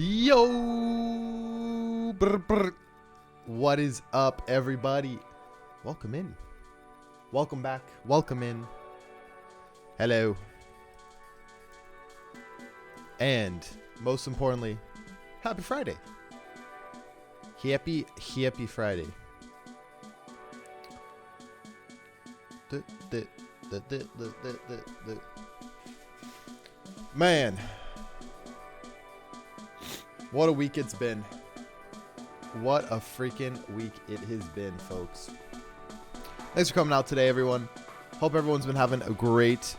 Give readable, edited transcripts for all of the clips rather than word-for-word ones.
Yo, what is up, everybody? Welcome in, welcome back, welcome in. Hello, and most importantly, happy Friday. Happy Friday. Man, what a week it's been. What a freaking week it has been, folks. Thanks for coming out today, everyone. Hope everyone's been having a great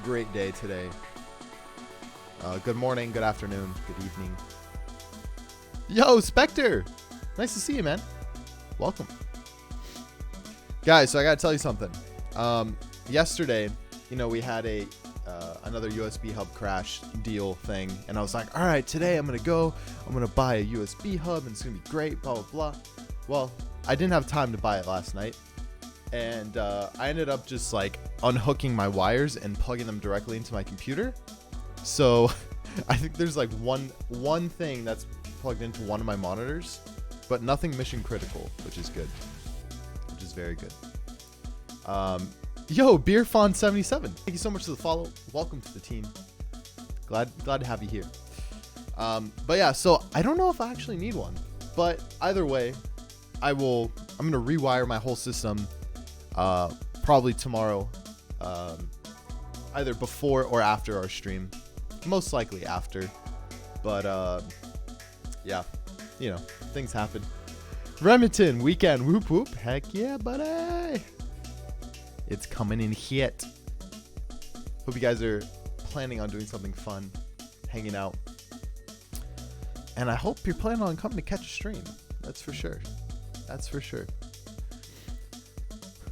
day today. Good morning, good afternoon, good evening. Yo, Spectre! Nice to see you, man. Welcome. Guys, so I gotta tell you something. Yesterday, we had another USB hub crash deal thing, and I was like, all right, today I'm gonna buy a USB hub and it's gonna be great, blah blah blah. Well, I didn't have time to buy it last night, and I ended up just like unhooking my wires and plugging them directly into my computer. So I think there's like one thing that's plugged into one of my monitors, but nothing mission critical, which is good, which is very good. Yo, Beerfon77, thank you so much for the follow. Welcome to the team. Glad to have you here. But yeah, so I don't know if I actually need one, but either way, I'm gonna rewire my whole system probably tomorrow, either before or after our stream. Most likely after, but yeah, things happen. Remington weekend, whoop whoop, heck yeah, buddy. It's coming in hit. Hope you guys are planning on doing something fun, hanging out. And I hope you're planning on coming to catch a stream. That's for sure. That's for sure.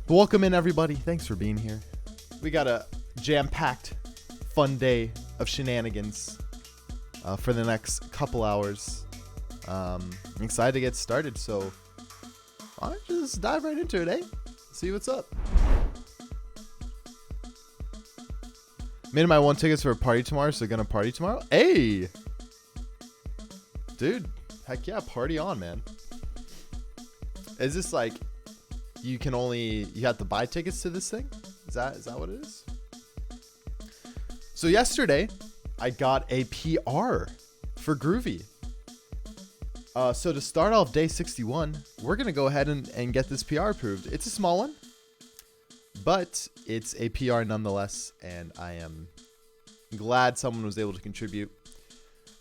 But welcome in, everybody. Thanks for being here. We got a jam-packed, fun day of shenanigans for the next couple hours. I'm excited to get started, so why don't you just dive right into it, eh? See what's up. Made my one tickets for a party tomorrow, so gonna party tomorrow. Hey, dude, heck yeah, party on, man. Is this like you have to buy tickets to this thing? Is that what it is? So yesterday, I got a PR for Grüvee. So to start off day 61, we're gonna go ahead and get this PR approved. It's a small one, but it's a PR nonetheless, and I am glad someone was able to contribute.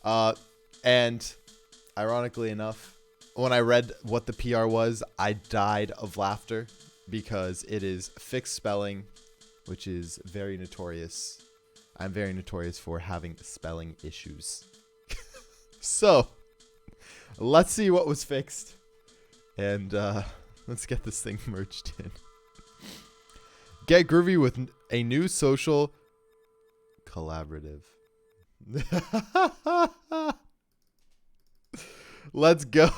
And ironically enough, when I read what the PR was, I died of laughter because it is fixed spelling, which is very notorious. I'm very notorious for having spelling issues. So let's see what was fixed, and let's get this thing merged in. Get Grüvee with a new social collaborative. Let's go.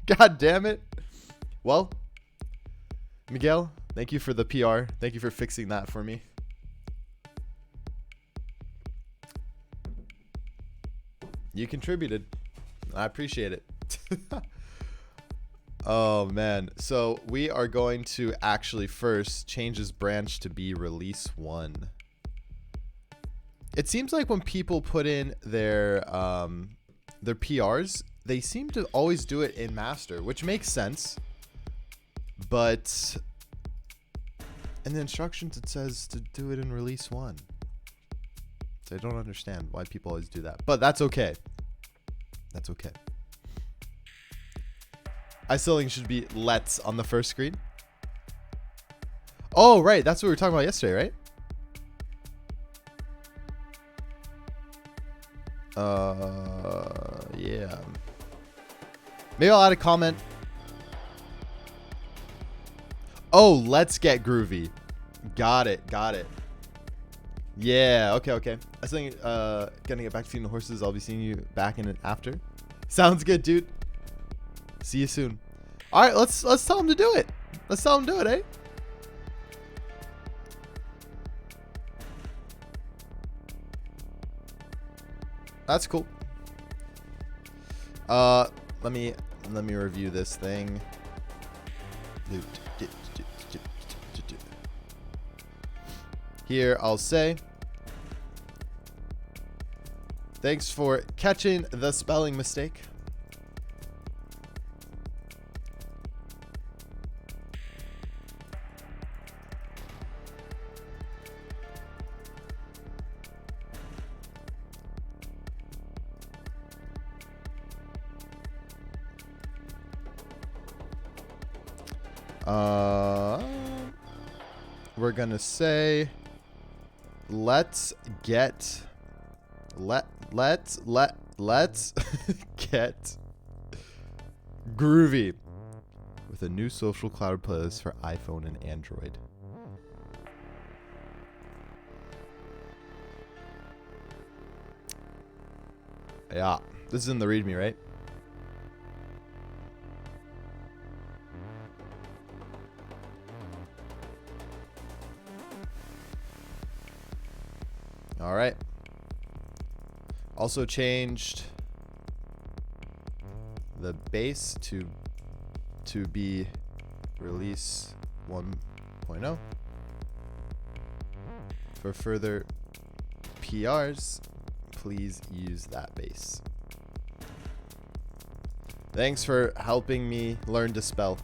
God damn it. Well, Miguel, thank you for the PR. Thank you for fixing that for me. You contributed. I appreciate it. Oh man, so we are going to actually first change this branch to be release 1. It seems like when people put in their PRs, they seem to always do it in master, which makes sense. But in the instructions it says to do it in release 1. So I don't understand why people always do that, but that's okay. That's okay. I still think it should be let's on the first screen. Oh, right. That's what we were talking about yesterday, right? Yeah. Maybe I'll add a comment. Oh, let's get Grüvee. Got it. Yeah, okay. I think gonna get back to feeding the horses. I'll be seeing you back in it after. Sounds good, dude. See you soon. All right, let's tell him to do it. Let's tell him to do it, eh? That's cool. Let me review this thing. Here I'll say, thanks for catching the spelling mistake. We're gonna say, let's get Grüvee with a new social cloud playlist for iPhone and Android. Yeah, this is in the README, right? All right. Also changed the base to be release 1.0. For further PRs, please use that base. Thanks for helping me learn to spell.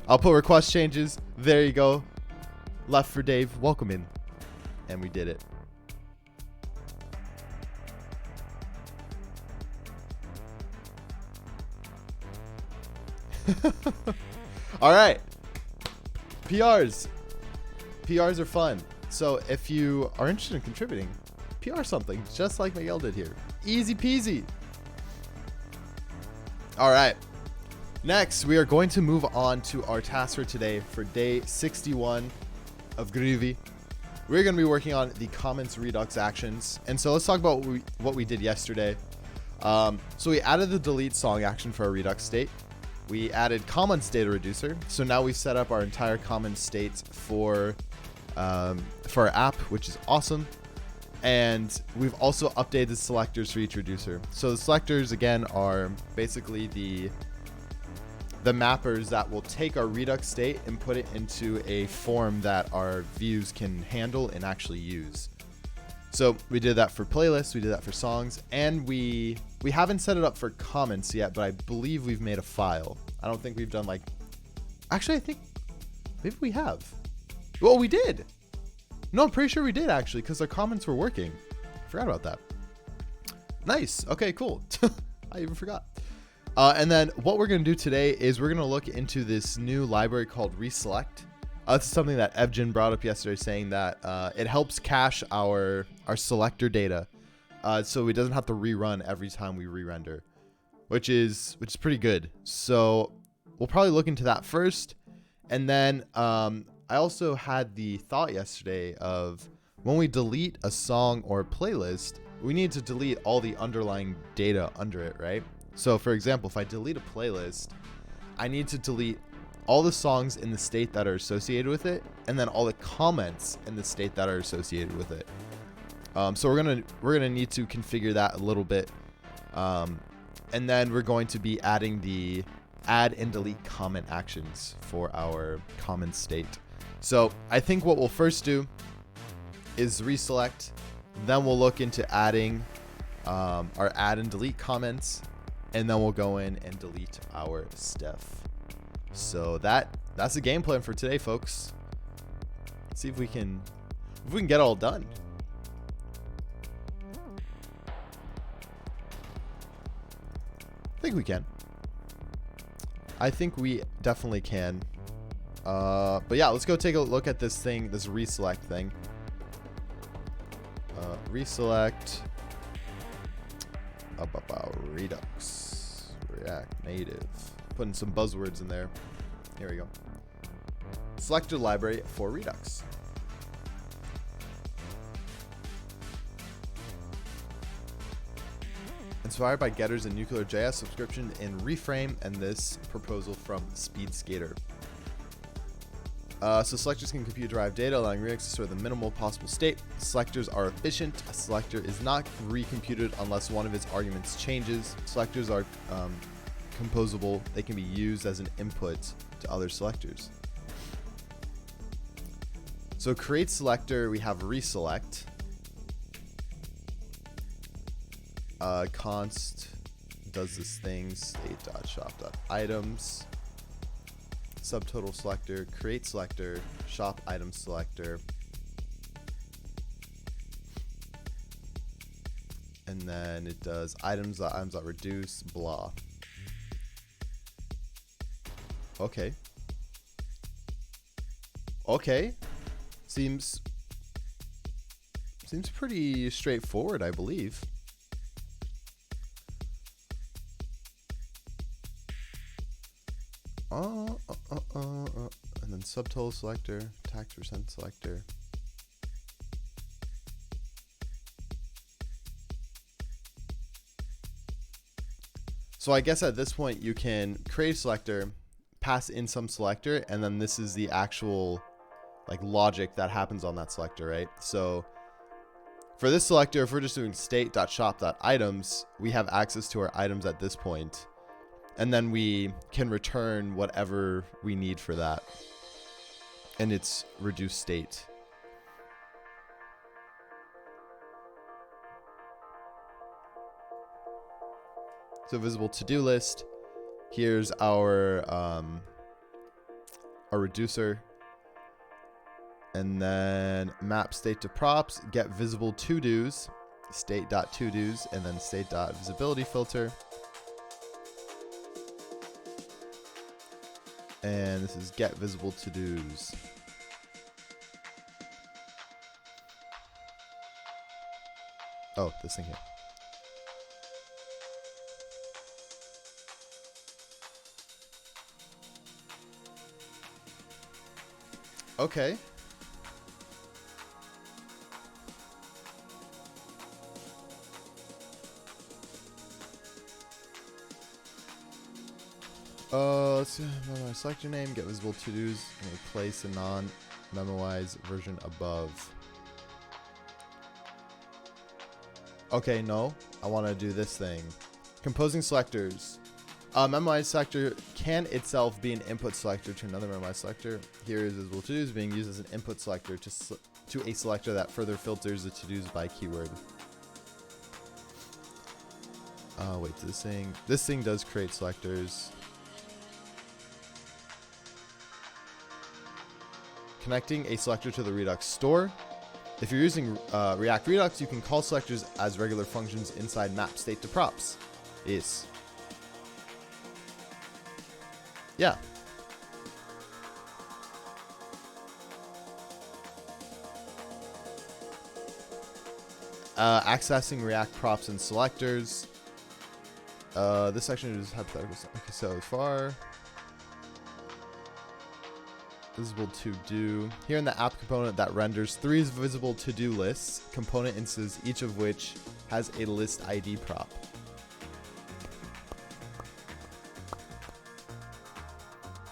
I'll put request changes. There you go. Left for Dave. Welcome in. And we did it. All right. PRs. PRs are fun. So if you are interested in contributing, PR something just like Miguel did here. Easy peasy. All right. Next, we are going to move on to our task for today for day 61 of Grüvee. We're going to be working on the comments redux actions. And so let's talk about what we did yesterday. So we added the delete song action for our redux state. We added comments data reducer. So now we've set up our entire comments states for our app, which is awesome. And we've also updated selectors for each reducer. So the selectors, again, are basically the mappers that will take our redux state and put it into a form that our views can handle and actually use. So we did that for playlists, we did that for songs, and we haven't set it up for comments yet, but I believe we've made a file. I don't think we've done actually, I think maybe we have. Well, we did. No, I'm pretty sure we did actually, because our comments were working. Forgot about that. Nice. Okay, cool. I even forgot. And then what we're going to do today is we're going to look into this new library called Reselect. This is something that Evgen brought up yesterday, saying that it helps cache our selector data, so it doesn't have to rerun every time we re-render, which is pretty good. So we'll probably look into that first, and then I also had the thought yesterday of when we delete a song or a playlist, we need to delete all the underlying data under it, right? So for example, if I delete a playlist, I need to delete all the songs in the state that are associated with it, and then all the comments in the state that are associated with it. So we're gonna need to configure that a little bit, and then we're going to be adding the add and delete comment actions for our comment state. So I think what we'll first do is reselect, then we'll look into adding our add and delete comments, and then we'll go in and delete our stuff. So that's the game plan for today, folks. Let's see if we can get it all done. I think we can. I think we definitely can. But yeah, let's go take a look at this thing, this reselect thing. Reselect. Redux. React Native. Putting some buzzwords in there. Here we go. Selector library for Redux. Inspired by Getter's and Nuclear.js subscription in Reframe and this proposal from Speed Skater. So selectors can compute derived data, allowing Remix to store the minimal possible state. Selectors are efficient. A selector is not recomputed unless one of its arguments changes. Selectors are composable. They can be used as an input to other selectors. So create selector, we have reselect. Const does this thing, state.shop.items. Subtotal selector, create selector, shop item selector. And then it does items.reduce, blah. Okay. Okay. Seems pretty straightforward, I believe. And then subtotal selector, tax percent selector. So I guess at this point you can create a selector, pass in some selector, and then this is the actual like logic that happens on that selector, right? So for this selector, if we're just doing state.shop.items, we have access to our items at this point. And then we can return whatever we need for that. And it's reduced state. So visible to-do list. Here's our reducer. And then map state to props, get visible to-dos, state.to-dos, and then state.visibility filter. And this is get visible to-dos. Oh, this thing here. Okay. Let's see. Select your name, get visible to-dos, and replace a non-memoized version above. Okay, no. I want to do this thing. Composing selectors. Memoized selector can itself be an input selector to another memoized selector. Here is visible to-dos being used as an input selector to a selector that further filters the to-dos by keyword. Wait, this thing does create selectors. Connecting a selector to the Redux store. If you're using React Redux, you can call selectors as regular functions inside map state to props. Yes. Yeah. Accessing React props and selectors. This section is hypothetical. Okay, so far. Visible to-do. Here in the app component that renders 3 visible to-do lists, component instances, each of which has a list ID prop.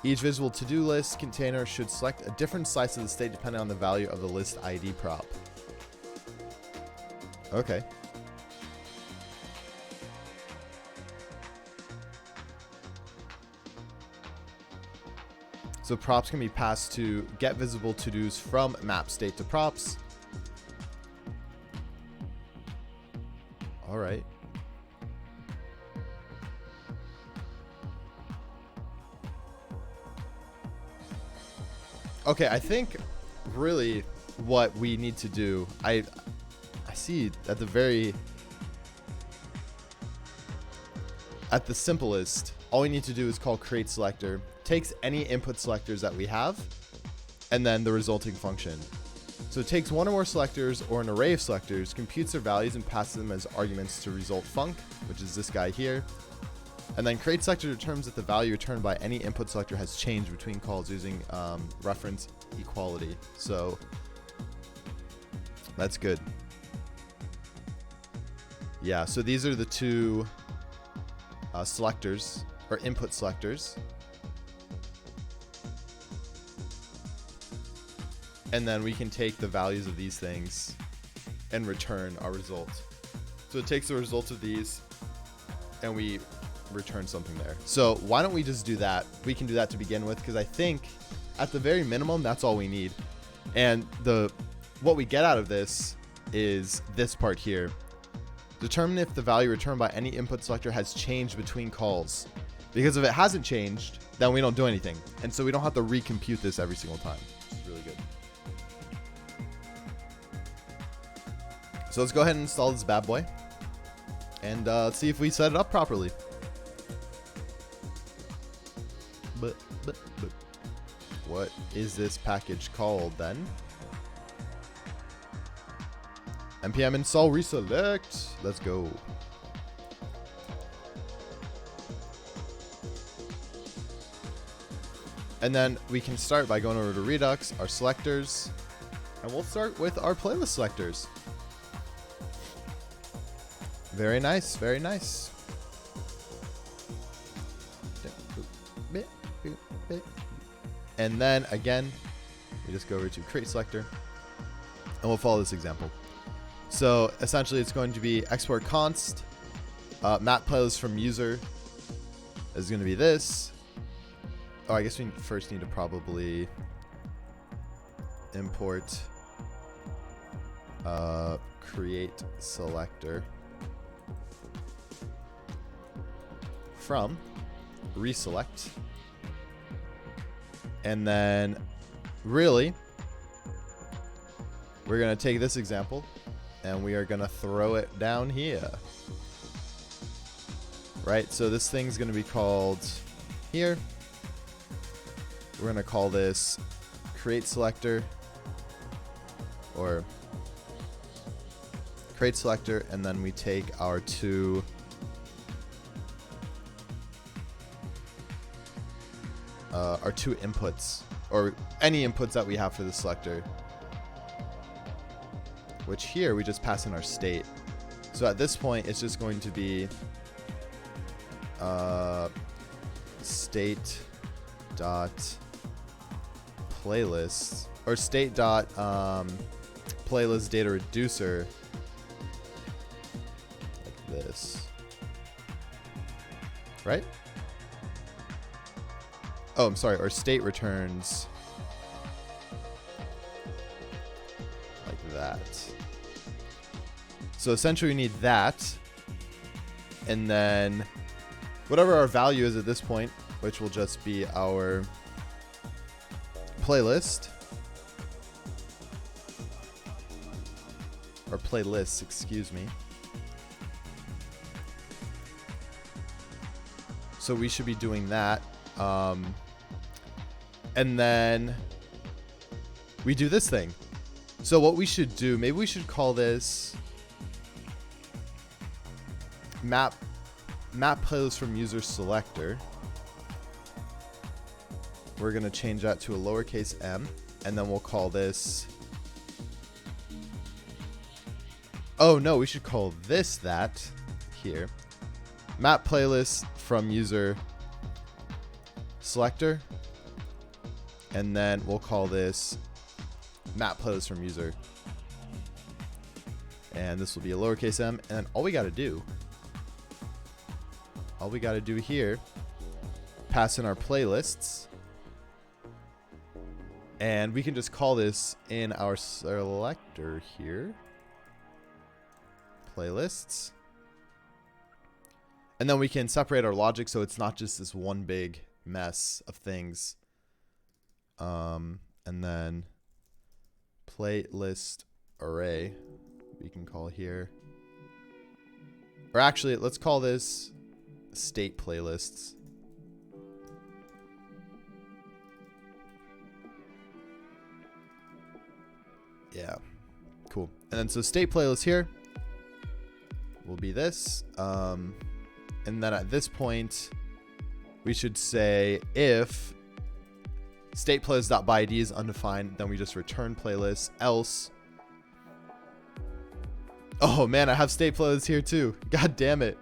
Each visible to-do list container should select a different slice of the state depending on the value of the list ID prop. Okay. So props can be passed to get visible to-dos from map state to props. All right. Okay, I think really what we need to do, I see at the simplest, all we need to do is call create selector, takes any input selectors that we have, and then the resulting function. So it takes one or more selectors or an array of selectors, computes their values, and passes them as arguments to result func, which is this guy here. And then create selector determines that the value returned by any input selector has changed between calls using reference equality. So that's good. Yeah, so these are the two selectors, or input selectors. and then we can take the values of these things and return our result. So it takes the results of these and we return something there. So why don't we just do that? We can do that to begin with, because I think at the very minimum, that's all we need. And what we get out of this is this part here. Determine if the value returned by any input selector has changed between calls. Because if it hasn't changed, then we don't do anything. And so we don't have to recompute this every single time. Which is really good. So let's go ahead and install this bad boy. And let's see if we set it up properly. But what is this package called then? npm install reselect. Let's go. And then we can start by going over to Redux, our selectors, and we'll start with our playlist selectors. Very nice, very nice. And then again, we just go over to create selector, and we'll follow this example. So essentially it's going to be export const, map playlist from user is going to be this. Oh, I guess we first need to probably import create selector from reselect. And then really we're going to take this example and we are going to throw it down here. Right? So this thing's going to be called here. We're going to call this create selector, or create selector, and then we take our two inputs, or any inputs that we have for the selector, which here we just pass in our state. So at this point it's just going to be state dot playlist, or state dot playlist data reducer, like this, right? Oh, I'm sorry, or state returns like that. So essentially we need that, and then whatever our value is at this point, which will just be our playlist, or playlists, excuse me. So we should be doing that. And then we do this thing. So what we should do, maybe we should call this map playlist from user selector. We're going to change that to a lowercase m, and then we'll call this, oh no, we should call this that here. Map playlist from user selector, and then we'll call this map playlist from user, and this will be a lowercase m. And then all we got to do here, pass in our playlists, and we can just call this in our selector here, playlists, and then we can separate our logic so it's not just this one big mess of things. And then playlist array we can call here, or actually let's call this state playlists. Yeah, cool. And then so state playlist here will be this, and then at this point we should say if state playlist.byid is undefined, then we just return playlist, else. Oh man, I have state playlist here too. God damn it.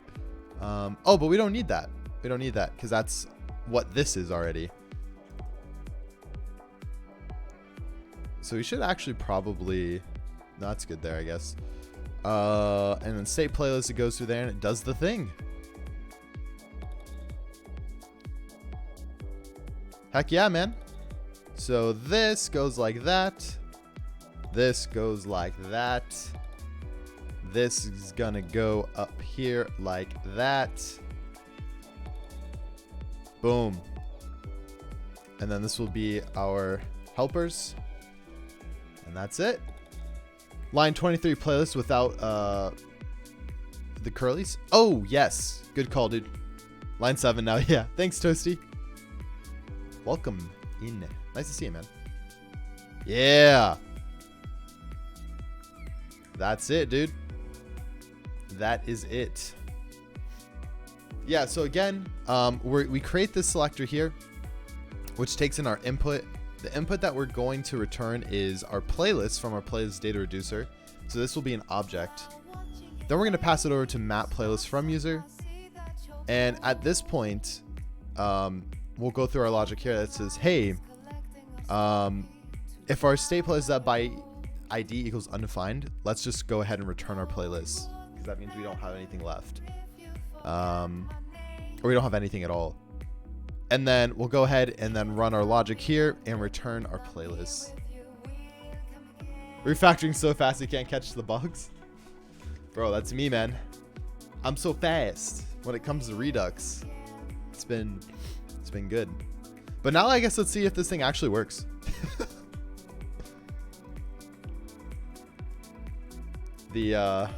Oh, but we don't need that. We don't need that because that's what this is already. So we should actually probably, no, that's good there, I guess. And then state playlist, it goes through there and it does the thing. Heck yeah, man. So this goes like that. This goes like that. This is gonna go up here like that. Boom. And then this will be our helpers. And that's it. Line 23 playlist without the curlies. Oh, yes. Good call, dude. Line 7 now. Yeah. Thanks, Toasty. Welcome in. Nice to see you, man. Yeah. That's it, dude. That is it. Yeah, so again, we create this selector here, which takes in our input. The input that we're going to return is our playlist from our playlist data reducer. So this will be an object. Then we're going to pass it over to map playlist from user. And at this point, we'll go through our logic here that says, hey, if our state playlist that by ID equals undefined, let's just go ahead and return our playlist, because that means we don't have anything left. Or we don't have anything at all. And then we'll go ahead and then run our logic here and return our playlist. Refactoring so fast you can't catch the bugs. Bro, that's me, man. I'm so fast when it comes to Redux. It's been good. But now I guess let's see if this thing actually works. The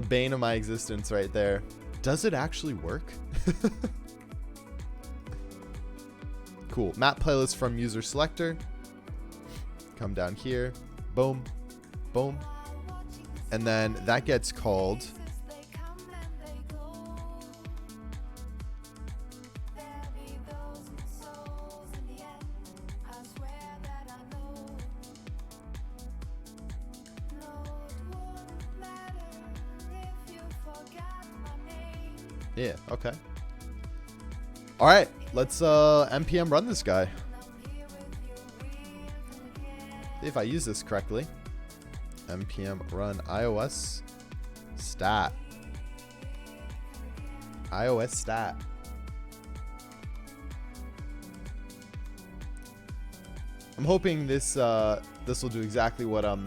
bane of my existence right there. Does it actually work? Cool. Map playlist from user selector. Come down here. Boom. Boom. And then that gets called. Yeah, okay. All right, let's npm run this guy. See if I use this correctly. Npm run iOS stat. iOS stat. I'm hoping this this will do exactly what I'm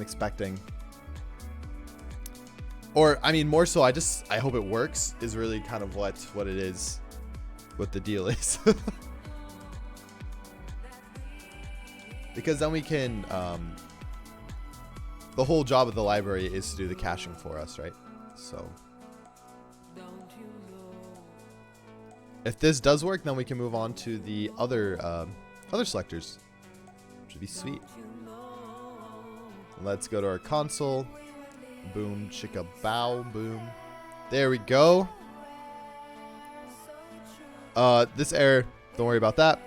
expecting. Or, I mean, more so, I hope it works is really kind of what it is, what the deal is. Because then we can, the whole job of the library is to do the caching for us, right? So, if this does work, then we can move on to the other selectors, which would be sweet. Let's go to our console. Boom, chicka bow, boom. There we go. This error, don't worry about that.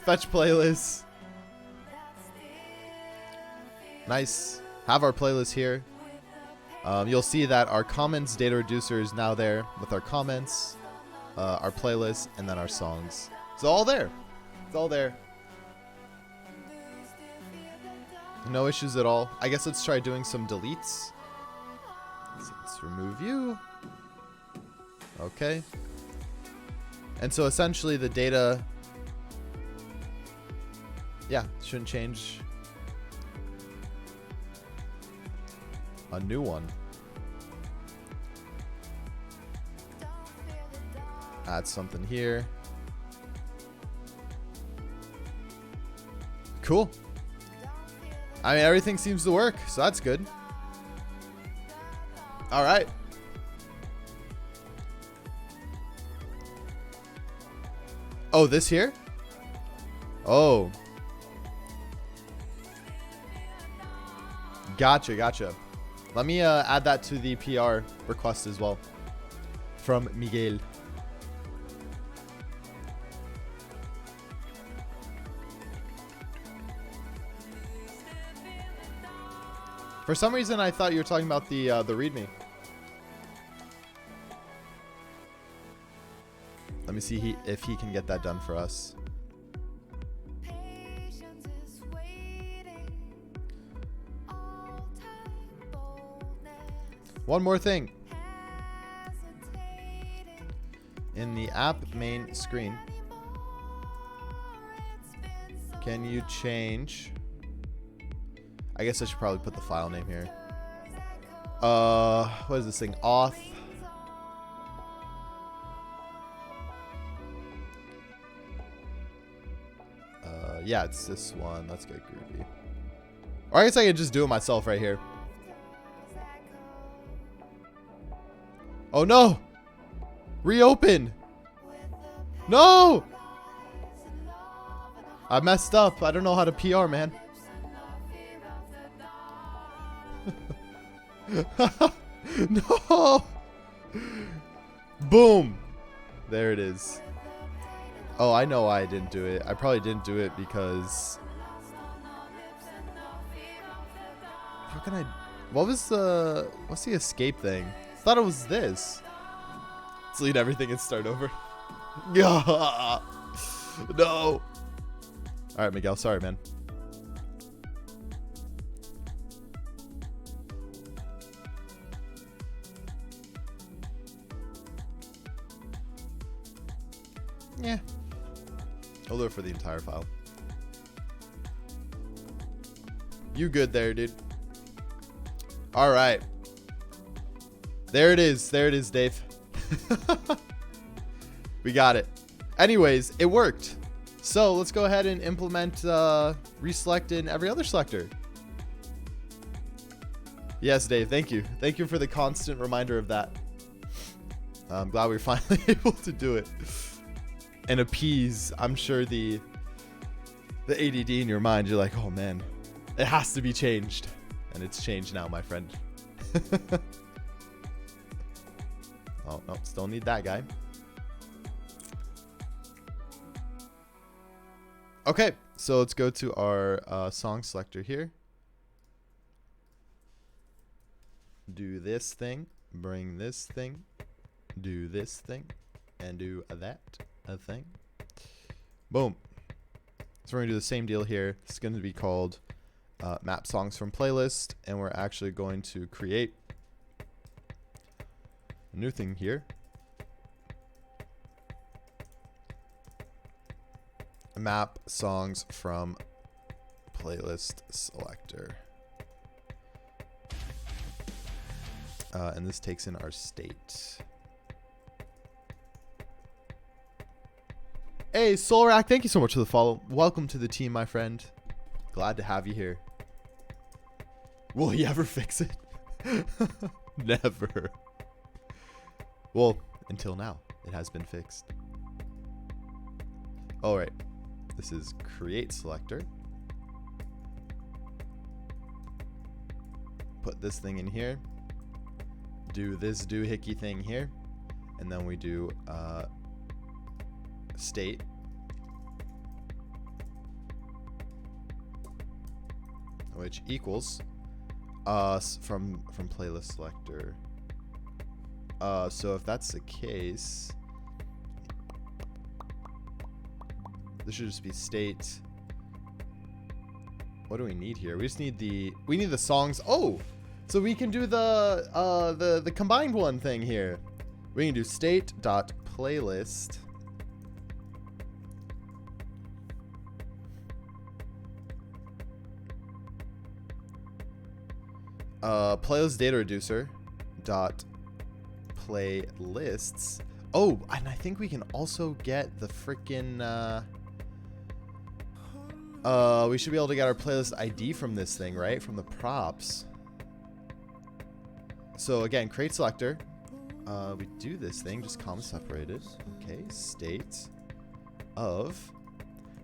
Fetch playlist. Nice. Have our playlist here. You'll see that our comments data reducer is now there with our comments, our playlist, and then our songs. It's all there. It's all there. No issues at all. I guess let's try doing some deletes. Let's remove you. Okay. And so essentially the data, yeah, shouldn't change. A new one. Add something here. Cool. I mean, everything seems to work, so that's good. All right. Oh, this here? Oh. Gotcha, gotcha. Let me add that to the PR request as well from Miguel. For some reason, I thought you were talking about the README. Let me see if he can get that done for us. One more thing. In the app main screen, can you change? I guess I should probably put the file name here. What is this thing? Auth. Yeah, it's this one. Let's get Grüvee. Or I guess I could just do it myself right here. Oh no! Reopen! No! I messed up. I don't know how to PR, man. No! Boom! There it is. Oh, I know why I didn't do it. I probably didn't do it because... How can I... What's the escape thing? I thought it was this. Delete everything and start over. No! Alright, Miguel. Sorry, man. Yeah. I'll do it for the entire file. You good there, dude? All right. There it is. There it is, Dave. We got it. Anyways, it worked. So let's go ahead and implement reselect in every other selector. Yes, Dave. Thank you. Thank you for the constant reminder of that. I'm glad we're finally able to do it. And appease, I'm sure, the ADD in your mind. You're like, oh man, it has to be changed. And it's changed now, my friend. Oh, no, still need that guy. Okay, so let's go to our song selector here. Do this thing, bring this thing, do this thing, and do that. A thing. Boom. So we're going to do the same deal here. It's going to be called map songs from playlist, and we're actually going to create a new thing here. Map songs from playlist selector. And this takes in our state. Hey, Solrak, thank you so much for the follow. Welcome to the team, my friend. Glad to have you here. Will he ever fix it? Never. Well, until now, it has been fixed. All right. This is create selector. Put this thing in here. Do this doohickey thing here. And then we do state. Which equals from playlist selector. So if that's the case, this should just be state. What do we need here? We just need the songs. Oh, so we can do the combined one thing here. We can do state.playlist. Playlist data reducer dot playlists. Oh, and I think we can also get the freaking we should be able to get our playlist ID from this thing, right? From the props. So again, create selector. We do this thing, just comma separated. Okay, state of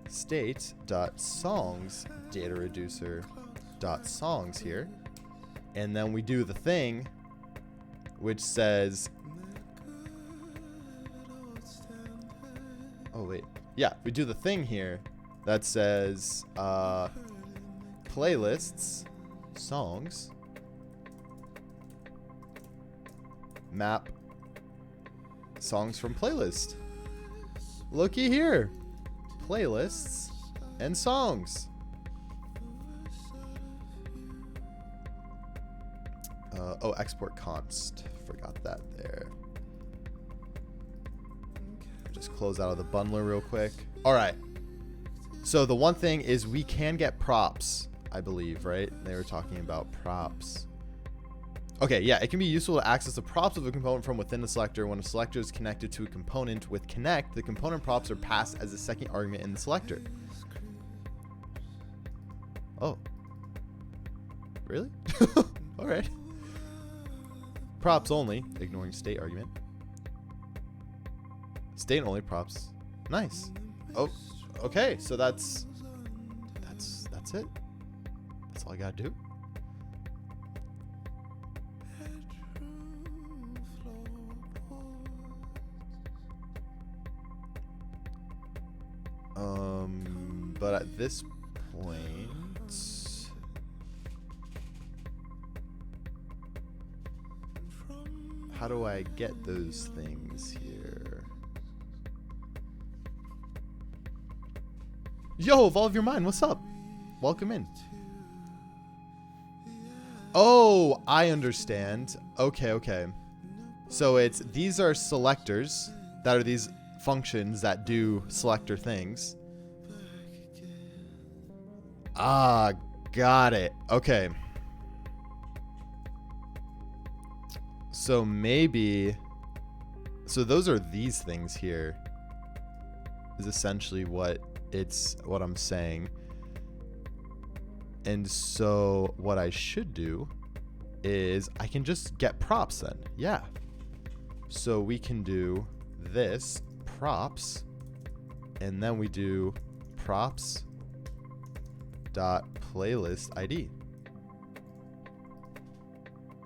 state.songs data reducer dot songs here. And then we do the thing which says, oh wait, yeah, we do the thing here that says playlists, songs, map songs from playlist. Looky here, playlists and songs. Oh, export const. Forgot that there. Just close out of the bundler real quick. All right. So the one thing is we can get props, I believe, right? They were talking about props. Okay, yeah, it can be useful to access the props of a component from within the selector. When a selector is connected to a component with connect, the component props are passed as a second argument in the selector. Oh. Really? All right. Props only, ignoring state argument. State only props. Nice. Oh, okay. So that's it. That's all I gotta do. But at this point, how do I get those things here? Yo, Evolve Your Mind, what's up? Welcome in. Oh, I understand. Okay. So these are selectors that are these functions that do selector things. Ah, got it. Okay. So maybe, so those are these things here is essentially what I'm saying. And so what I should do is I can just get props then. Yeah. So we can do this props, and then we do props dot playlist ID,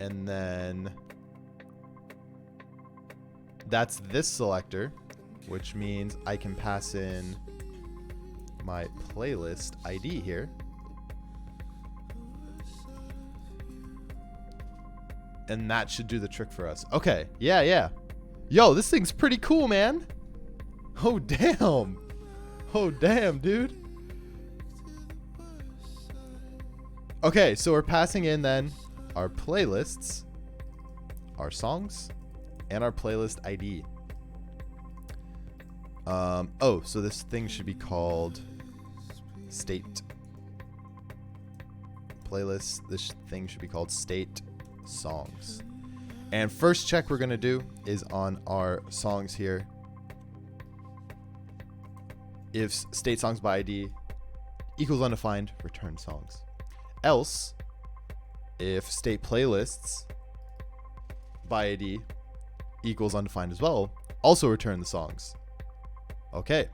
and then that's this selector, which means I can pass in my playlist ID here, and that should do the trick for us. Okay, yeah. Yo, this thing's pretty cool, man. Oh damn, dude. Okay, so we're passing in then our playlists, our songs, and our playlist ID. Oh, so this thing should be called state playlist. This thing should be called state songs. And first check we're gonna do is on our songs here. If state songs by ID equals undefined, return songs. Else, if state playlists by ID equals undefined as well, also return the songs. Okay.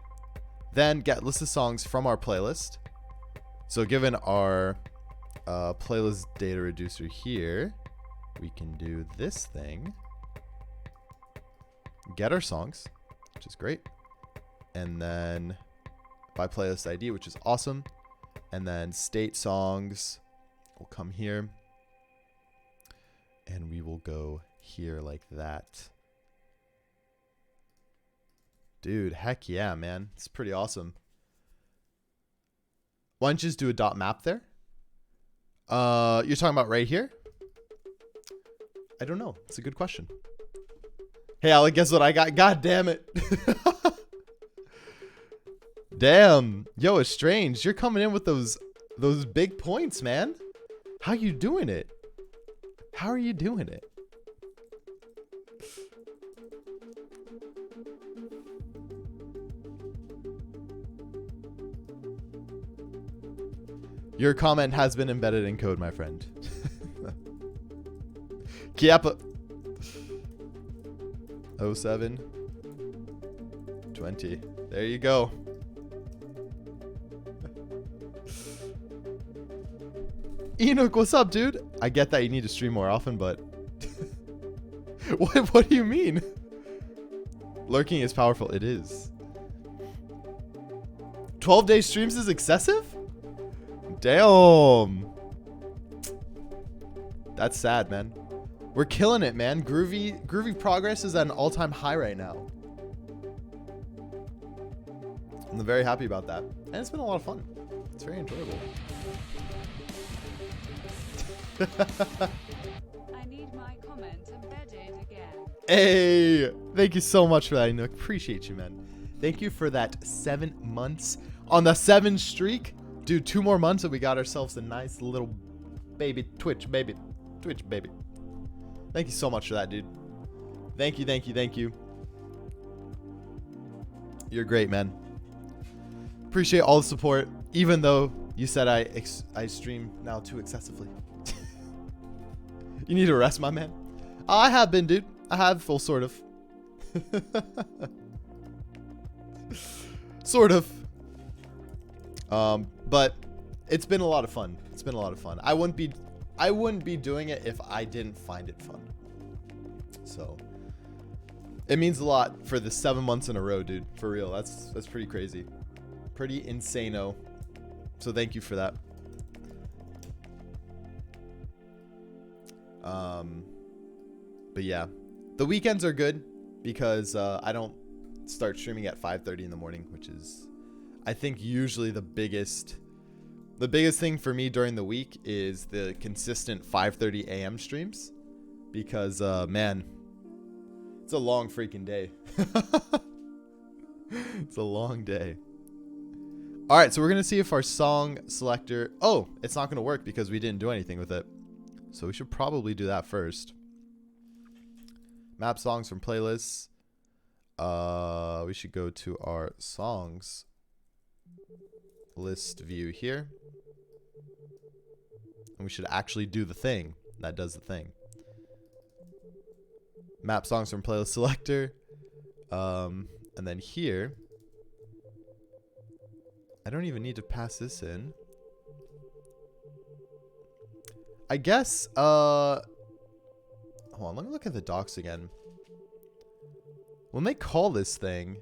Then get list of songs from our playlist. So given our playlist data reducer here, we can do this thing. Get our songs, which is great. And then by playlist ID, which is awesome. And then state songs will come here. And we will go here like that. Dude, heck yeah, man. It's pretty awesome. Why don't you just do a dot map there? You're talking about right here? I don't know. It's a good question. Hey, Alec, guess what I got? God damn it. Damn. Yo, it's strange. You're coming in with those big points, man. How you doing it? How are you doing it? Your comment has been embedded in code, my friend. Kiapa 07 20. There you go. Enoch, what's up, dude? I get that you need to stream more often, but what do you mean? Lurking is powerful. It is. 12-day streams is excessive? Damn. That's sad, man. We're killing it, man. Grüvee progress is at an all-time high right now. I'm very happy about that. And it's been a lot of fun. It's very enjoyable. I need Hey, thank you so much for that, Enoch. Appreciate you, man. Thank you for that 7 months on the 7 streak. Dude, 2 more months and we got ourselves a nice little baby Twitch baby. Twitch baby. Thank you so much for that, dude. Thank you, thank you, thank you. You're great, man. Appreciate all the support, even though you said I stream now too excessively. You need to rest, my man. I have been, dude. I have full sort of. Sort of. But it's been a lot of fun. It's been a lot of fun. I wouldn't be doing it if I didn't find it fun. So it means a lot for the 7 months in a row, dude. For real. That's pretty crazy. Pretty insano. So thank you for that. But yeah, the weekends are good because I don't start streaming at 5:30 in the morning, which is, I think, usually the biggest thing for me during the week is the consistent 5:30 a.m. streams, because man, it's a long freaking day. It's a long day. All right, so we're gonna see if our song selector, oh, it's not gonna work because we didn't do anything with it, so we should probably do that first. Map songs from playlists. We should go to our songs list view here, and we should actually do the thing that does the thing. Map songs from playlist selector, and then here, I don't even need to pass this in. I guess, hold on, let me look at the docs again. When they call this thing,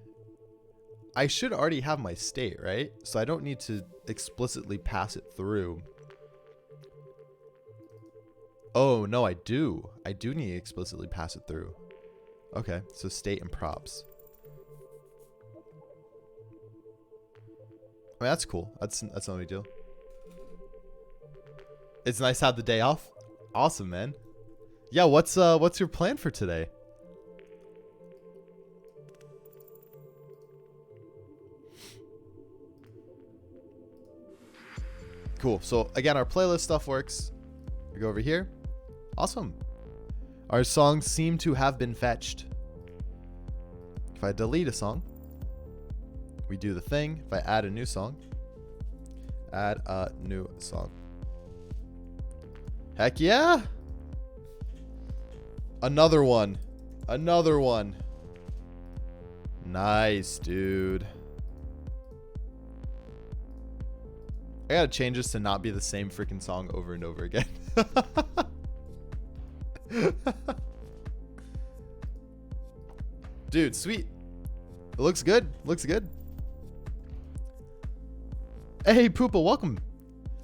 I should already have my state, right? So I don't need to explicitly pass it through. Oh, no, I do. I do need to explicitly pass it through. Okay, so state and props. I mean, that's cool. That's no big deal. It's nice to have the day off. Awesome, man. Yeah, what's your plan for today? Cool. So again, our playlist stuff works. We go over here. Awesome. Our songs seem to have been fetched. If I delete a song, we do the thing. If I add a new song, add a new song. Heck yeah. Another one. Another one. Nice, dude. I gotta change this to not be the same freaking song over and over again. Dude, sweet. It looks good. Looks good. Hey, Poopa, welcome.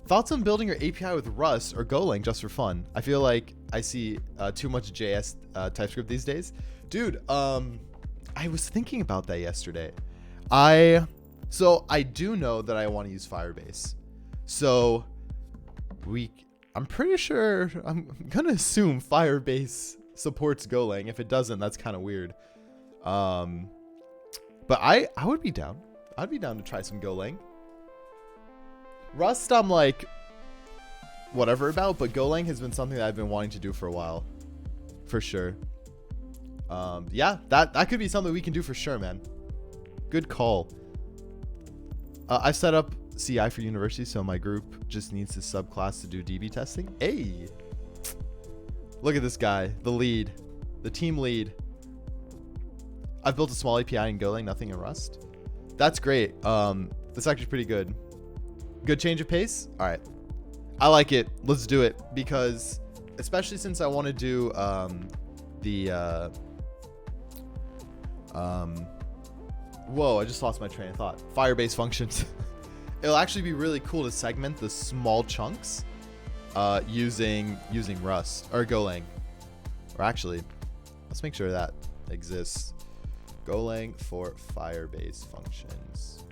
Thoughts on building your API with Rust or Golang just for fun? I feel like I see too much JS TypeScript these days. Dude, I was thinking about that yesterday. So I do know that I want to use Firebase. So I'm pretty sure, I'm gonna assume Firebase supports Golang. If it doesn't, that's kind of weird. But I would be down. I'd be down to try some Golang. Rust, I'm like, whatever about, but Golang has been something that I've been wanting to do for a while. For sure. Yeah, that could be something we can do for sure, man. Good call. I've set up CI for university, so my group just needs a subclass to do DB testing. Hey, look at this guy, the lead, the team lead. I've built a small API in Golang, nothing in Rust. That's great. That's actually pretty good. Good change of pace. All right, I like it. Let's do it, because especially since I want to do whoa, I just lost my train of thought. Firebase functions. It'll actually be really cool to segment the small chunks using Rust or Golang. Or actually, let's make sure that exists. Golang for Firebase functions.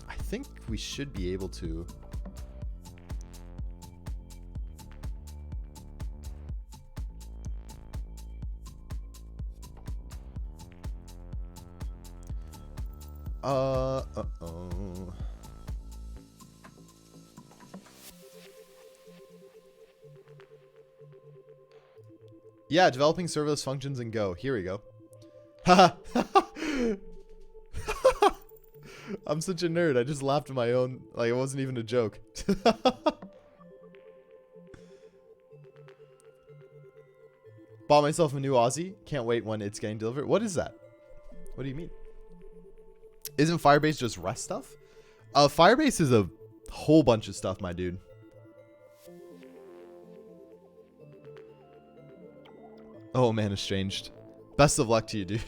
I think we should be able to. Uh-oh. Yeah, developing serverless functions in Go. Here we go. Haha. I'm such a nerd. I just laughed at my own. Like, it wasn't even a joke. Bought myself a new Aussie. Can't wait when it's getting delivered. What is that? What do you mean? Isn't Firebase just REST stuff? Firebase is a whole bunch of stuff, my dude. Oh man, estranged. Best of luck to you, dude.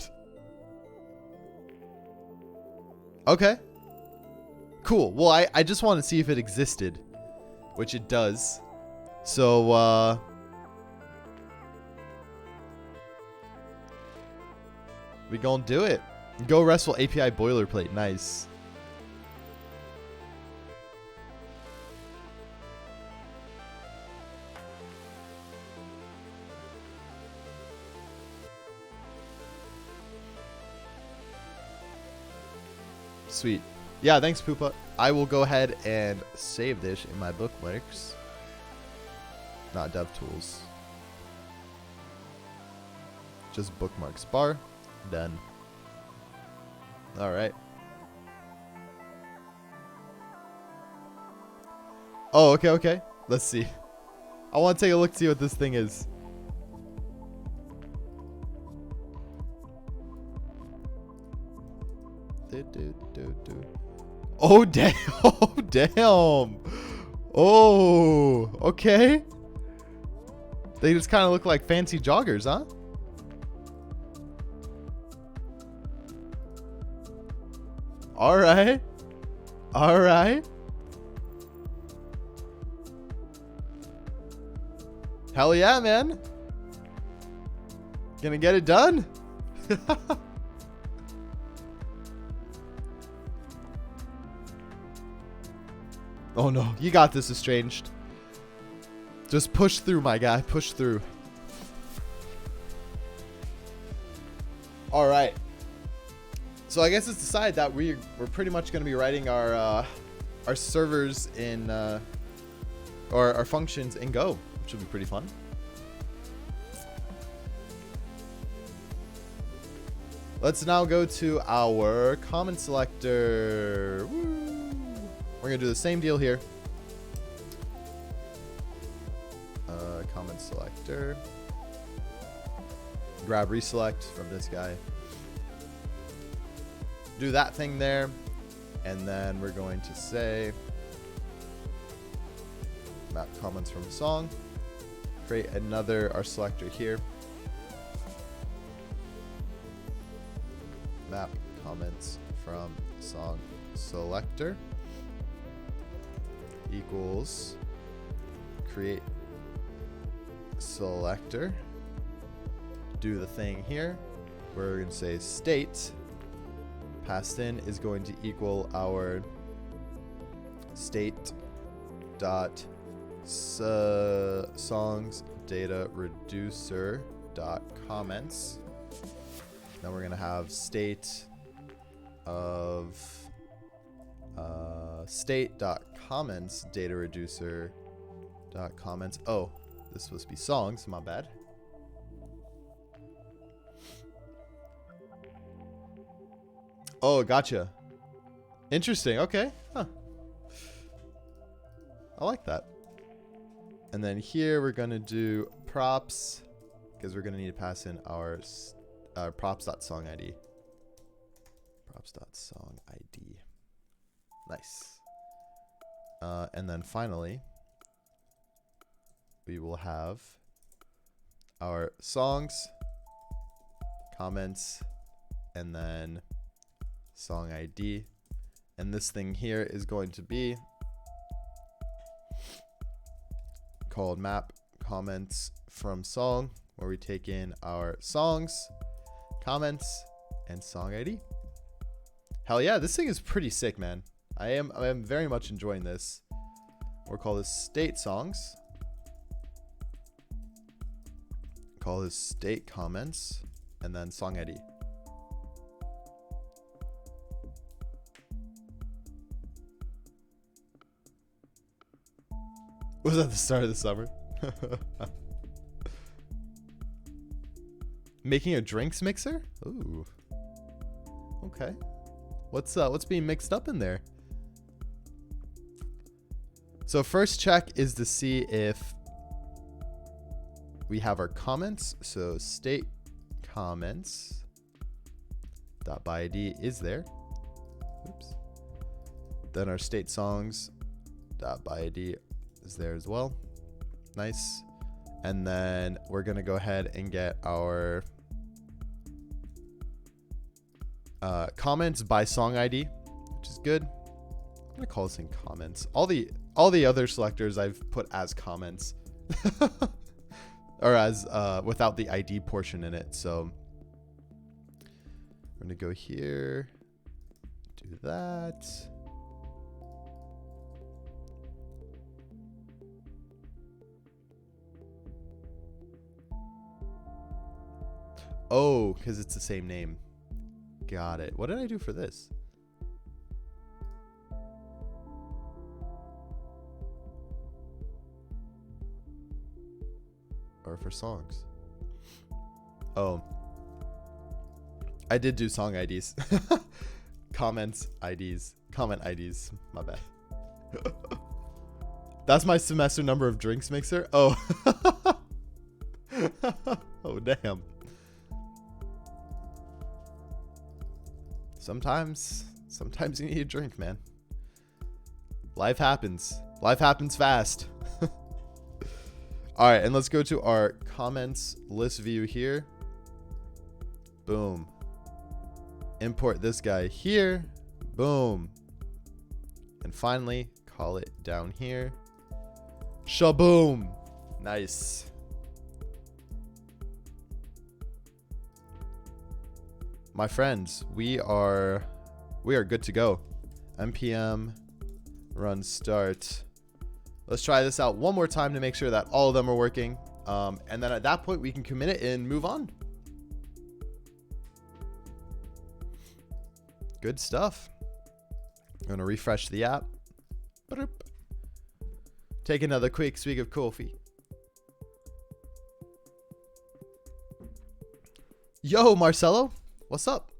Okay. Cool. Well, I just want to see if it existed, which it does. So, we gonna do it. Go RESTful API boilerplate. Nice. Sweet. Yeah, thanks, Poopa. I will go ahead and save this in my bookmarks. Not DevTools. Just bookmarks bar. Done. Alright. Oh, okay, okay. Let's see. I want to take a look to see what this thing is. Oh, damn. Oh, damn. Oh, okay. They just kind of look like fancy joggers, huh? All right. All right. Hell yeah, man. Gonna get it done. Oh no, you got this, estranged. Just push through, my guy. Push through. All right. So I guess it's decided that we're pretty much going to be writing our servers in or our functions in Go, which will be pretty fun. Let's now go to our comment selector. Woo. We're going to do the same deal here. Comment selector. Grab reselect from this guy. Do that thing there. And then we're going to say map comments from song. Create our selector here. Map comments from song selector equals create selector. Do the thing here. We're going to say state passed in is going to equal our state dot songs data reducer dot comments. Then we're going to have state of state dot comments data reducer dot comments. Oh, this is supposed to be songs, my bad. Oh, gotcha. Interesting. Okay. Huh. I like that. And then here we're going to do props because we're going to need to pass in our props.songid. Props.songid. Nice. And then finally, we will have our songs, comments, and then song ID. And this thing here is going to be called map comments from song, where we take in our songs, comments, and song ID. Hell yeah, this thing is pretty sick, man. I am very much enjoying this. We'll call this state songs. Call this state comments, and then song ID. Was at the start of the summer. Making a drinks mixer? Ooh. Okay. What's being mixed up in there? So first check is to see if we have our comments. So state comments dot by ID is there. Oops. Then our state songs dot by ID is there as well. Nice. And then we're gonna go ahead and get our comments by song ID, which is good. I'm gonna call this in comments. All the other selectors I've put as comments or as without the ID portion in it. So we're gonna go here, do that. Oh, because it's the same name. Got it. What did I do for this? Or for songs? Oh. I did do song IDs. Comments IDs. Comment IDs. My bad. That's my semester number of drinks mixer? Oh. Oh, damn. Sometimes you need a drink, man. Life happens. Life happens fast. All right, and let's go to our comments list view here. Boom. Import this guy here. Boom. And finally, call it down here. Shaboom. Nice. My friends, we are good to go. npm run start. Let's try this out one more time to make sure that all of them are working. And then at that point we can commit it and move on. Good stuff. I'm gonna refresh the app. Take another quick swig of coffee. Yo, Marcelo. What's up?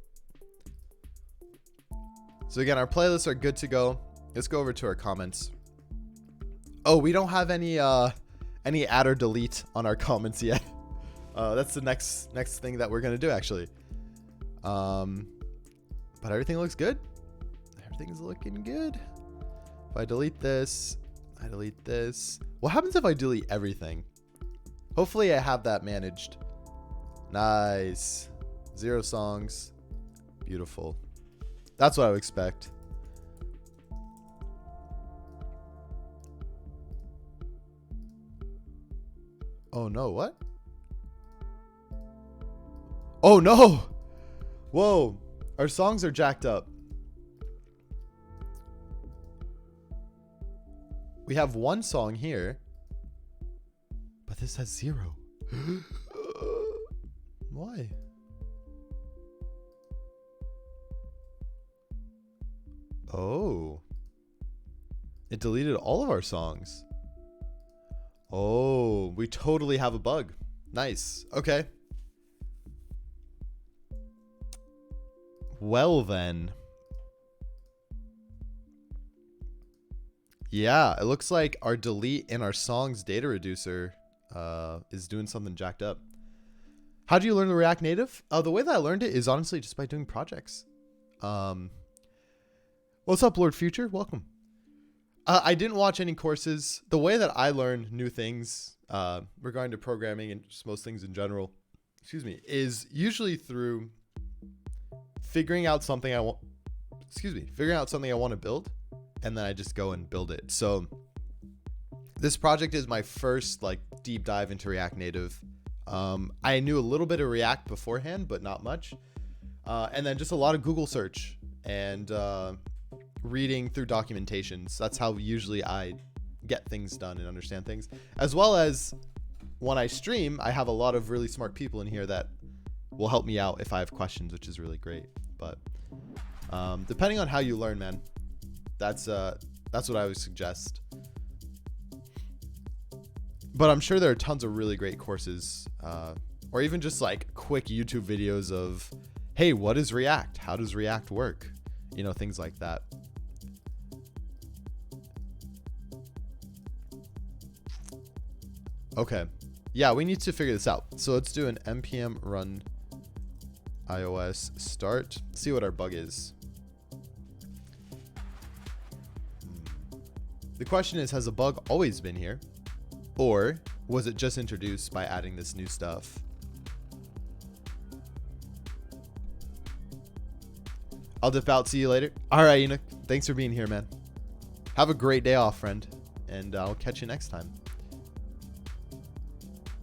So again, our playlists are good to go. Let's go over to our comments. Oh, we don't have any add or delete on our comments yet. That's the next thing that we're gonna do actually. But everything looks good. Everything's looking good. If I delete this, I delete this. What happens if I delete everything? Hopefully I have that managed. Nice. 0 songs. Beautiful. That's what I would expect. Oh no, what? Oh no! Whoa, our songs are jacked up. We have 1 song here, but this has 0. Why? Oh. It deleted all of our songs. Oh, we totally have a bug. Nice. Okay. Well then. Yeah, it looks like our delete in our songs data reducer is doing something jacked up. How do you learn the React Native? The way that I learned it is honestly just by doing projects. What's up, Lord Future? Welcome. I didn't watch any courses. The way that I learned new things regarding to programming and just most things in general, is usually through figuring out something I want to build, and then I just go and build it. So this project is my first like deep dive into React Native. I knew a little bit of React beforehand, but not much. And then just a lot of Google search and reading through documentations. That's how usually I get things done and understand things. As well as when I stream, I have a lot of really smart people in here that will help me out if I have questions, which is really great. But depending on how you learn, man, that's what I would suggest. But I'm sure there are tons of really great courses, or even just like quick YouTube videos of, hey, what is React? How does React work? You know, things like that. Okay. Yeah, we need to figure this out. So let's do an npm run iOS start. See what our bug is. The question is, has a bug always been here? Or was it just introduced by adding this new stuff? I'll dip out. See you later. All right, Enoch. Thanks for being here, man. Have a great day off, friend. And I'll catch you next time.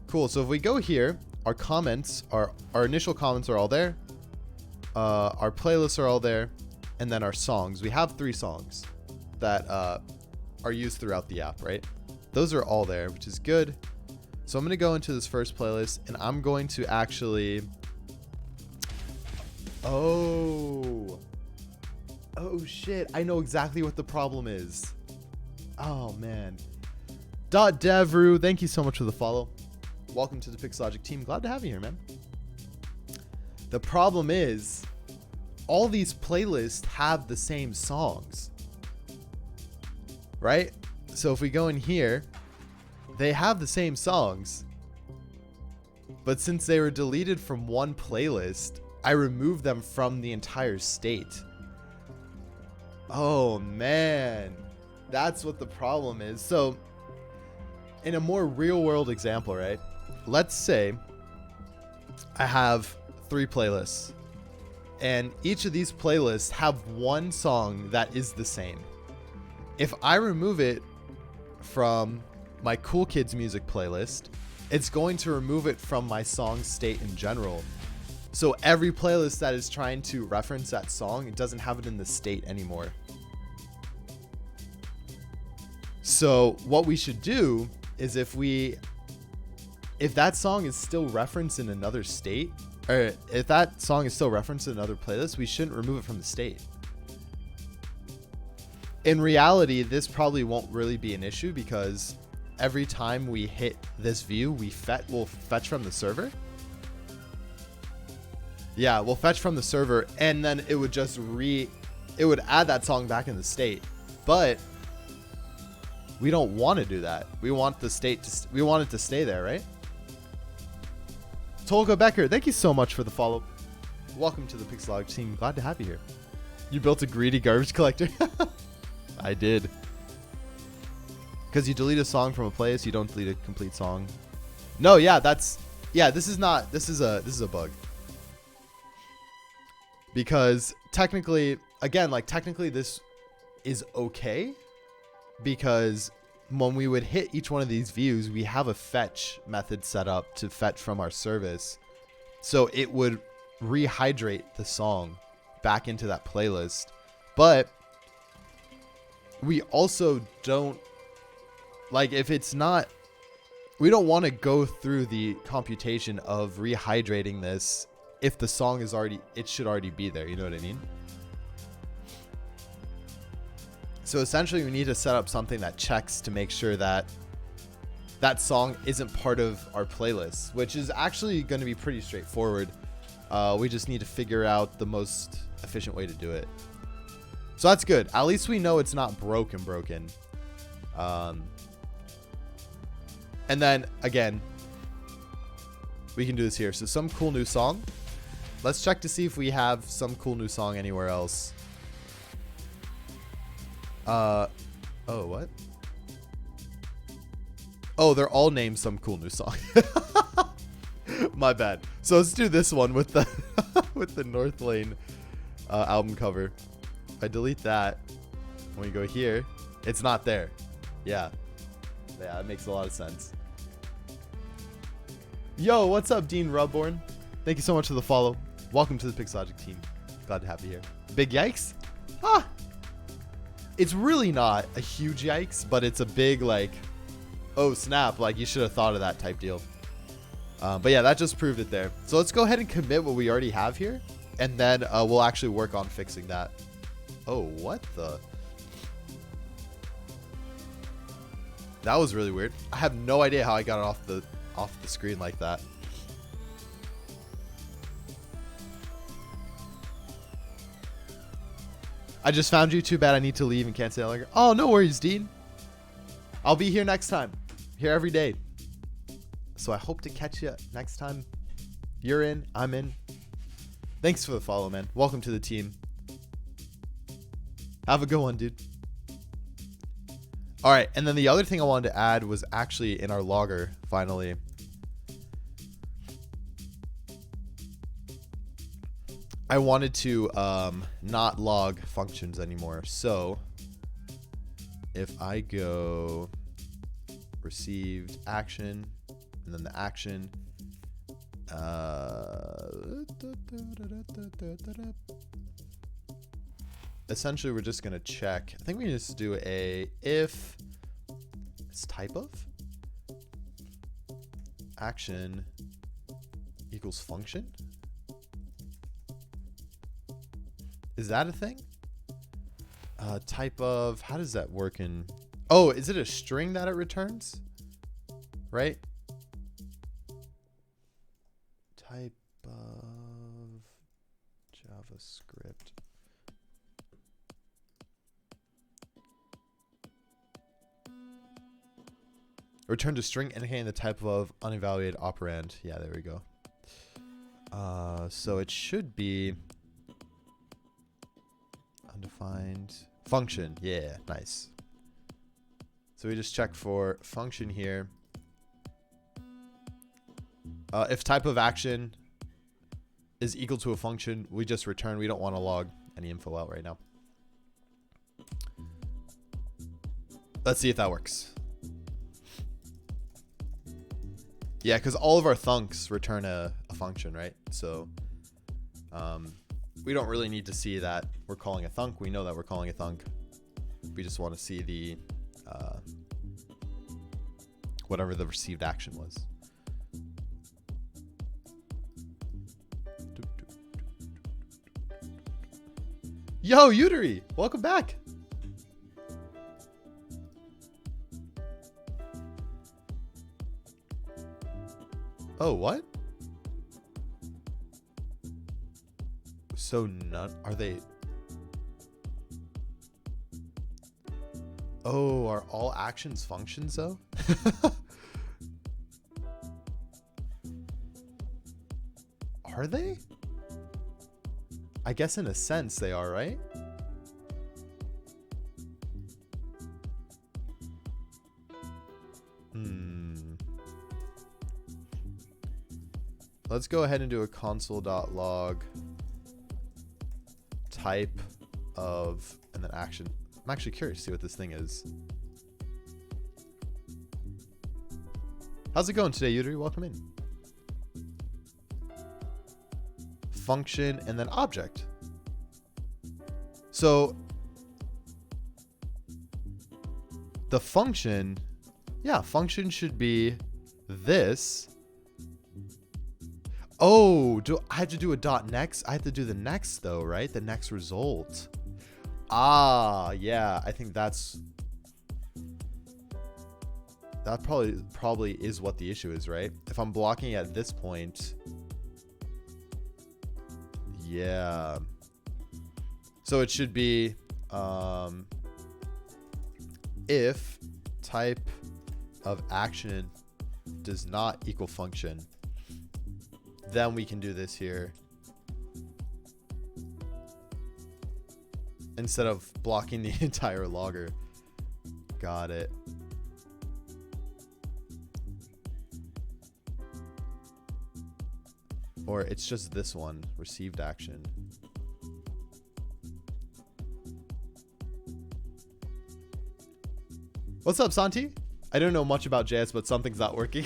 Cool. So if we go here, our comments our initial comments are all there. Our playlists are all there. And then our songs. We have 3 songs that are used throughout the app, right? Those are all there, which is good. So I'm going to go into this first playlist and I'm going to actually... Oh shit. I know exactly what the problem is. Oh man. .devru, thank you so much for the follow. Welcome to the Pixologic team. Glad to have you here, man. The problem is all these playlists have the same songs, right? So if we go in here, they have the same songs, but since they were deleted from one playlist, I removed them from the entire state. Oh man, that's what the problem is. So in a more real world example, right? Let's say I have 3 playlists and each of these playlists have one song that is the same. If I remove it from my Cool Kids music playlist, it's going to remove it from my song state in general. So every playlist that is trying to reference that song, it doesn't have it in the state anymore. So what we should do is if that song is still referenced in another state, or if that song is still referenced in another playlist, we shouldn't remove it from the state. In reality, this probably won't really be an issue because every time we hit this view, we'll fetch from the server. Yeah, we'll fetch from the server and then it would just it would add that song back in the state. But we don't want to do that. We want the state we want it to stay there, right? Tolga Becker, thank you so much for the follow. Welcome to the Pixologic team. Glad to have you here. You built a greedy garbage collector. I did. Because you delete a song from a playlist, you don't delete a complete song. No, yeah, this is a bug. Because technically this is okay, because when we would hit each one of these views, we have a fetch method set up to fetch from our service. So it would rehydrate the song back into that playlist. But we also don't, like, if it's not, we don't want to go through the computation of rehydrating this if the song is it should already be there. You know what I mean? So essentially we need to set up something that checks to make sure that that song isn't part of our playlist, which is actually going to be pretty straightforward. We just need to figure out the most efficient way to do it. So that's good. At least we know it's not broken. And then again, we can do this here. So some cool new song. Let's check to see if we have some cool new song anywhere else. Oh, what? Oh, they're all named some cool new song. My bad. So let's do this one with the with the North Lane album cover. If I delete that, when we go here, it's not there. Yeah, that makes a lot of sense. Yo, what's up, Dean Rubborn? Thank you so much for the follow. Welcome to the Pixologic team. Glad to have you here. Big yikes? Ah, it's really not a huge yikes, but it's a big, like, oh snap, like you should have thought of that type deal. But yeah, that just proved it there. So let's go ahead and commit what we already have here, and then we'll actually work on fixing that. Oh, what the? That was really weird. I have no idea how I got it off the screen like that. I just found you. Too bad I need to leave and can't stay longer. Oh, no worries, Dean. I'll be here next time. Here every day. So I hope to catch you next time. You're in. I'm in. Thanks for the follow, man. Welcome to the team. Have a good one, dude. All right. And then the other thing I wanted to add was actually in our logger, finally. I wanted to not log functions anymore. So if I go received action and then the action, essentially we're just going to check. I think we just do a if it's type of action equals function. Is that a thing? Type of, how does that work in? Oh, is it a string that it returns? Right? Type of JavaScript. Return to string indicating the type of unevaluated operand. Yeah, there we go. So it should be undefined function. Yeah, nice. So we just check for function here. If type of action is equal to a function, we just return. We don't want to log any info out right now. Let's see if that works. Yeah, because all of our thunks return a function, right? So we don't really need to see that we're calling a thunk. We know that we're calling a thunk. We just want to see the whatever the received action was. Yo, Udary, welcome back. Oh, what? So none, are they? Oh, are all actions functions though? Are they? I guess in a sense they are, right? Let's go ahead and do a console.log type of and then action. I'm actually curious to see what this thing is. How's it going today, Udary? Welcome in. Function and then object. So the function, yeah, function should be this. Oh, do I have to do a dot next? I have to do the next though, right? The next result. Ah, yeah, I think that probably is what the issue is, right? If I'm blocking at this point, yeah. So it should be if type of action does not equal function, then we can do this here. Instead of blocking the entire logger. Got it. Or it's just this one, received action. What's up, Santi? I don't know much about JS, but something's not working.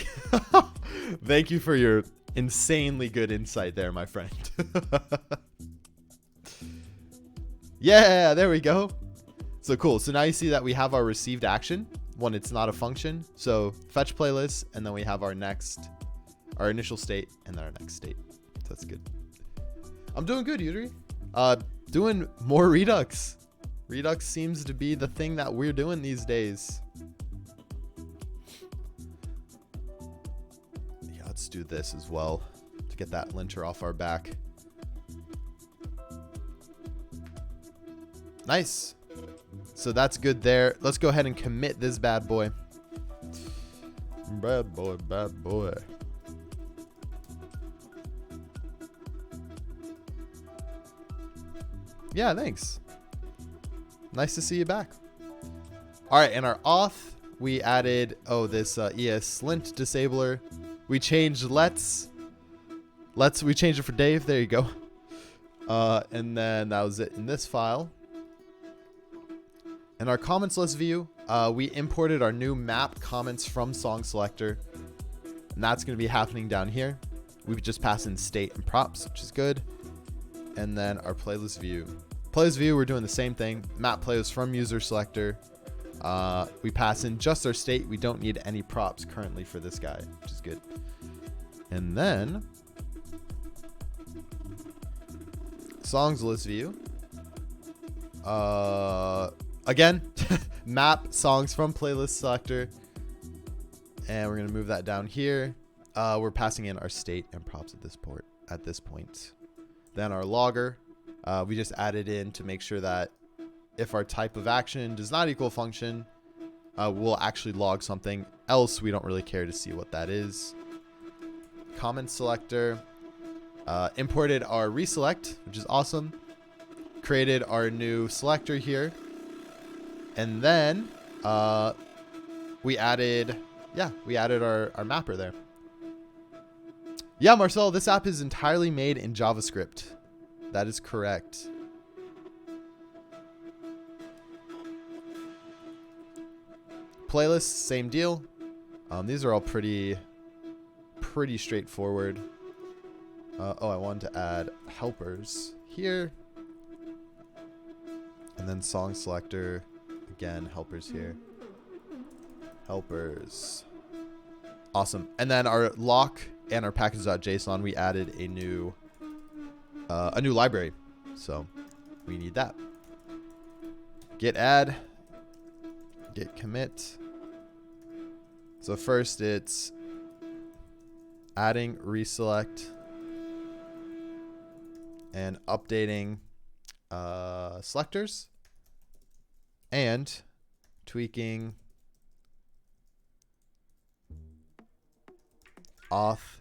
Thank you for your insanely good insight there, my friend. Yeah, there we go. So cool. So now you see that we have our received action when it's not a function. So fetch playlist, and then we have our initial state, and then our next state. So that's good. I'm doing good, Udary. Doing more Redux. Redux seems to be the thing that we're doing these days. let's do this as well to get that linter off our back. Nice. So that's good there. Let's go ahead and commit this bad boy. Bad boy, bad boy. Yeah, thanks. Nice to see you back. All right, and our auth, we added, this ES lint disabler. We changed we changed it for Dave. There you go. And then that was it in this file. In our comments list view, we imported our new map comments from song selector, and that's going to be happening down here. We just pass in state and props, which is good. And then our playlist view. Playlist view, we're doing the same thing. Map playlist from user selector. We pass in just our state. We don't need any props currently for this guy, which is good. And then songs list view. Again, map songs from playlist selector. And we're going to move that down here. We're passing in our state and props at this point. Then our logger, we just added in to make sure that if our type of action does not equal function, we'll actually log something. Else, we don't really care to see what that is. Comment selector, imported our reselect, which is awesome. Created our new selector here. And then we added our mapper there. Yeah, Marcel, this app is entirely made in JavaScript. That is correct. Playlists, same deal. These are all pretty straightforward. I wanted to add helpers here. And then song selector. Again, helpers here. Helpers. Awesome. And then our lock and our package.json, we added a new library. So we need that. Git add. Git commit. So first it's adding reselect and updating selectors and tweaking auth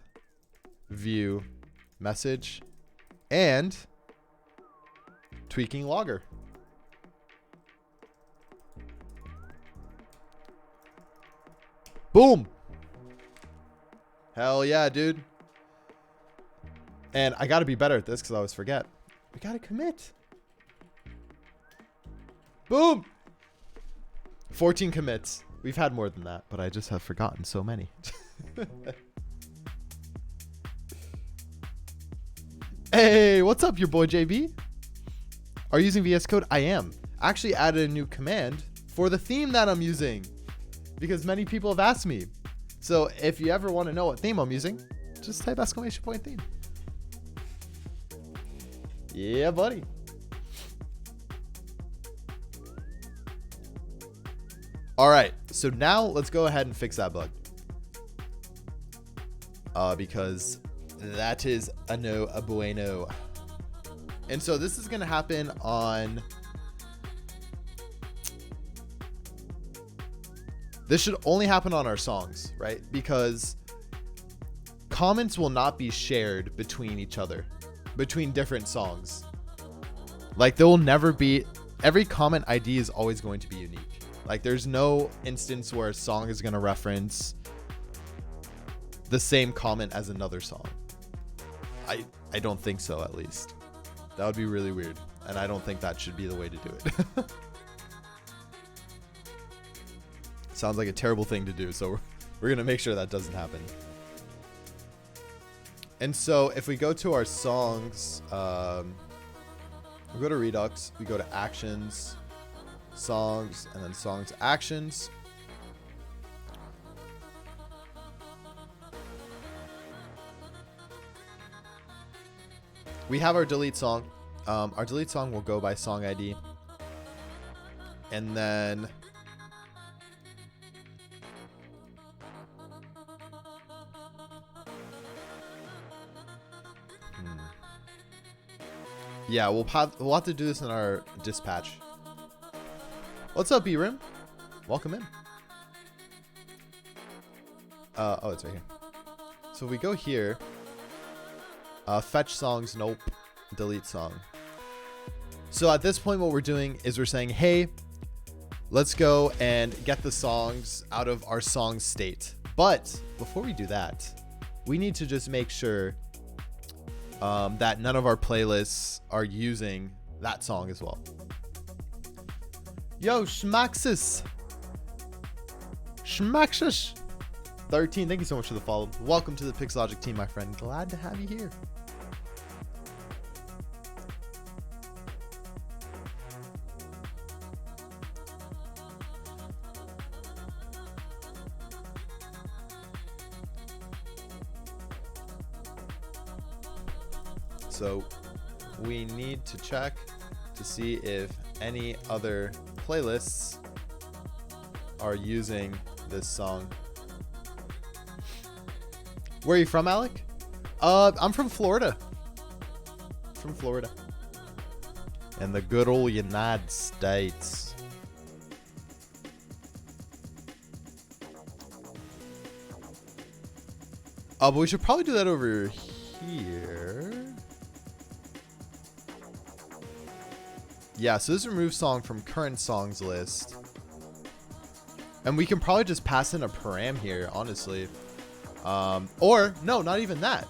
view message and tweaking logger. Boom. Hell yeah, dude. And I got to be better at this because I always forget. We got to commit. Boom. 14 commits. We've had more than that, but I just have forgotten so many. Hey, what's up, your boy JB? Are you using VS Code? I am. I actually added a new command for the theme that I'm using because many people have asked me. So if you ever want to know what theme I'm using, just type !theme. Yeah, buddy. All right, so now let's go ahead and fix that bug. Because that is a bueno. And so this is going to happen on... This should only happen on our songs, right? Because comments will not be shared between each other, between different songs. Like there will never be... Every comment ID is always going to be unique. Like there's no instance where a song is going to reference the same comment as another song. I don't think so, at least. That would be really weird. And I don't think that should be the way to do it. Sounds like a terrible thing to do. So we're going to make sure that doesn't happen. And so if we go to our songs, we go to Redux, we go to actions, songs, and then songs actions. We have our delete song. Our delete song will go by song ID. And then Yeah, we'll have to do this in our dispatch. What's up, E-Rim? Welcome in. Oh, it's right here. So if we go here, fetch songs, nope, delete song. So at this point, what we're doing is we're saying, hey, let's go and get the songs out of our song state. But before we do that, we need to just make sure that none of our playlists are using that song as well. Yo, Schmaxis. Schmaxis. 13, thank you so much for the follow. Welcome to the Pixologic team, my friend. Glad to have you here. So we need to check to see if any other playlists are using this song. Where are you from, Alec? I'm from Florida. From Florida. And the good old United States. But we should probably do that over here. Yeah, so this removes song from current songs list. And we can probably just pass in a param here, honestly. Or, no, not even that.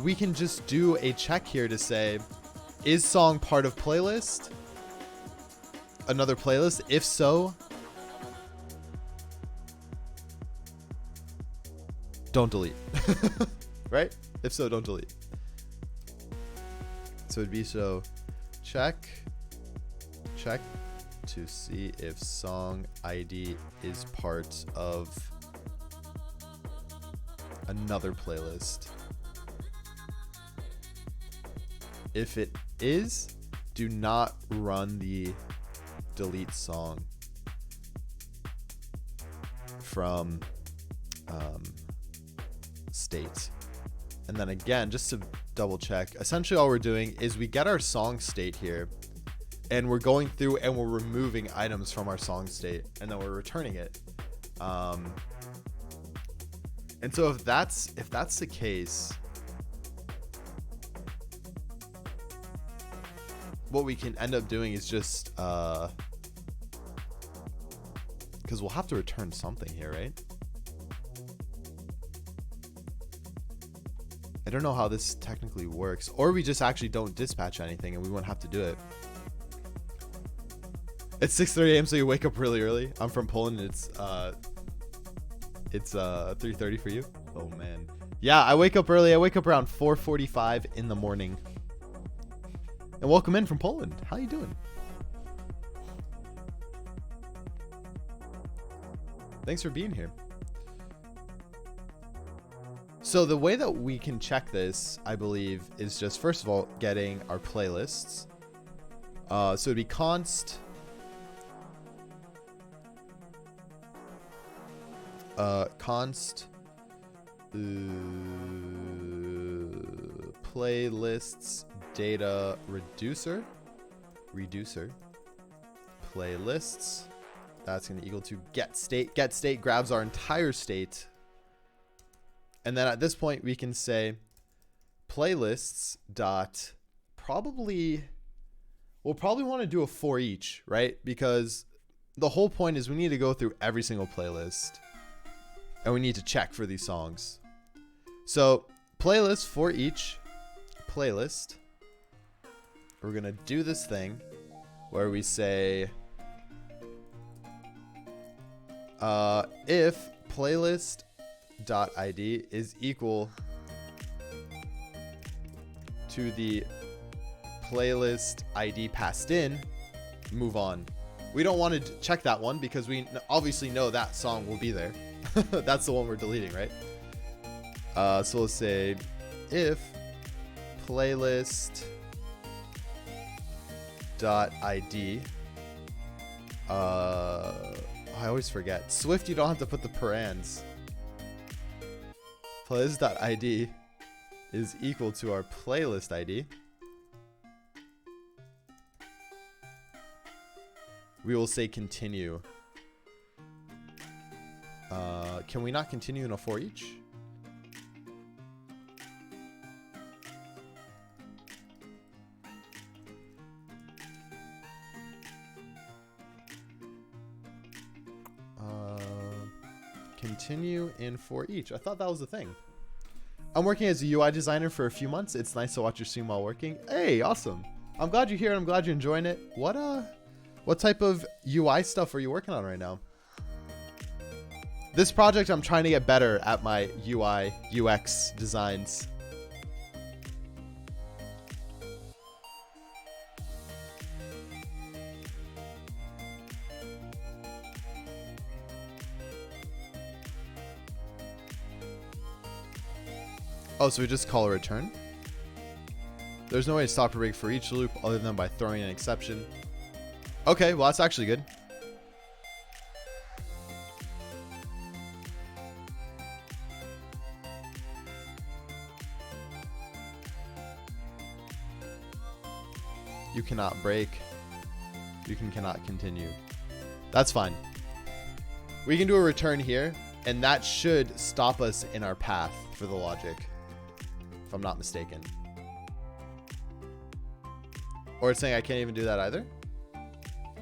We can just do a check here to say, is song part of playlist? Another playlist? If so, don't delete. Right? If so, don't delete. So it'd be so check to see if song ID is part of another playlist. If it is, do not run the delete song from state. And then again, just to double check, essentially all we're doing is we get our song state here, and we're going through and we're removing items from our song state, and then we're returning it. And so if that's the case, what we can end up doing is just because we'll have to return something here, right? I don't know how this technically works, or we just actually don't dispatch anything and we won't have to do it. It's 6:30 a.m. so you wake up really early. I'm from Poland. It's 3:30 for you. Oh man. Yeah, I wake up early. I wake up around 4:45 in the morning. And welcome in from Poland. How you doing? Thanks for being here. So the way that we can check this, I believe, is just first of all getting our playlists. So it'd be const playlists data reducer playlists. That's going to equal to get state. Get state grabs our entire state, and then at this point we can say playlists dot we'll probably want to do a for each, right? Because the whole point is we need to go through every single playlist and we need to check for these songs. So playlist for each playlist, we're gonna do this thing where we say if playlist dot id is equal to the playlist ID passed in, move on. We don't want to check that one because we obviously know that song will be there. That's the one we're deleting, right? So let's say if playlist dot ID I always forget. Swift, you don't have to put the parens. Playlist.id is equal to our playlist ID. we will say continue. Can we not continue in a for each? Continue in for each. I thought that was the thing. I'm working as a UI designer for a few months. It's nice to watch your stream while working. Hey, awesome. I'm glad you're here. I'm glad you're enjoying it. What type of UI stuff are you working on right now? This project, I'm trying to get better at my UI, UX designs. Oh, so we just call a return? There's no way to stop a rig for each loop other than by throwing an exception. Okay, well, that's actually good. You cannot break. You cannot continue. That's fine. We can do a return here, and that should stop us in our path for the logic, if I'm not mistaken. Or it's saying I can't even do that either.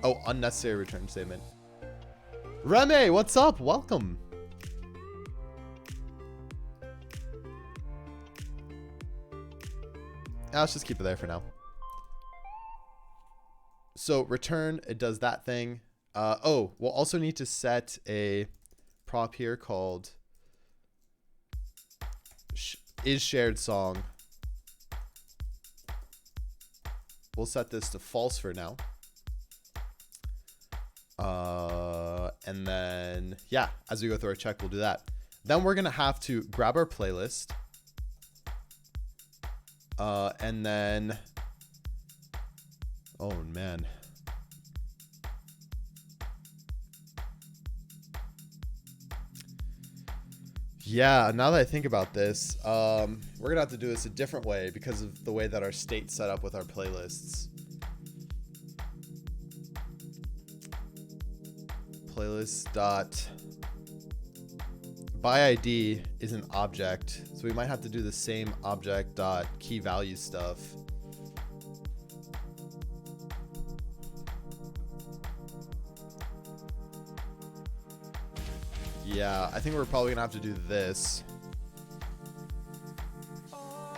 Oh, unnecessary return statement. Reme, what's up? Welcome. Let's just keep it there for now. So return, it does that thing. Oh, we'll also need to set a prop here called is shared song. We'll set this to false for now. And then, yeah, as we go through our check, we'll do that. Then we're going to have to grab our playlist. And then, oh man. Yeah, now that I think about this, we're going to have to do this a different way because of the way that our state's set up with our playlists. Playlist dot by ID is an object, so we might have to do the same object dot key value stuff. Yeah, I think we're probably gonna have to do this.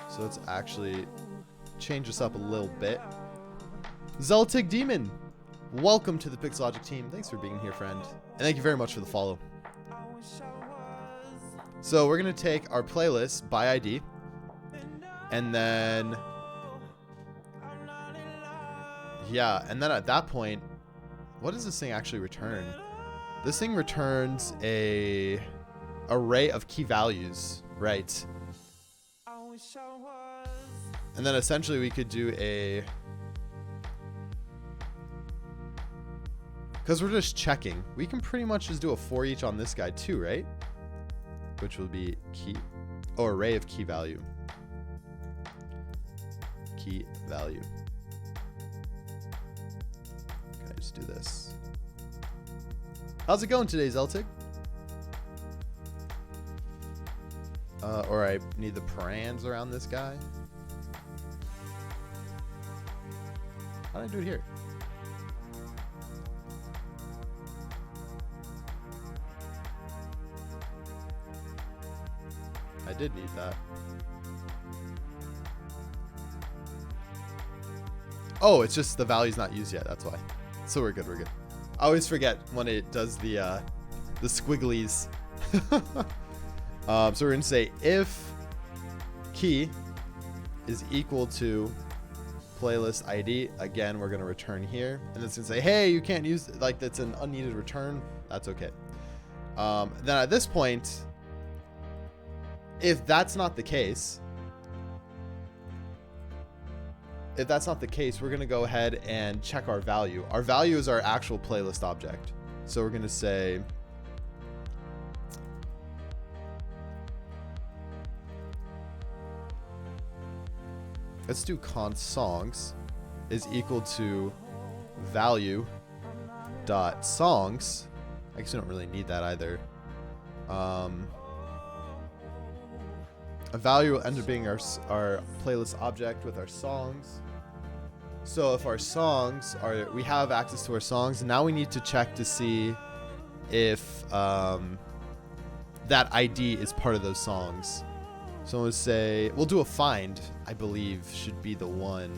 So let's actually change this up a little bit. Zeltic Demon, welcome to the Pixelogic team. Thanks for being here, friend. And thank you very much for the follow. So we're gonna take our playlist by ID. And then, yeah, and then at that point, what does this thing actually return? This thing returns a array of key values, right? And then essentially we could do a, because we're just checking, we can pretty much just do a for each on this guy too, right? Which will be key, or array of key value. Key value. Okay, just do this. How's it going today, Zeltic? Or I need the params around this guy. How did I do it here? I did need that. Oh, it's just the value's not used yet. That's why. So we're good. We're good. I always forget when it does the squigglies. So we're gonna say if key is equal to playlist ID. Again, we're gonna return here, and it's gonna say, hey, you can't use, like, that's an unneeded return. That's okay. Then at this point, if that's not the case, we're going to go ahead and check our value. Our value is our actual playlist object. So we're going to say let's do const songs is equal to value dot songs. I guess we don't really need that either. A value will end up being our playlist object with our songs. So if our songs are, we have access to our songs, and now we need to check to see if that ID is part of those songs. So we'll say, we'll do a find, I believe should be the one.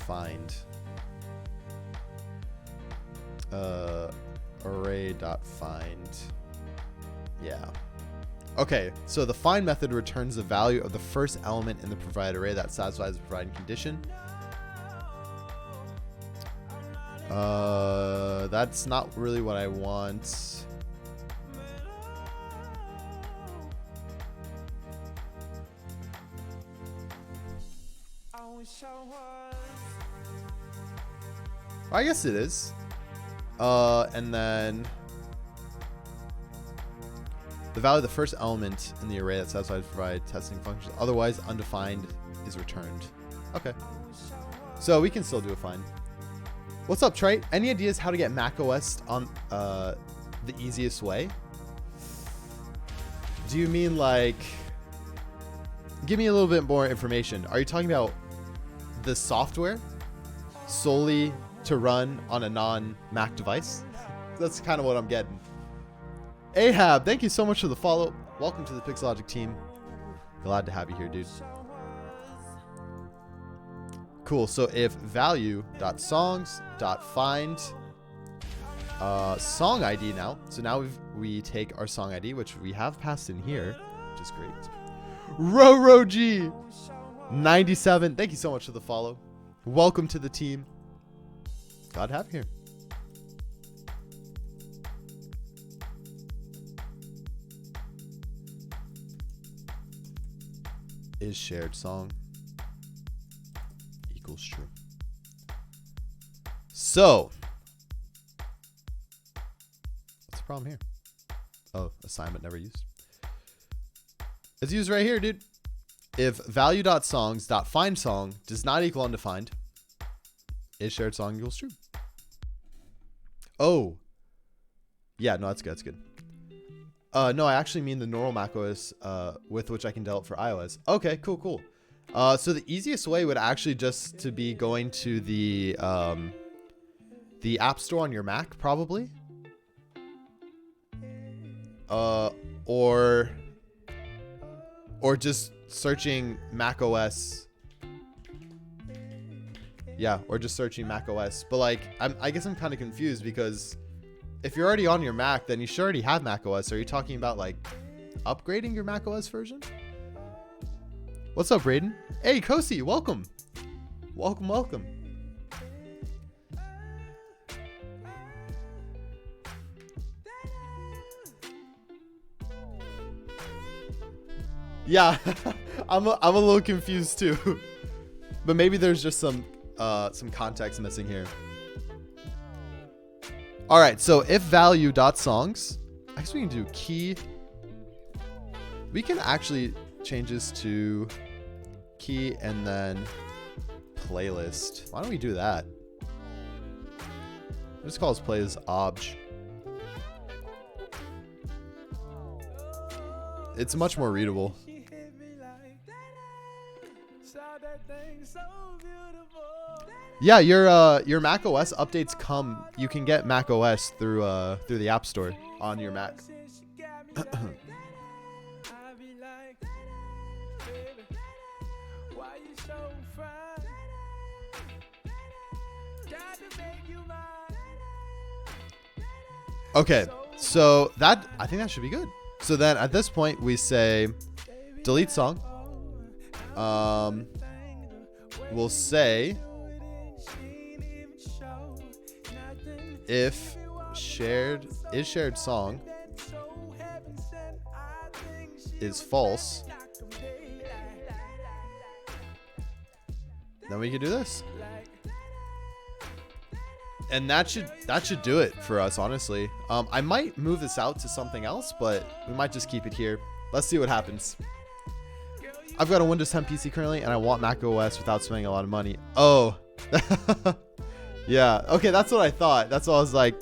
Find. Array.find. Yeah. Okay, so the find method returns the value of the first element in the provided array that satisfies the provided condition. That's not really what I want. I guess it is. And then the value of the first element in the array that satisfies provide testing functions, otherwise undefined, is returned. Okay. So we can still do a find. What's up, Trite? Any ideas how to get macOS on the easiest way? Do you mean like, give me a little bit more information. Are you talking about the software solely to run on a non-Mac device? That's kind of what I'm getting. Ahab, thank you so much for the follow. Welcome to the Pixelogic team. Glad to have you here, dude. Cool. So if value.songs.find song ID now. So now we take our song ID, which we have passed in here, which is great. Roro G 97. Thank you so much for the follow. Welcome to the team. Glad to have you here. Is shared song equals true. So what's the problem here? Oh, assignment never used. It's used right here, dude. If value.songs.find song does not equal undefined, is shared song equals true. Oh, yeah, no, that's good. That's good. No, I actually mean the normal macOS with which I can develop for iOS. Okay, cool, cool. So the easiest way would actually just to be going to the App Store on your Mac, probably. Or just searching macOS. Yeah, or just searching macOS. But like, I guess I'm kind of confused because if you're already on your Mac, then you should already have macOS. Are you talking about like upgrading your macOS version? What's up, Raiden? Hey, Kosi, welcome. Welcome, welcome. Yeah, I'm a little confused too. But maybe there's just some context missing here. All right, so if value.songs, I guess we can do key. We can actually change this to key and then playlist. Why don't we do that? Let's call this playlist obj. It's much more readable. Yeah, your Mac OS updates come. You can get Mac OS through the App Store on your Mac. Okay, so that, I think that should be good. So then at this point we say delete song. We'll say if shared song is false, then we can do this. And that should do it for us, honestly. I might move this out to something else, but we might just keep it here. Let's see what happens. I've got a Windows 10 PC currently, and I want Mac OS without spending a lot of money. Oh, Yeah. Okay, that's what I thought. That's what I was like,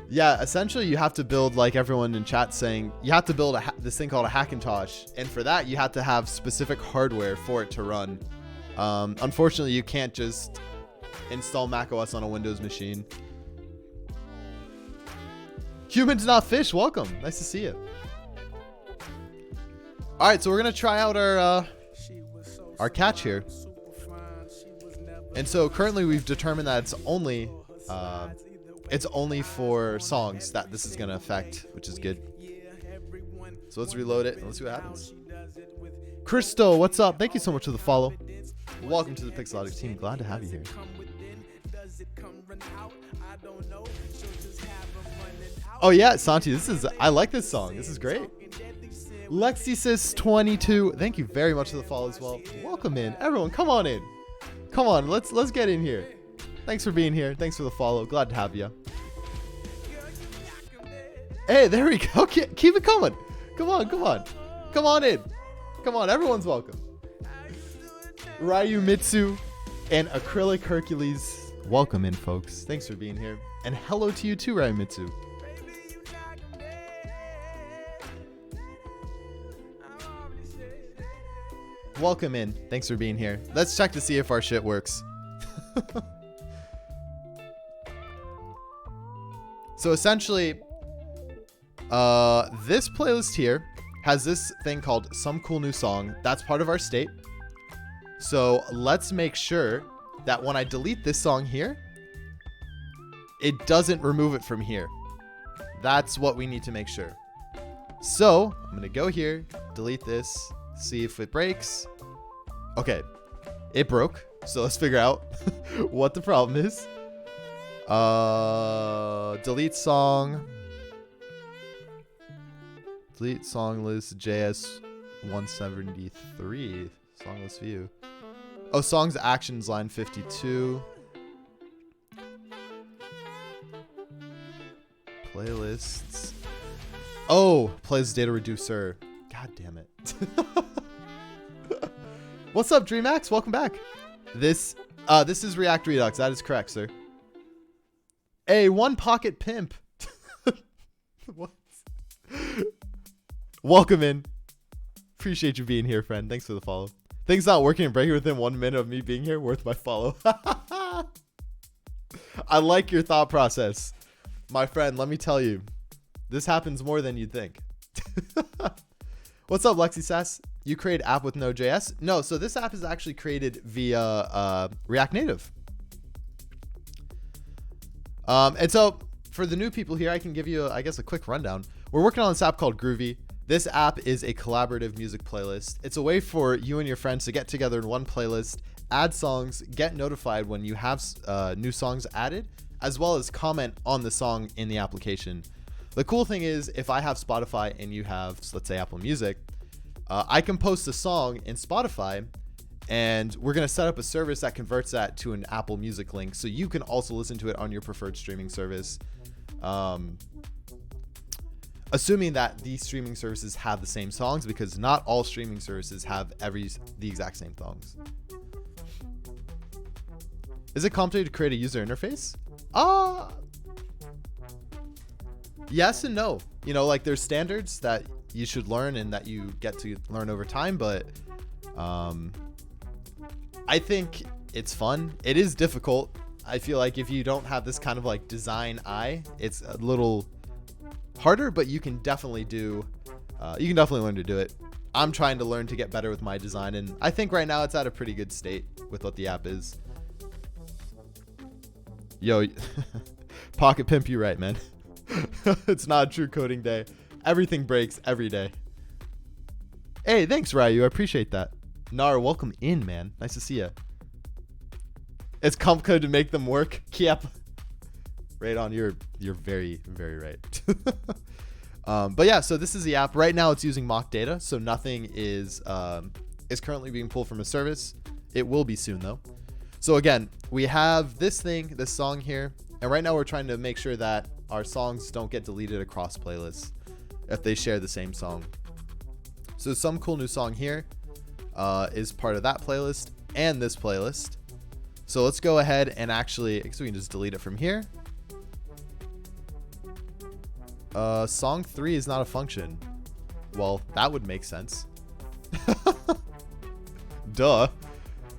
Yeah, essentially you have to build, like everyone in chat saying, you have to build this thing called a Hackintosh. And for that, you have to have specific hardware for it to run. Unfortunately, you can't just install macOS on a Windows machine. Humans Not Fish, welcome. Nice to see you. All right, so we're going to try out our catch here. And so currently we've determined that it's only for songs that this is going to affect, which is good. So let's reload it and let's see what happens. Crystal, what's up? Thank you so much for the follow. Welcome to the Pixelogic team. Glad to have you here. Oh yeah, Santi, I like this song. This is great. Lexisys22, thank you very much for the follow as well. Welcome in. Everyone, come on in. Come on, let's get in here. Thanks for being here. Thanks for the follow. Glad to have you. Hey, there we go. Keep it coming. Come on, come on. Come on in. Come on, everyone's welcome. Ryu Mitsu and Acrylic Hercules. Welcome in, folks. Thanks for being here. And hello to you too, Ryu Mitsu. Welcome in. Thanks for being here. Let's check to see if our shit works. So essentially, this playlist here has this thing called Some Cool New Song. That's part of our state. So let's make sure that when I delete this song here, it doesn't remove it from here. That's what we need to make sure. So I'm going to go here, delete this, see if it breaks. Okay, it broke. So let's figure out what the problem is. Delete song. Delete song list JS 173. Song list view. Oh, songs actions line 52. Playlists. Oh, playlist data reducer. God damn it. What's up, DreamX? Welcome back. This is React Redux. That is correct, sir. Hey, one pocket pimp. What? Welcome in. Appreciate you being here, friend. Thanks for the follow. Things not working and breaking within 1 minute of me being here. Worth my follow. I like your thought process. My friend, let me tell you. This happens more than you'd think. What's up, Lexi Sass? You create app with Node.js? No, so this app is actually created via React Native. And so for the new people here, I can give you, I guess, a quick rundown. We're working on this app called Grüvee. This app is a collaborative music playlist. It's a way for you and your friends to get together in one playlist, add songs, get notified when you have new songs added, as well as comment on the song in the application. The cool thing is, if I have Spotify and you have, so let's say, Apple Music, I can post a song in Spotify, and we're going to set up a service that converts that to an Apple Music link, so you can also listen to it on your preferred streaming service. Assuming that these streaming services have the same songs, because not all streaming services have the exact same songs. Is it complicated to create a user interface? Yes and no. You know, like there's standards that you should learn and that you get to learn over time, but I think it's fun. It is difficult. I feel like if you don't have this kind of like design eye, it's a little harder, but you can definitely learn to do it. I'm trying to learn to get better with my design, and I think right now it's at a pretty good state with what the app is. Yo, Pocket Pimp, you right, man. It's not a true coding day. Everything breaks every day. Hey, thanks, Ryu. I appreciate that. Nar, welcome in, man. Nice to see you. It's complicated to make them work. Yep. Right on. You're very, very right. But yeah, so this is the app. Right now it's using mock data, so nothing is currently being pulled from a service. It will be soon though. So again, we have this song here, and right now we're trying to make sure that our songs don't get deleted across playlists if they share the same song. So Some Cool New Song here is part of that playlist. and this playlist. So let's go ahead and actually, I guess we can just delete it from here. Song 3 is not a function. Well, that would make sense. Duh.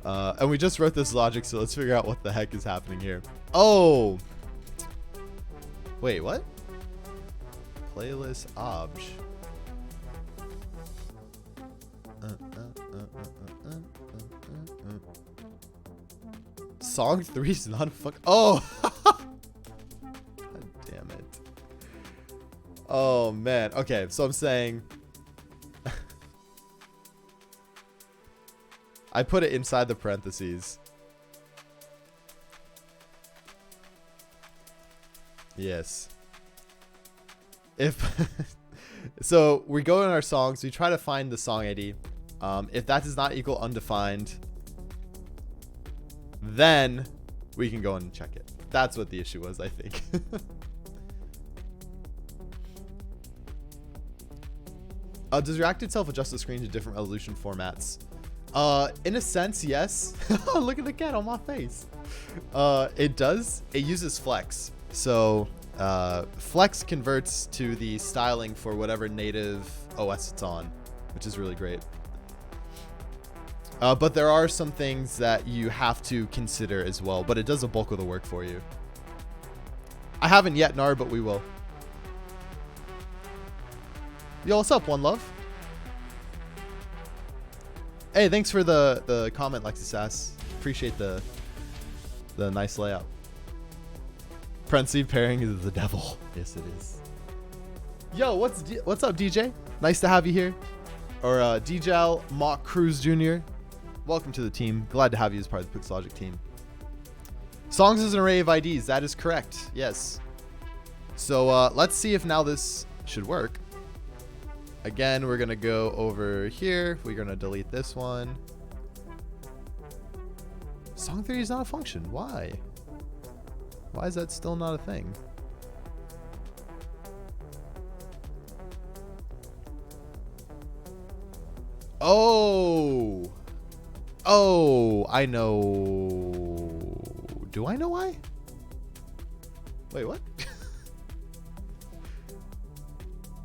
And we just wrote this logic, so let's figure out what the heck is happening here. Oh! Wait, what? Playlist obj. Song 3 is not a fuck. Oh! God damn it. Oh, man. Okay, so I'm saying... I put it inside the parentheses. Yes. If... So, we go in our songs. We try to find the song ID. If that does not equal undefined, then we can go and check it. That's what the issue was, I think. Does React itself adjust the screen to different resolution formats? In a sense, yes. Look at the cat on my face. It does. It uses Flex. So Flex converts to the styling for whatever native OS it's on, which is really great. But there are some things that you have to consider as well, but it does a bulk of the work for you. I haven't yet, Nar, but we will. Yo, what's up, One Love? Hey, thanks for the comment, Lexi Sass. Appreciate the nice layout. Parentheses pairing is the devil. Yes, it is. Yo, what's up, DJ? Nice to have you here. Or DJL Mock Cruz Jr. Welcome to the team. Glad to have you as part of the Pixologic team. Songs is an array of IDs. That is correct. Yes. So let's see if now this should work. Again, we're going to go over here. We're going to delete this one. Song 3 is not a function. Why? Why is that still not a thing? Oh. Oh, I know. Do I know why? Wait, what?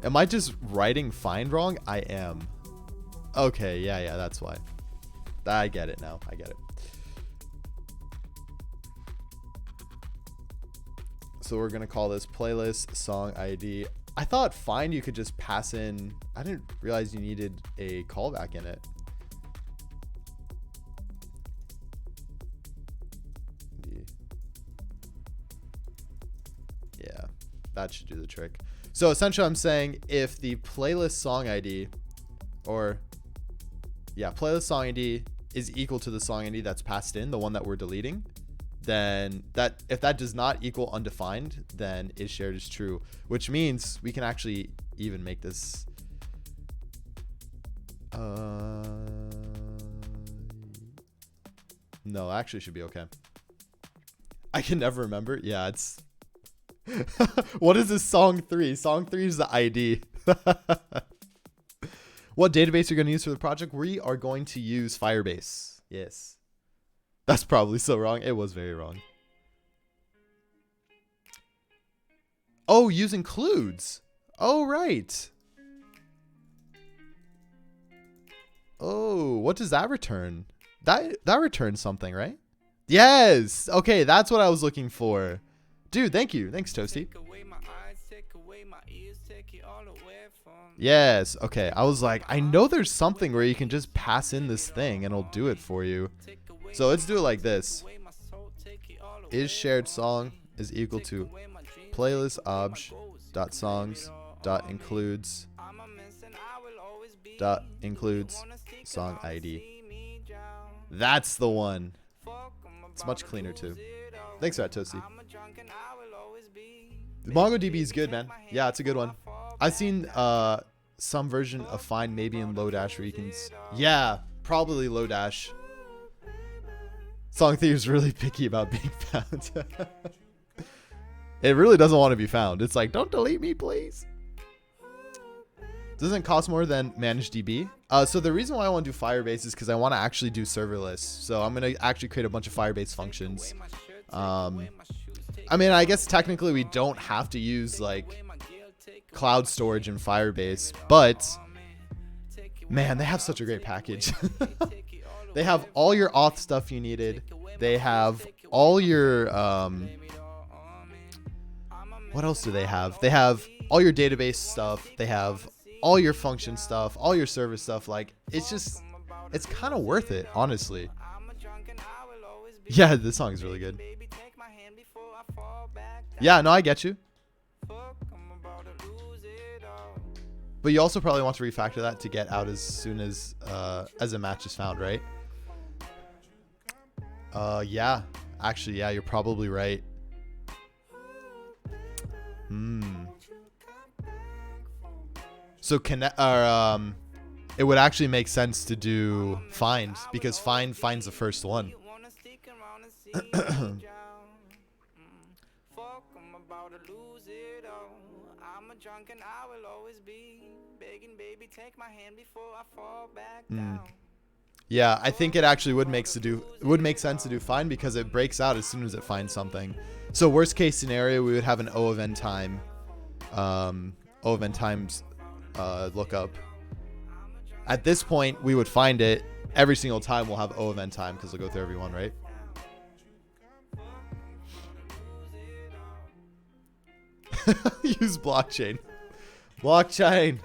Am I just writing find wrong? I am. Okay, yeah, that's why. I get it now. I get it. So we're going to call this playlist song ID. I thought find you could just pass in. I didn't realize you needed a callback in it. Yeah, that should do the trick. So essentially I'm saying if the playlist song ID playlist song ID is equal to the song ID that's passed in, the one that we're deleting, then if that does not equal undefined, then is shared as true, which means we can actually even make this no, actually should be okay. I can never remember. Yeah, it's what is this song 3? Song 3 is the ID. What database are you going to use for the project? We are going to use Firebase. Yes. That's probably so wrong. It was very wrong. Oh, use includes. Oh, right. Oh, what does that return? That returns something, right? Yes. Okay, that's what I was looking for. Dude, thank you. Thanks, Toasty. Yes. Okay. I was like, I know there's something where you can just pass in this thing and it'll do it for you. So let's do it like this. Is shared song is equal to playlist obj dot songs dot includes song ID. That's the one. It's much cleaner too. Thanks for that, Toasty. MongoDB is good, man. Yeah, it's a good one. I've seen some version of find maybe in Lodash where you can... Yeah, probably Lodash. Song 3 is really picky about being found. It really doesn't want to be found. It's like, don't delete me, please. Doesn't cost more than ManageDB. So the reason why I want to do Firebase is because I want to actually do serverless. So I'm going to actually create a bunch of Firebase functions. I mean, I guess technically we don't have to use like cloud storage in Firebase, but man, they have such a great package. They have all your auth stuff you needed. They have all your, what else do they have? They have all your database stuff. They have all your function stuff, all your service stuff. Like, it's kind of worth it, honestly. Yeah, this song is really good. Yeah, no, I get you. But you also probably want to refactor that to get out as soon as a match is found, right? Yeah. Actually, yeah, you're probably right. So it would actually make sense to do find, because find finds the first one. Yeah, I think it actually would make sense to do find, because it breaks out as soon as it finds something. So worst case scenario, we would have an O of n time, times lookup. At this point, we would find it every single time. We'll have O of n time because we'll go through every one, right? Use blockchain. Blockchain.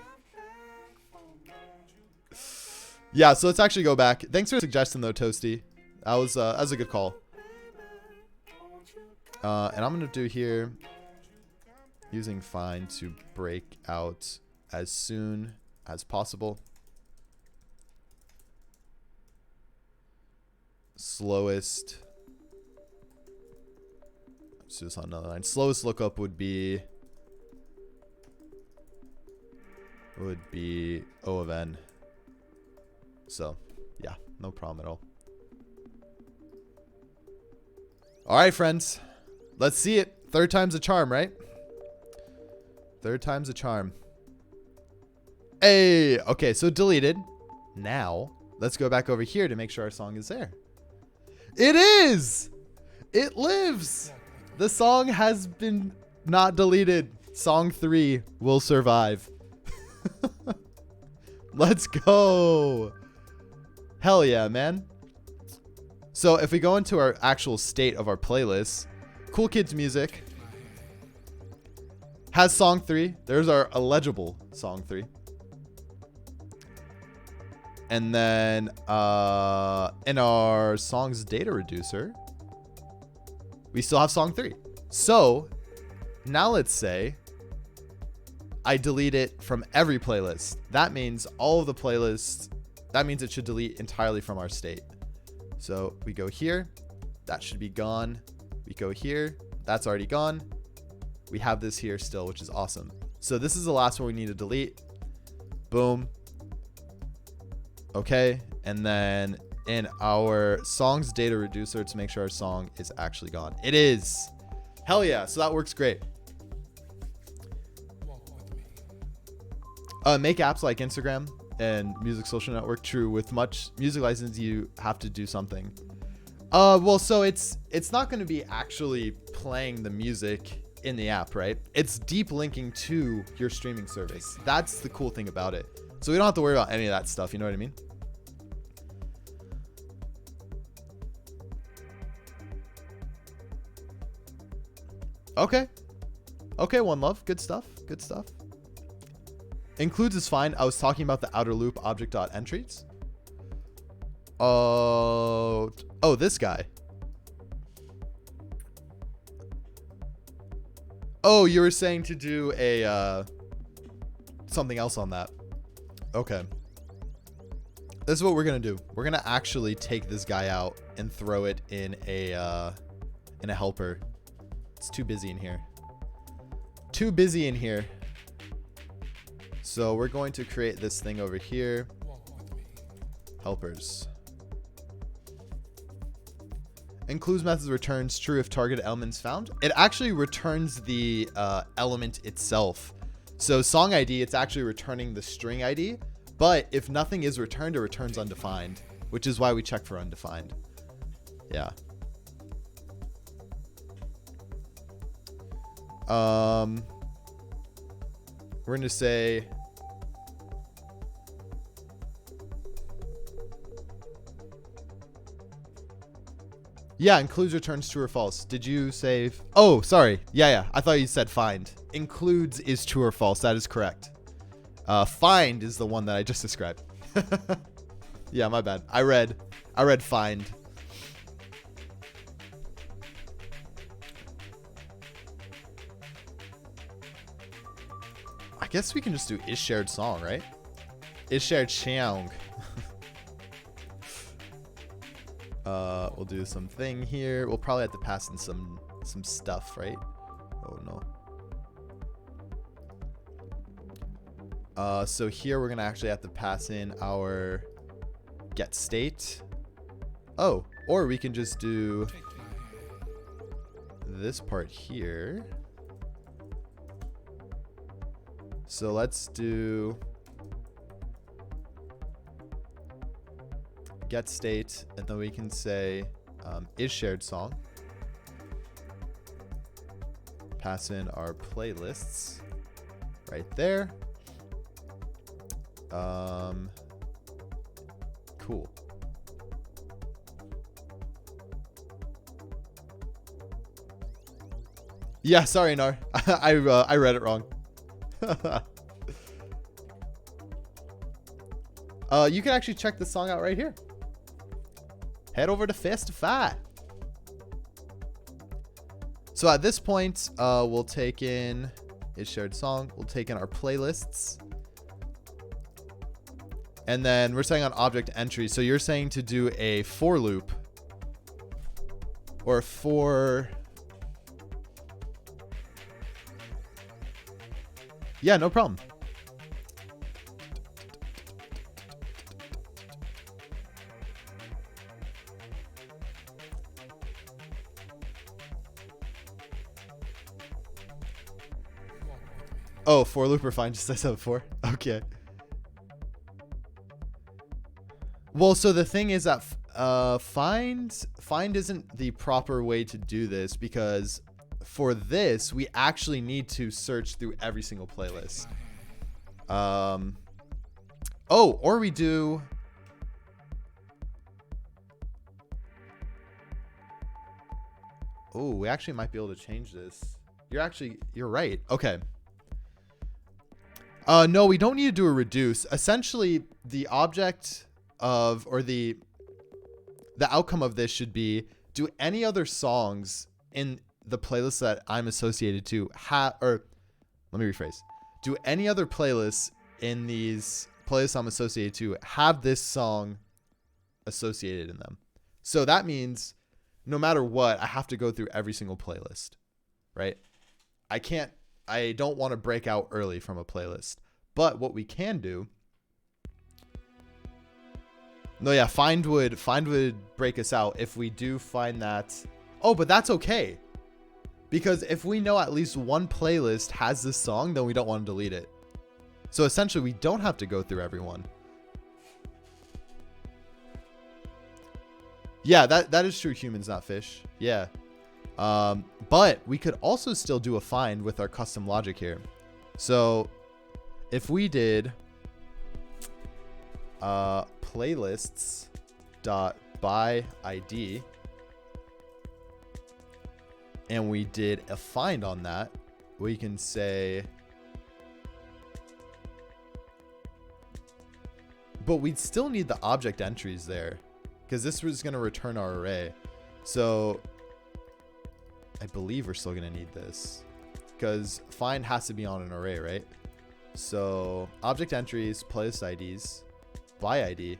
Yeah, so let's actually go back. Thanks for suggesting though, Toasty. That was a good call. And I'm gonna do here using find to break out as soon as possible. Slowest. Let's do this on another line. Slowest lookup would be O of n. So, yeah, no problem at all. All right, friends. Let's see it. Third time's a charm, right? Third time's a charm. Hey, okay, so deleted. Now, let's go back over here to make sure our song is there. It is! It lives! The song has been not deleted. Song 3 will survive. Let's go. Hell yeah, man. So if we go into our actual state of our playlist, Cool Kids Music has song 3. There's our illegible song 3. And then in our songs data reducer, we still have song 3. So now let's say I delete it from every playlist. That means all of the playlists, that means it should delete entirely from our state. So we go here, that should be gone. We go here, that's already gone. We have this here still, which is awesome. So this is the last one we need to delete. Boom. Okay, and then in our songs data reducer to make sure our song is actually gone. It is. Hell yeah, so that works great. Make apps like Instagram and Music Social Network. True, with much music license, you have to do something. Well, so it's not going to be actually playing the music in the app, right? It's deep linking to your streaming service. That's the cool thing about it. So we don't have to worry about any of that stuff. You know what I mean? Okay. Okay, One Love. Good stuff. Good stuff. Includes is fine. I was talking about the outer loop object.entries. Oh, this guy. Oh, you were saying to do a something else on that. Okay. This is what we're gonna do. We're gonna actually take this guy out and throw it in a helper. It's too busy in here. Too busy in here. So we're going to create this thing over here. Helpers. Includes methods returns true if target elements found. It actually returns the element itself. So song ID, it's actually returning the string ID, But if nothing is returned, it returns undefined, which is why we check for undefined. Yeah. We're going to say yeah, includes returns true or false. Did you save? Oh, sorry. Yeah. I thought you said find. Includes is true or false. That is correct. Find is the one that I just described. Yeah, my bad. I read find. I guess we can just do is shared song, right? Is shared song. We'll do something here. We'll probably have to pass in some stuff, right? Oh no. So here we're gonna actually have to pass in our get state. Oh, or we can just do this part here. So let's do get state, and then we can say is shared song. Pass in our playlists right there. Cool. Yeah, sorry, Nar. I read it wrong. You can actually check this song out right here. Head over to Festify. So at this point, we'll take in is shared song. We'll take in our playlists. And then we're saying on object entry. So you're saying to do a for loop or for. Yeah, no problem. Oh, for loop or find, just as I said before. Okay. Well, so the thing is that find isn't the proper way to do this, because for this we actually need to search through every single playlist. Oh, or we do. Oh, we actually might be able to change this. You're right. Okay. No, we don't need to do a reduce. Essentially, the object of, or the outcome of this should be, do any other songs in the playlist that I'm associated to or let me rephrase. Do any other playlists in these playlists I'm associated to have this song associated in them? So that means no matter what, I have to go through every single playlist, right? I don't want to break out early from a playlist. But what we can do. No, yeah, find would break us out if we do find that. Oh, but that's okay. Because if we know at least one playlist has this song, then we don't want to delete it. So essentially, we don't have to go through everyone. Yeah, that is true. Humans, not fish. Yeah. But we could also still do a find with our custom logic here. So if we did playlists dot by ID and we did a find on that, we can say, but we'd still need the object entries there because this was going to return our array. So I believe we're still going to need this because find has to be on an array, right? So object entries, playlist IDs, by ID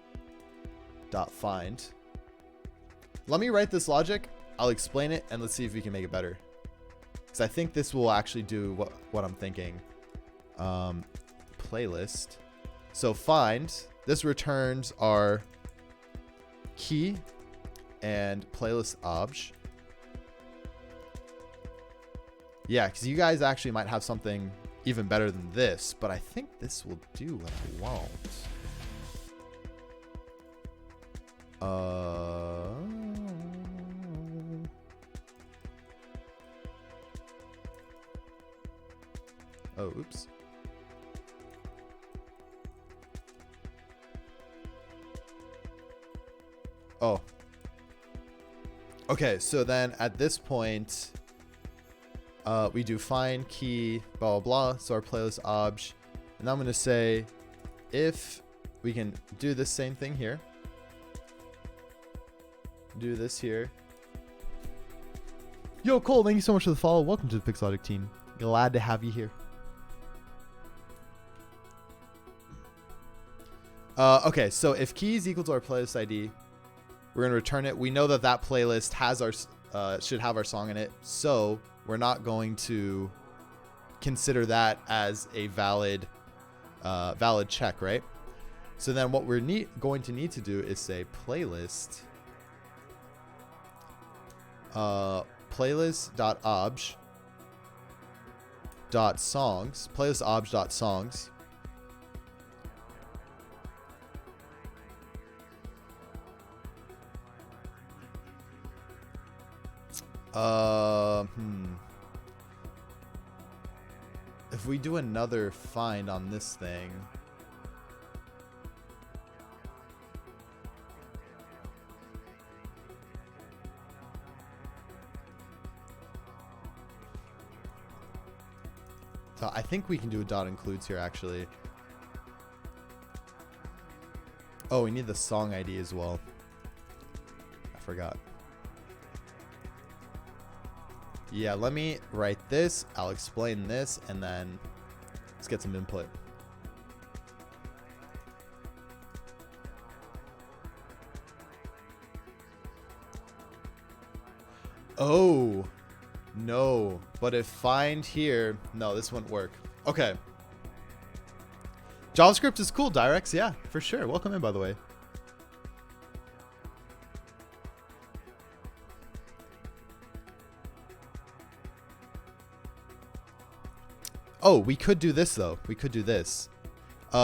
dot find. Let me write this logic. I'll explain it and let's see if we can make it better. Because I think this will actually do what I'm thinking. Playlist. So find, this returns our key and playlist obj. Yeah, because you guys actually might have something even better than this, but I think this will do what I want. Oh, oops. Oh. Okay, so then at this point, we do find key, blah, blah, blah. So our playlist obj. And I'm going to say if we can do the same thing here. Do this here. Yo, Cole, thank you so much for the follow. Welcome to the Pixotic team. Glad to have you here. Okay, so if key is equal to our playlist ID, we're going to return it. We know that that playlist has our should have our song in it, so we're not going to consider that as a valid check, right? So then what we're going to need to do is say playlist playlist.obj .songs playlist obj .songs. If we do another find on this thing, so I think we can do a dot includes here actually. Oh, we need the song ID as well. I forgot. Yeah, let me write this. I'll explain this, and then let's get some input. Oh, no. But if find here, no, this wouldn't work. Okay. JavaScript is cool, Direx. Yeah, for sure. Welcome in, by the way. Oh, we could do this though. We could do this. We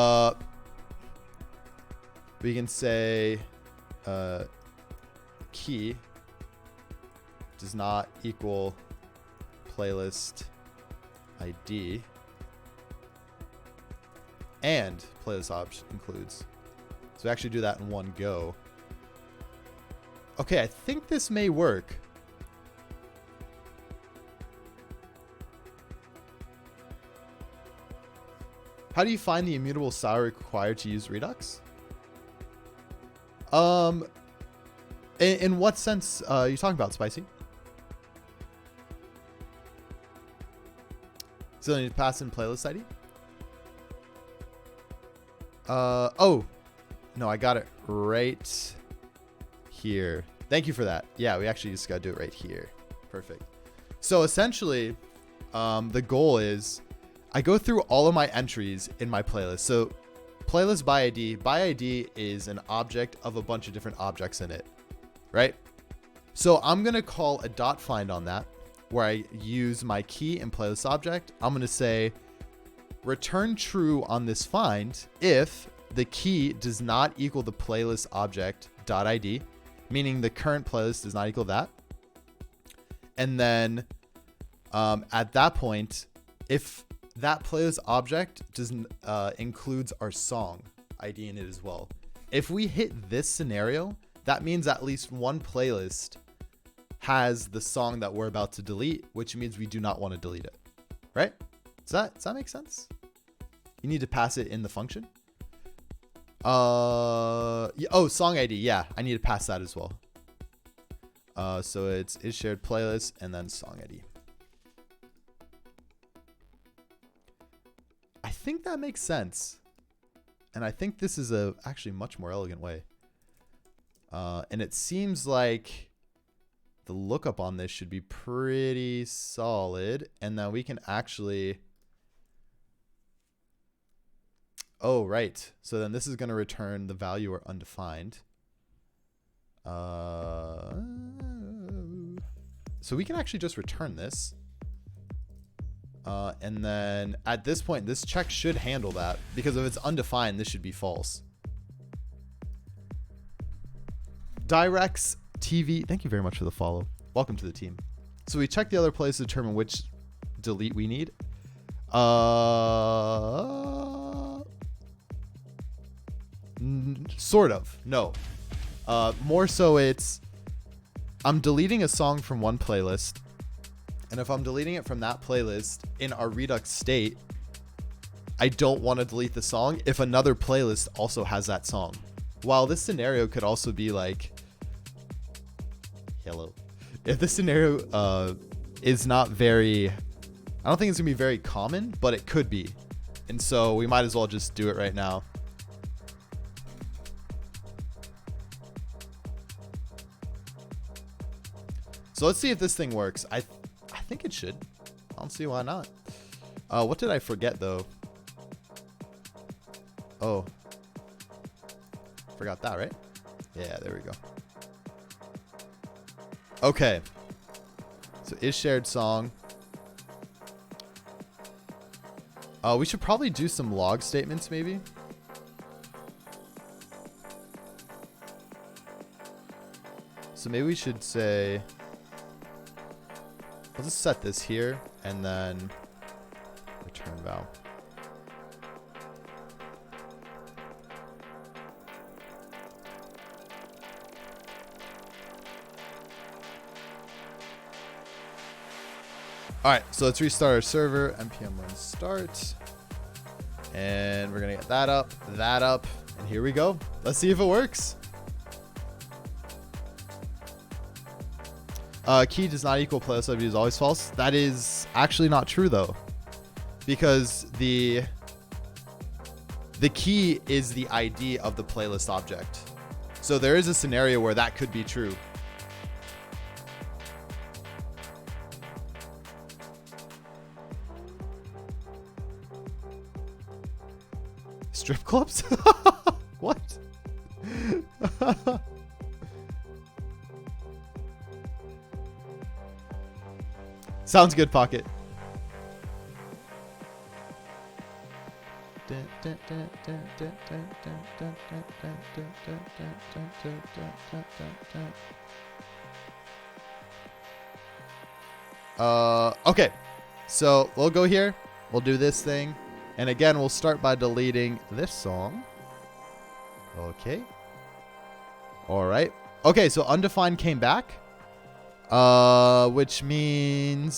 can say key does not equal playlist ID and playlist obj includes. So we actually do that in one go. Okay, I think this may work. How do you find the immutable style required to use Redux? In what sense are you talking about, Spicy? So you need to pass in playlist ID? Oh, no, I got it right here. Thank you for that. Yeah, we actually just got to do it right here. Perfect. So essentially, the goal is I go through all of my entries in my playlist. So playlist by ID is an object of a bunch of different objects in it, right? So I'm going to call a dot find on that where I use my key and playlist object. I'm going to say return true on this find if the key does not equal the playlist object dot ID, meaning the current playlist does not equal that. And then at that point, if that playlist object includes our song ID in it as well. If we hit this scenario, that means at least one playlist has the song that we're about to delete, which means we do not want to delete it, right? Does that make sense? You need to pass it in the function. Yeah, oh, song ID. Yeah, I need to pass that as well. So it's is shared playlist and then song ID. I think that makes sense. And I think this is a actually much more elegant way. And it seems like the lookup on this should be pretty solid. And then we can actually... Oh, right. So then this is going to return the value or undefined. So we can actually just return this. And then at this point, this check should handle that, because if it's undefined, this should be false. Directs TV. Thank you very much for the follow. Welcome to the team. So we check the other plays to determine which delete we need. Sort of. No. More so it's I'm deleting a song from one playlist, and if I'm deleting it from that playlist in our Redux state, I don't want to delete the song if another playlist also has that song. While this scenario could also be like, hello. If this scenario is not very, I don't think it's gonna be very common, but it could be. And so we might as well just do it right now. So let's see if this thing works. I think it should. I don't see why not. What did I forget though? Oh, forgot that, right? Yeah, there we go. Okay. So is shared song. We should probably do some log statements maybe. So maybe we should say, I'll just set this here and then return val. All right, so let's restart our server. npm run start, and we're gonna get that up, and here we go. Let's see if it works. Key does not equal playlist ID is always false. That is actually not true though, because the key is the ID of the playlist object. So there is a scenario where that could be true. Strip clubs? What? Sounds good, Pocket. Okay. So we'll go here. We'll do this thing. And again, we'll start by deleting this song. Okay. All right. Okay, so undefined came back. Which means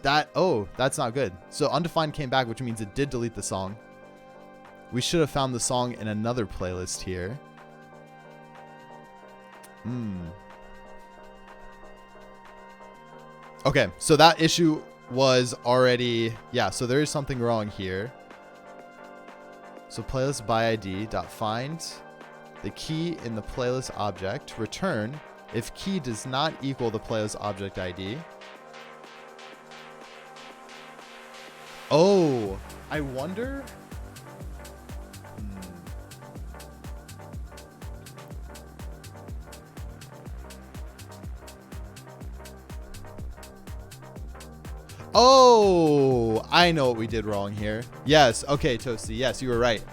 that, oh, that's not good. So undefined came back, which means it did delete the song. We should have found the song in another playlist here. Okay, so that issue was already, yeah, so there is something wrong here. So playlist by ID dot find the key in the playlist object, return if key does not equal the playlist object ID. Oh, I wonder. Oh, I know what we did wrong here. Yes. Okay, Toasty. Yes, you were right.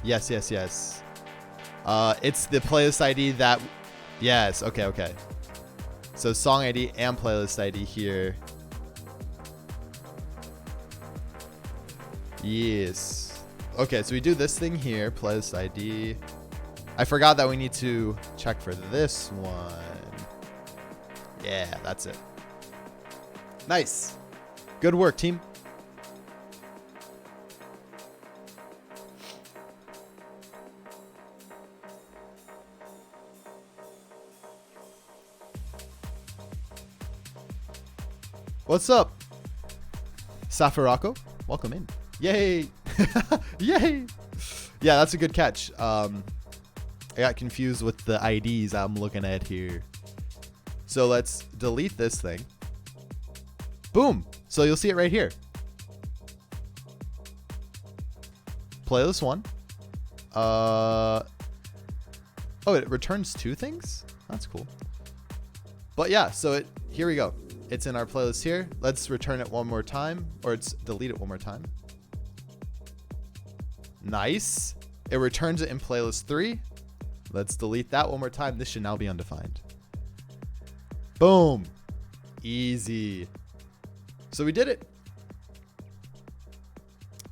Yes. It's the playlist ID that... Yes. Okay. So song ID and playlist ID here. Yes. Okay, so we do this thing here. Playlist ID. I forgot that we need to check for this one. Yeah, that's it. Nice. Good work, team. What's up? Safarako, welcome in. Yay. Yay. Yeah, that's a good catch. I got confused with the IDs I'm looking at here. So let's delete this thing. Boom. So you'll see it right here. Playlist 1. Oh, it returns 2 things? That's cool. But yeah, so here we go. It's in our playlist here. Let's return it one more time, or delete it one more time. Nice. It returns it in playlist 3. Let's delete that one more time. This should now be undefined. Boom. Easy. So we did it.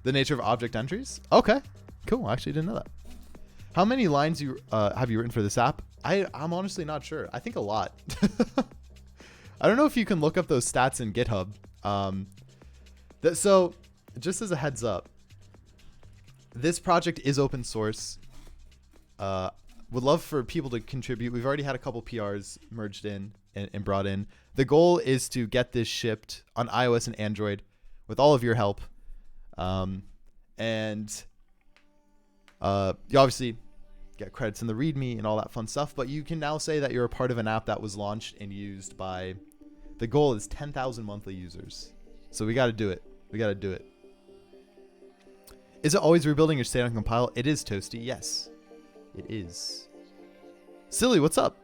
The nature of object entries. Okay, cool. I actually didn't know that. How many lines have you written for this app? I'm honestly not sure. I think a lot. I don't know if you can look up those stats in GitHub. So just as a heads up, this project is open source. Would love for people to contribute. We've already had a couple PRs merged in and brought in. The goal is to get this shipped on iOS and Android with all of your help. You obviously get credits in the README and all that fun stuff, but you can now say that you're a part of an app that was launched and used by, the goal is 10,000 monthly users. So we got to do it. We got to do it. Is it always rebuilding your state on compile? It is, Toasty. Yes, it is. Silly, what's up?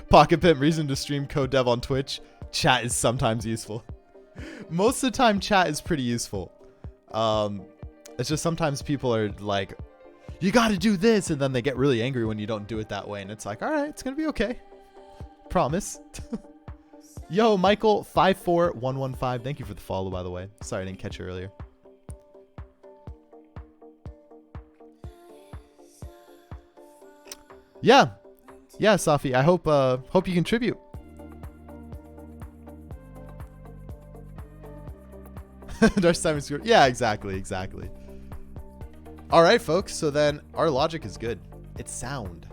Pocket Pimp, reason to stream code dev on Twitch. Chat is sometimes useful. Most of the time, chat is pretty useful. It's just sometimes people are like, you got to do this. And then they get really angry when you don't do it that way. And it's like, all right, it's going to be okay. Promise. Yo, Michael 54115. Thank you for the follow, by the way. Sorry, I didn't catch you earlier. Yeah. Yeah, Safi. I hope you contribute. Dark Simon Square. Yeah, exactly. All right, folks. So then our logic is good. It's sound.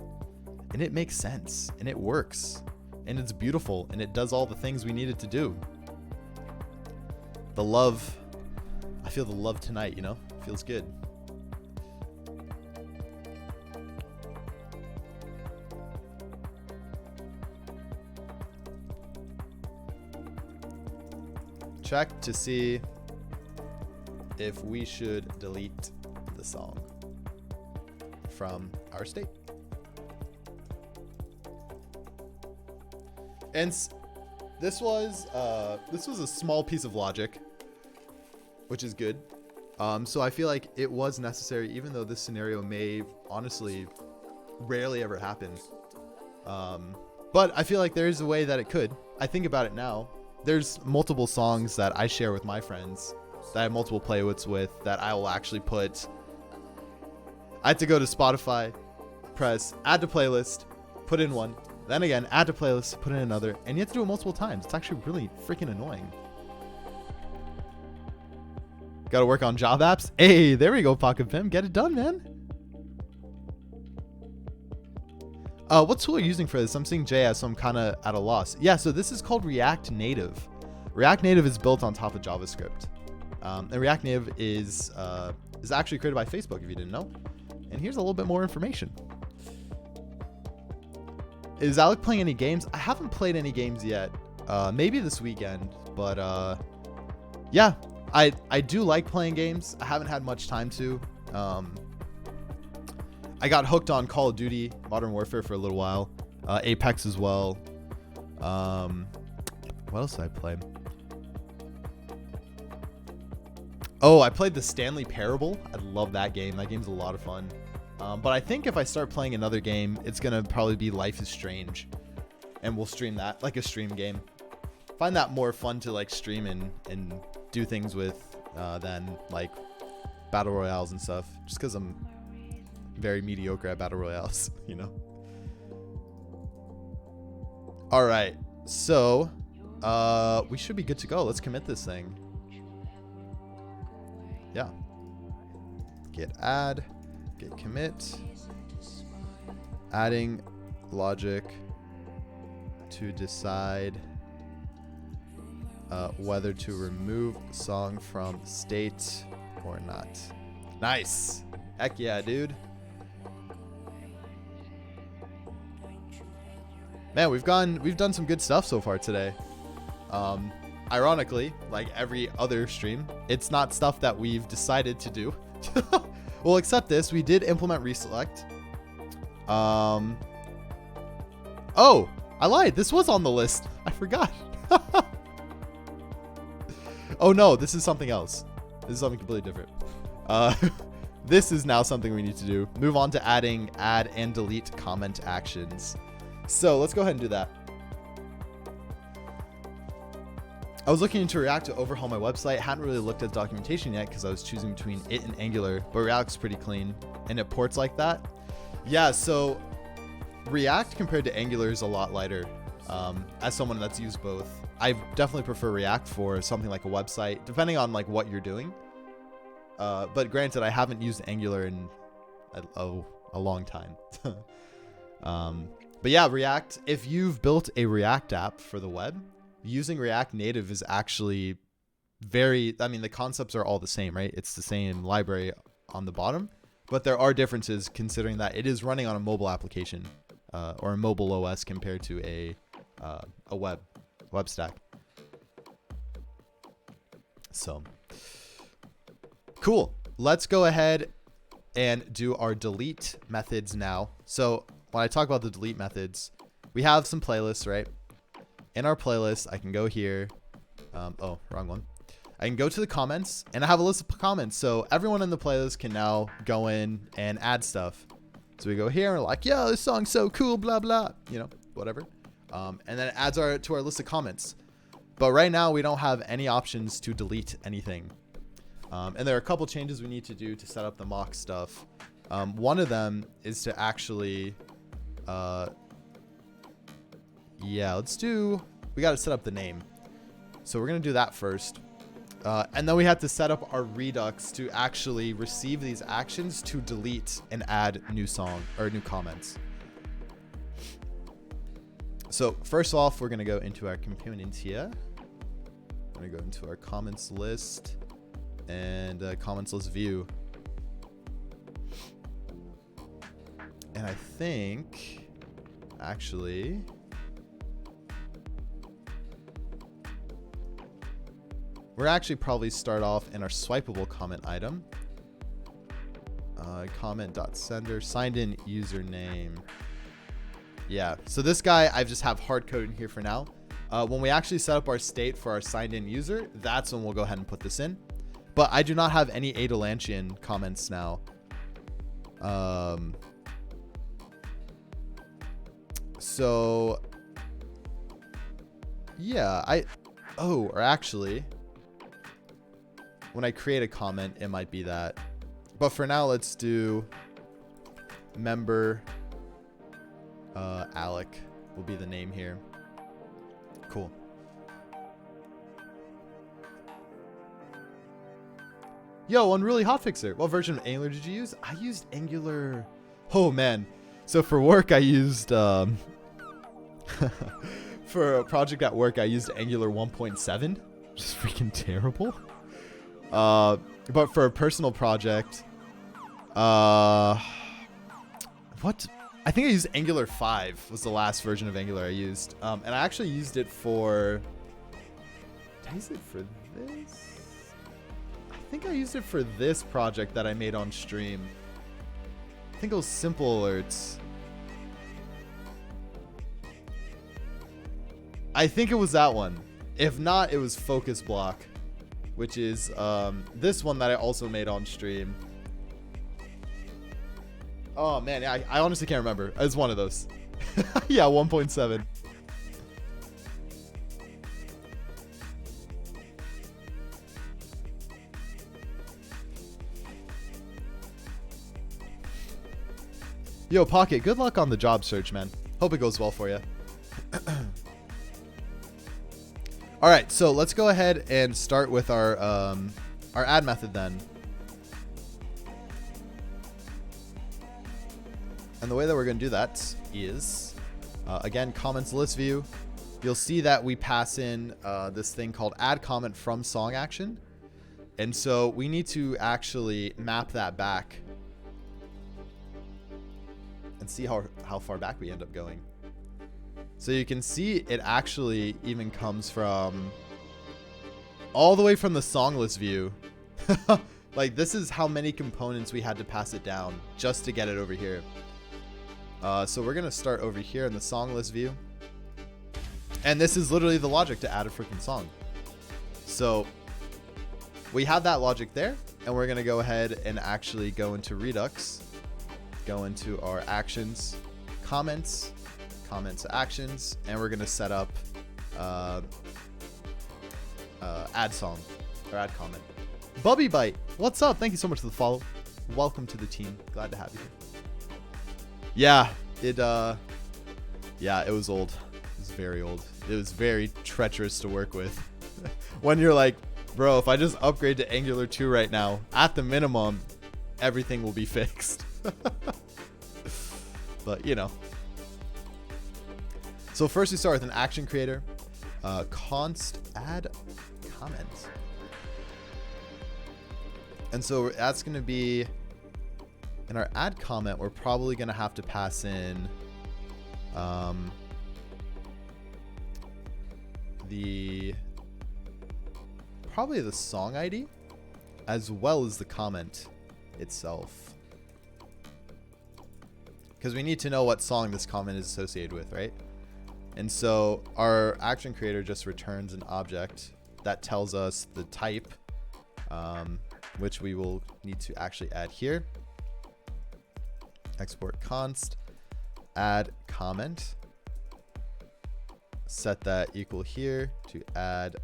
And it makes sense. And it works. And it's beautiful. And it does all the things we need it to do. The love. I feel the love tonight, you know? Feels good. Check to see if we should delete the song from our state. And this was a small piece of logic, which is good. So I feel like it was necessary, even though this scenario may honestly rarely ever happen. But I feel like there is a way that it could. I think about it now. There's multiple songs that I share with my friends that I have multiple playlists with that I will actually put. I had to go to Spotify, press add to playlist, put in one, then again add to playlist, put in another, and you have to do it multiple times. It's actually really freaking annoying. Got to work on job apps. Hey, there we go, Pocket Pim. Get it done, man. What tool are you using for this? I'm seeing JS, so I'm kind of at a loss. Yeah, so this is called React Native. React Native is built on top of JavaScript. And React Native is actually created by Facebook, if you didn't know. And here's a little bit more information. Is Alec playing any games? I haven't played any games yet. Maybe this weekend. But yeah, I do like playing games. I haven't had much time to. I got hooked on Call of Duty Modern Warfare for a little while. Apex as well. What else did I play? Oh, I played the Stanley Parable. I love that game. That game's a lot of fun. But I think if I start playing another game, it's going to probably be Life is Strange. And we'll stream that, like a stream game. Find that more fun to like stream and do things with than like Battle Royales and stuff. Just because I'm very mediocre at Battle Royales, you know? All right. So we should be good to go. Let's commit this thing. Yeah. Git add, git commit, adding logic to decide whether to remove song from state or not. Nice. Heck yeah, dude. Man, we've done some good stuff so far today. Ironically, like every other stream, it's not stuff that we've decided to do. Well, except this, we did implement reselect. Oh, I lied. This was on the list. I forgot. Oh no, this is something else. This is something completely different. This is now something we need to do. Move on to adding add and delete comment actions. So let's go ahead and do that. I was looking into React to overhaul my website. Hadn't really looked at documentation yet because I was choosing between it and Angular, but React's pretty clean and it ports like that. Yeah, so React compared to Angular is a lot lighter. As someone that's used both, I definitely prefer React for something like a website, depending on like what you're doing. But granted, I haven't used Angular in a long time. But yeah, React, if you've built a React app for the web, using React Native is actually the concepts are all the same, right? It's the same library on the bottom, but there are differences considering that it is running on a mobile application or a mobile OS compared to a web stack. So cool. Let's go ahead and do our delete methods now. So when I talk about the delete methods, we have some playlists, right? In our playlist, I can go here. Oh, wrong one. I can go to the comments and I have a list of comments. So everyone in the playlist can now go in and add stuff. So we go here and we're like, yo, this song's so cool, blah, blah, whatever. And then it adds to our list of comments. But right now we don't have any options to delete anything. And there are a couple changes we need to do to set up the mock stuff. One of them is to actually, we got to set up the name. So we're going to do that first. And then we have to set up our Redux to actually receive these actions to delete and add new comments. So first off, we're going to go into our components here. I'm going to go into our comments list and comments list view. And I think actually we're actually probably start off in our swipeable comment item. Comment.sender, signed in username. Yeah, so this guy I just have hard coded in here for now. When we actually set up our state for our signed in user, that's when we'll go ahead and put this in. But I do not have any Atalantian comments now. So yeah, or actually, when I create a comment, it might be that. But for now, let's do member Alec will be the name here. Cool. Yo, one really hotfixer. What version of Angular did you use? I used Angular. Oh man. So for work, I used for a project at work, I used Angular 1.7, which is freaking terrible. But for a personal project, I think I used Angular 5 was the last version of Angular I used. And I actually used it for, did I use it for this? I think I used it for this project that I made on stream. I think it was Simple Alerts. I think it was that one. If not, it was Focus Block, which is this one that I also made on stream. Oh man, I honestly can't remember. It's one of those. Yeah, 1.7. Yo, Pocket, good luck on the job search, man. Hope it goes well for you. All right, so let's go ahead and start with our add method then. And the way that we're going to do that is, again, comments list view. You'll see that we pass in this thing called add comment from song action. And so we need to actually map that back and see how far back we end up going. So you can see it actually even comes from all the way from the song list view. Like this is how many components we had to pass it down just to get it over here. So we're going to start over here in the song list view. And this is literally the logic to add a freaking song. So we have that logic there, and we're going to go ahead and actually go into Redux, go into our actions, comments to actions, and we're going to set up add song or add comment. Bubby Bite, what's up? Thank you so much for the follow. Welcome to the team. Glad to have you here. Yeah, it was old. It was very old. It was very treacherous to work with. When you're like, bro, if I just upgrade to Angular 2 right now, at the minimum, everything will be fixed. But, you know. So first we start with an action creator. Const add comment. And so that's going to be, in our add comment, we're probably going to have to pass in probably the song ID as well as the comment itself, because we need to know what song this comment is associated with, right? And so our action creator just returns an object that tells us the type, which we will need to actually add here. Export const add comment, set that equal here to add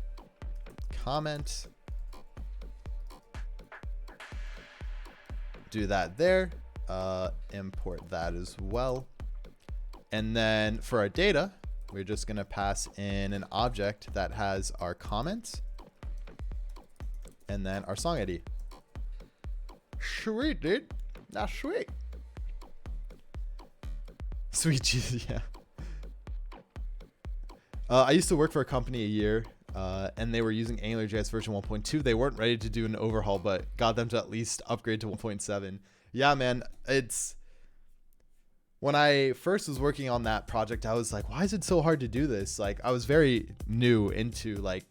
comment, do that there, import that as well. And then for our data, we're just going to pass in an object that has our comment and then our song ID. Sweet, dude. That's sweet. Sweet Jesus, yeah. I used to work for a company a year, and they were using AngularJS version 1.2. They weren't ready to do an overhaul, but got them to at least upgrade to 1.7. Yeah, man, it's... When I first was working on that project, I was like, why is it so hard to do this? Like, I was very new into, like,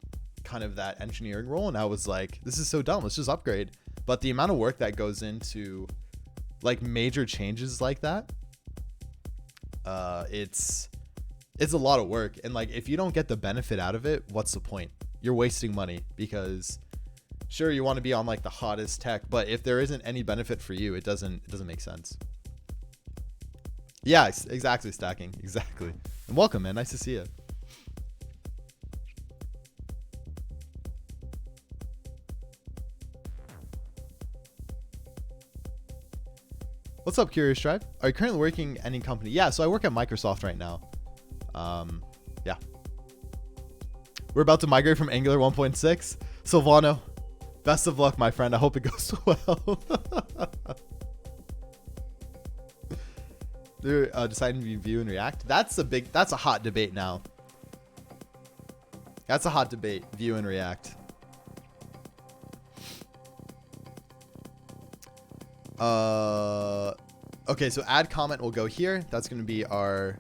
kind of that engineering role, and I was like, this is so dumb. Let's just upgrade. But the amount of work that goes into, like, major changes like that, it's a lot of work. And like, if you don't get the benefit out of it, what's the point? You're wasting money, because sure, you want to be on like the hottest tech, but if there isn't any benefit for you, it doesn't make sense. Yeah, exactly, Stacking. Exactly. And welcome, man. Nice to see you. What's up, Curious Drive? Are you currently working any company? Yeah, so I work at Microsoft right now. Yeah. We're about to migrate from Angular 1.6. Silvano, best of luck, my friend. I hope it goes well. They're deciding to Vue and React. That's a hot debate now. That's a hot debate, Vue and React. Okay, so add comment will go here. That's going to be our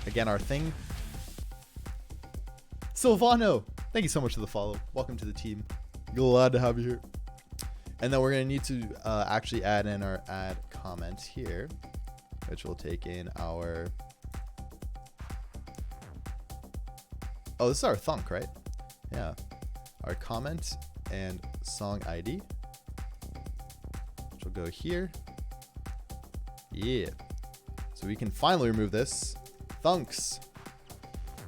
thing. Silvano, thank you so much for the follow. Welcome to the team. Glad to have you here. And then we're going to need to actually add in our add comment here, which will take in our... Oh, this is our thunk, right? Yeah. Our comment and song ID, which will go here. Yeah. So we can finally remove this. Thunks.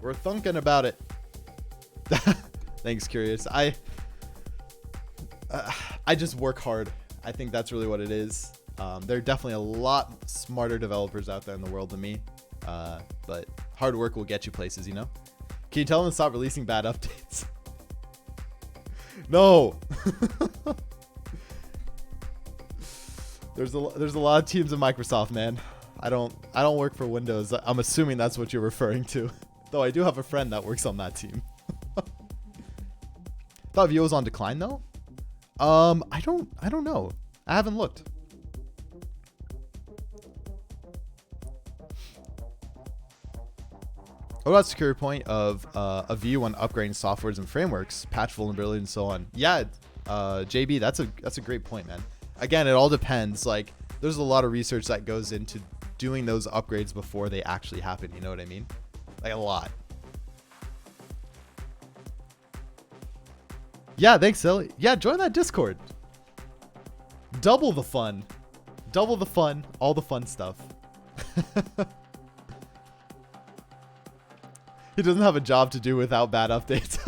We're thunking about it. Thanks, Curious. I just work hard. I think that's really what it is. There are definitely a lot smarter developers out there in the world than me. But hard work will get you places, you know? Can you tell them to stop releasing bad updates? No. There's a lot of teams in Microsoft, man. I don't work for Windows. I'm assuming that's what you're referring to. Though I do have a friend that works on that team. Thought Vue was on decline though. I don't know. I haven't looked. What about security point of a Vue when upgrading softwares and frameworks, patch vulnerability and so on? Yeah, JB, that's a great point, man. Again, it all depends. Like, there's a lot of research that goes into doing those upgrades before they actually happen. You know what I mean? Like, a lot. Yeah, thanks, Silly. Yeah, join that Discord. Double the fun. Double the fun. All the fun stuff. He doesn't have a job to do without bad updates.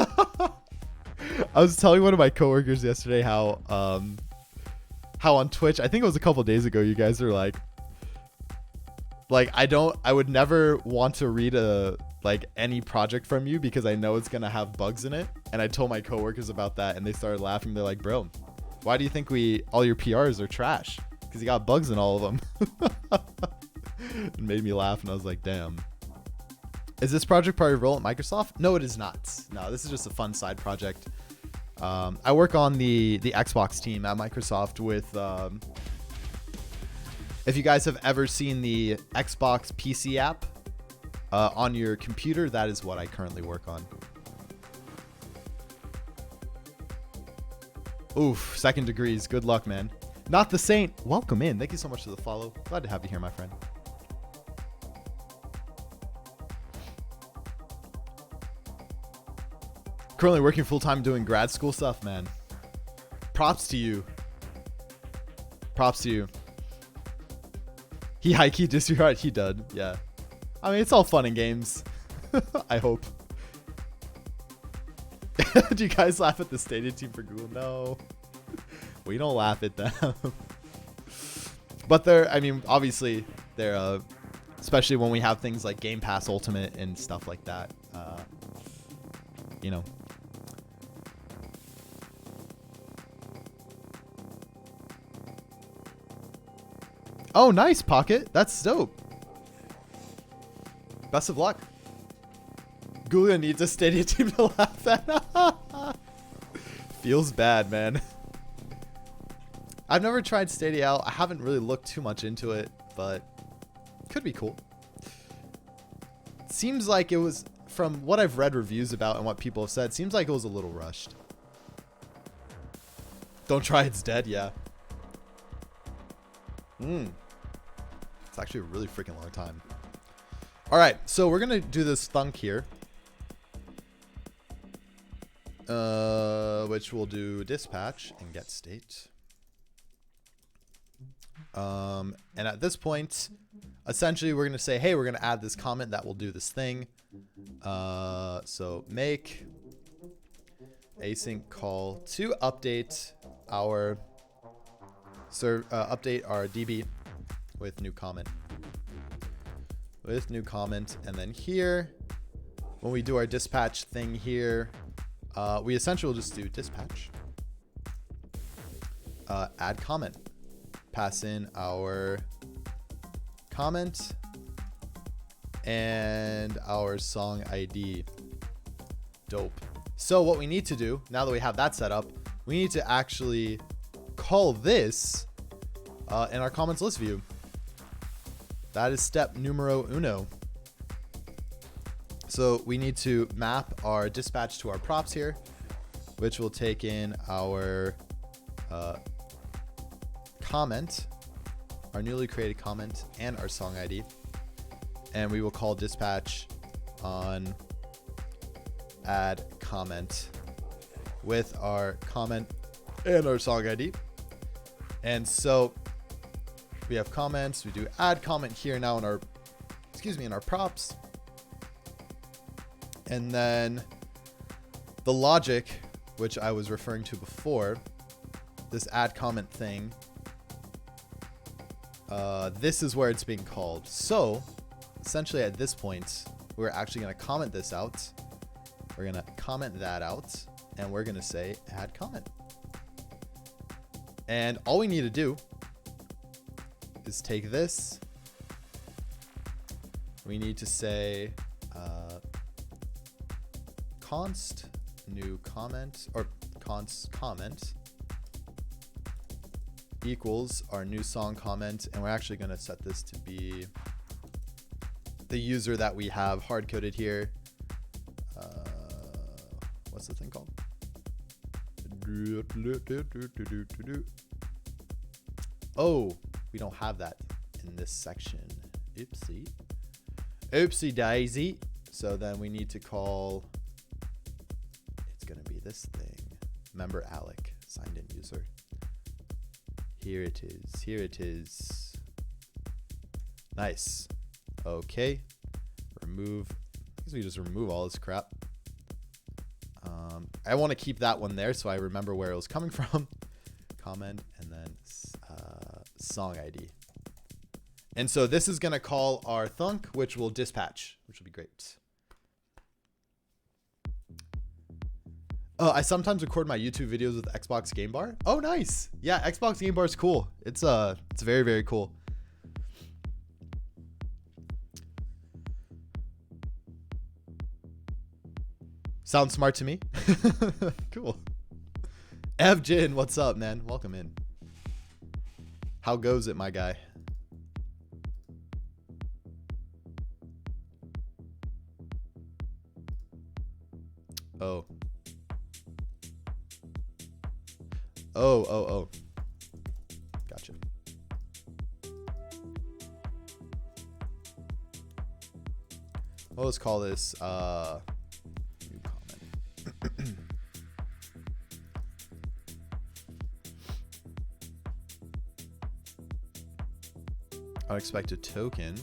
I was telling one of my coworkers yesterday how on Twitch, I think it was a couple days ago, you guys are like I would never want to read any project from you because I know it's gonna have bugs in it. And I told my coworkers about that, and they started laughing. They're like, "Bro, why do you think all your PRs are trash? Because you got bugs in all of them." It made me laugh, and I was like, "Damn." Is this project part of your role at Microsoft? No, it is not. No, this is just a fun side project. I work on the Xbox team at Microsoft with. If you guys have ever seen the Xbox PC app on your computer, that is what I currently work on. Oof, second degrees. Good luck, man. Not the Saint. Welcome in. Thank you so much for the follow. Glad to have you here, my friend. Currently working full-time doing grad school stuff, man. Props to you. Props to you. He high-key disregard. He did, yeah. I mean, it's all fun and games. I hope. Do you guys laugh at the Stadia team for Google? No. We don't laugh at them. But I mean, obviously, they're, especially when we have things like Game Pass Ultimate and stuff like that. You know. Oh, nice, Pocket. That's dope. Best of luck. Gulia needs a Stadia team to laugh at. Feels bad, man. I've never tried Stadia out. I haven't really looked too much into it, but could be cool. Seems like it was, from what I've read reviews about and what people have said, seems like it was a little rushed. Don't try, it's dead, yeah. It's actually a really freaking long time. All right, so we're gonna do this thunk here, which we'll do dispatch and get state. And at this point, essentially, we're gonna say, hey, we're gonna add this comment that will do this thing. So make async call to update our DB with new comment. With new comment, and then here, when we do our dispatch thing here, we essentially will just do dispatch. Add comment. Pass in our comment and our song ID. Dope. So what we need to do, now that we have that set up, we need to actually call this in our comments list view. That is step numero uno. So we need to map our dispatch to our props here, which will take in our comment, our newly created comment, and our song ID. And we will call dispatch on add comment with our comment and our song ID. And so we have comments, we do add comment here now in our, in our props. And then the logic, which I was referring to before, this add comment thing, this is where it's being called. So essentially at this point, we're actually going to comment this out. We're going to comment that out, and we're going to say add comment. And all we need to do is take this. We need to say const new comment, or const comment equals our new song comment, and we're actually going to set this to be the user that we have hard coded here. What's the thing called? Oh, we don't have that in this section. Oopsie. Oopsie daisy. So then we need to call, it's going to be this thing. member Alec, signed in user. Here it is. Here it is. Nice. Okay. Remove. I guess we just remove all this crap. I want to keep that one there so I remember where it was coming from. Comment and then song ID. And so this is going to call our thunk, which will dispatch, which will be great. I sometimes record my YouTube videos with Xbox Game Bar. Oh, nice. Yeah, Xbox Game Bar is cool. It's very, very cool. Sounds smart to me. Cool. Evjin, what's up, man? Welcome in. How goes it, my guy? Oh. Oh. Gotcha. Well, let's call this new comment. Unexpected token.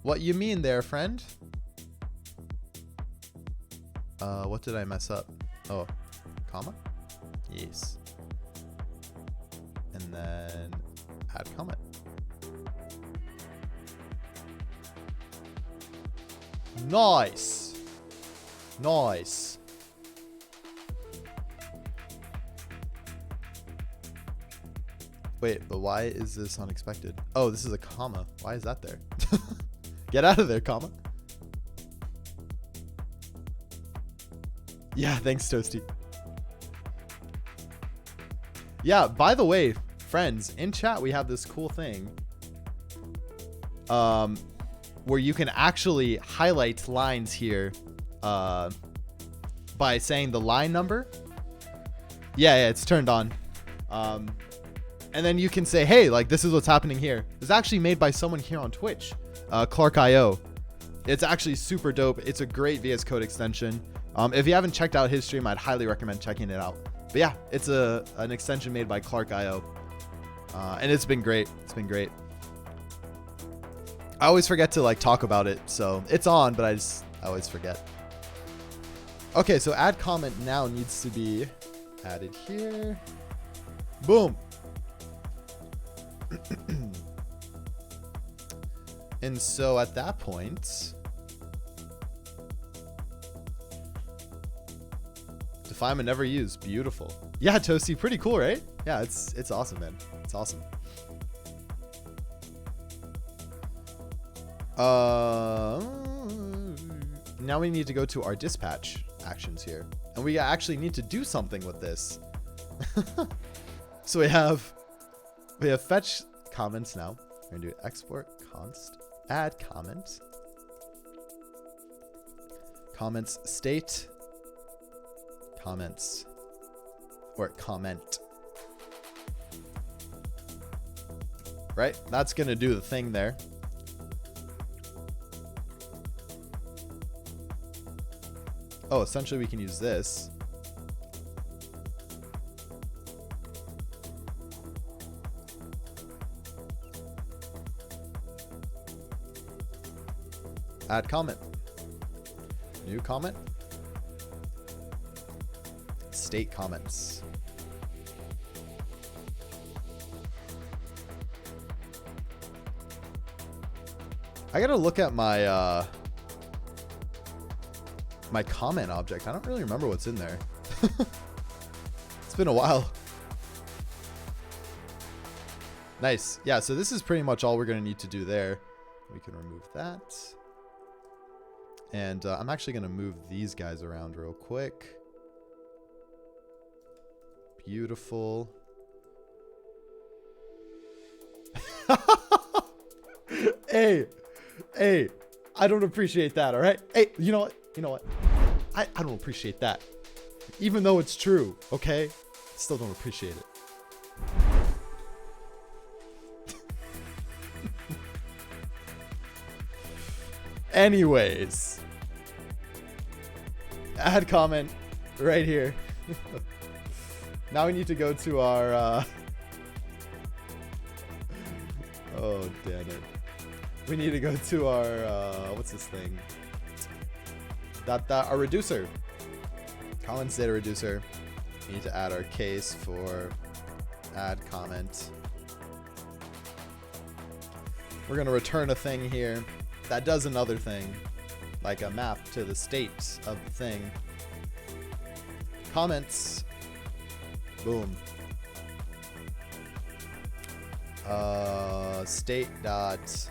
What you mean there, friend? What did I mess up? Oh, comma? Yes. And then add comment. Nice. Nice. Wait, but why is this unexpected? Oh, this is a comma. Why is that there? Get out of there, comma. Yeah, thanks, Toasty. Yeah, by the way, friends, in chat we have this cool thing where you can actually highlight lines here by saying the line number. Yeah, it's turned on. And then you can say, hey, like, this is what's happening here. It's actually made by someone here on Twitch, Clark.io. It's actually super dope. It's a great VS Code extension. If you haven't checked out his stream, I'd highly recommend checking it out. But yeah, it's an extension made by Clark.io. And it's been great. It's been great. I always forget to like talk about it. So it's on, but I always forget. Okay, so add comment now needs to be added here. Boom. And so at that point, define but never use. Beautiful. Yeah, Toasty, pretty cool, right? Yeah, it's awesome, man. It's awesome. Now we need to go to our dispatch actions here, and we actually need to do something with this. So we have fetch comments now. We're gonna do export const add comment comments state comments or comment. Right? That's gonna do the thing there. Oh, essentially we can use this. Add comment. New comment. State comments. I gotta look at my my comment object. I don't really remember what's in there. It's been a while. Nice. Yeah, so this is pretty much all we're gonna need to do there. We can remove that. And I'm actually gonna move these guys around real quick. Beautiful. Hey, I don't appreciate that, all right? Hey, you know what? I don't appreciate that. Even though it's true, okay? Still don't appreciate it. Anyways. Add comment right here. Now we need to go to our... Oh, damn it. We need to go to our... what's this thing? Our reducer. Comments data reducer. We need to add our case for add comment. We're going to return a thing here that does another thing, like a map to the state of the thing. Comments. Boom. State dot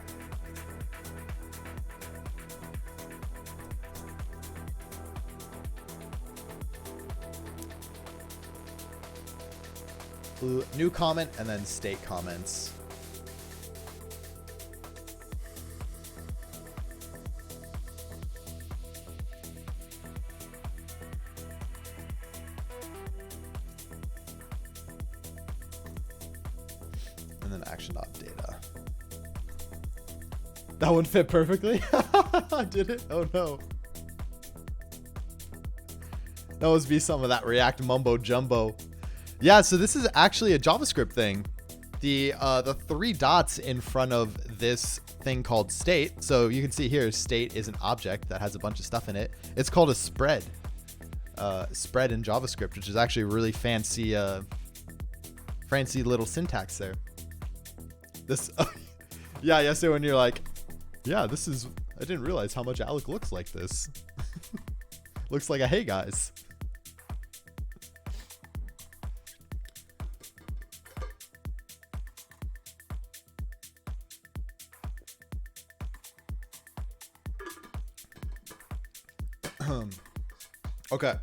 new comment and then state comments. And then action.data. That one fit perfectly. Did it? Oh no. That must be some of that React mumbo jumbo. Yeah, so this is actually a JavaScript thing. The 3 dots in front of this thing called state. So you can see here, state is an object that has a bunch of stuff in it. It's called a spread. Spread in JavaScript, which is actually really fancy little syntax there. This, yeah, so when you're like, yeah, this is, I didn't realize how much Alec looks like this. Looks like a hey guys. Okay.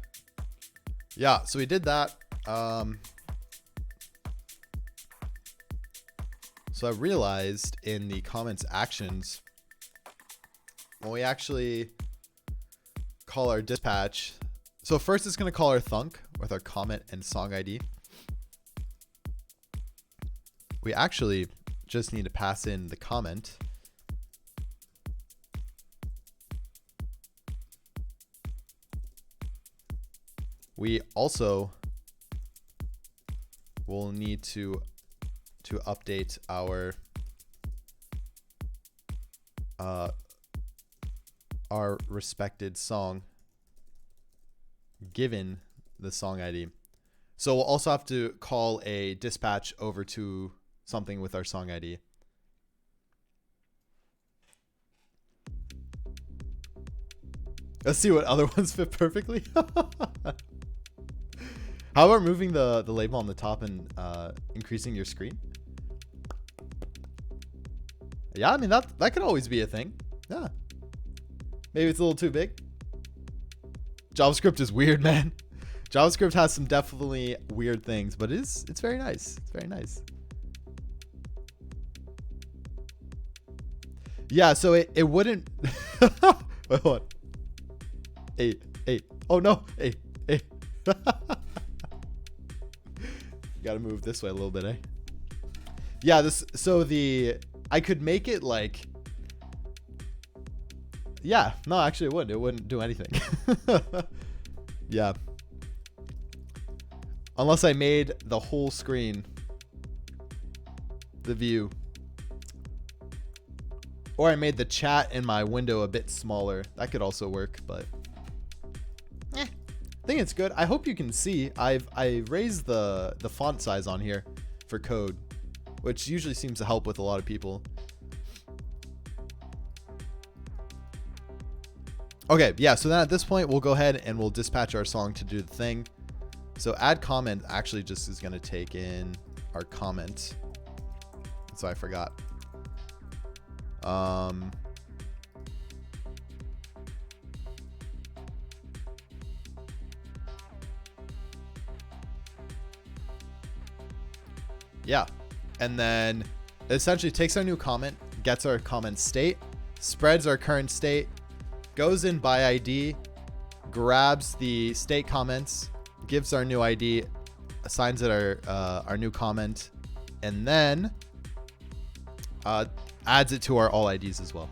Yeah, so we did that. So I realized in the comments actions, when we actually call our dispatch, so first it's going to call our thunk with our comment and song ID. We actually just need to pass in the comment. We also will need to update our respected song given the song ID. So we'll also have to call a dispatch over to something with our song ID. Let's see what other ones fit perfectly. How about moving the label on the top and increasing your screen? Yeah, I mean, that could always be a thing. Yeah. Maybe it's a little too big. JavaScript is weird, man. JavaScript has some definitely weird things, but it's very nice. It's very nice. Yeah, so it wouldn't... Wait, what? Hey. Oh, no. Hey. Gotta move this way a little bit, eh? Yeah, I could make it like, yeah, no, actually it wouldn't do anything. Yeah. Unless I made the whole screen the view. Or I made the chat in my window a bit smaller. That could also work, but I think it's good. I hope you can see. I raised the font size on here for code, which usually seems to help with a lot of people. Okay, yeah, so then at this point, we'll go ahead and we'll dispatch our song to do the thing. So add comment actually just is going to take in our comment. So I forgot. Yeah, and then it essentially takes our new comment, gets our comment state, spreads our current state, goes in by ID, grabs the state comments, gives our new ID, assigns it our new comment, and then adds it to our all IDs as well.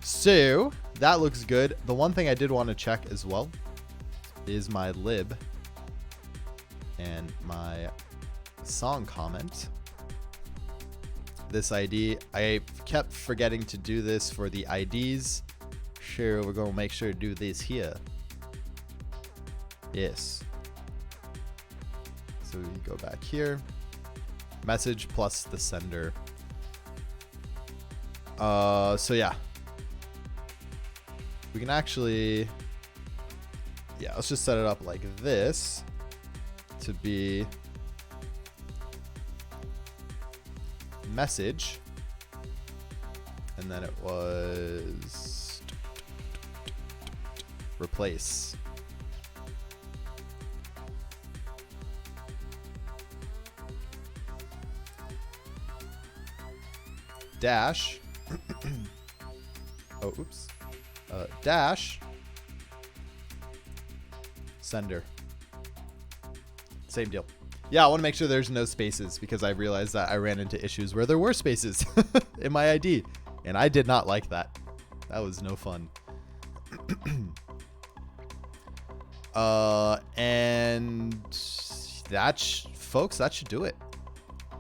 So that looks good. The one thing I did want to check as well is my lib and my song comment. This ID, I kept forgetting to do this for the IDs. Sure, we're gonna make sure to do this here. Yes. So we go back here. Message plus the sender. So yeah. We can actually, yeah, let's just set it up like this to be message, and then it was replace. Dash. Oh, oops. Dash. Sender. Same deal. Yeah, I want to make sure there's no spaces because I realized that I ran into issues where there were spaces in my ID, and I did not like that. That was no fun. And that, folks, that should do it.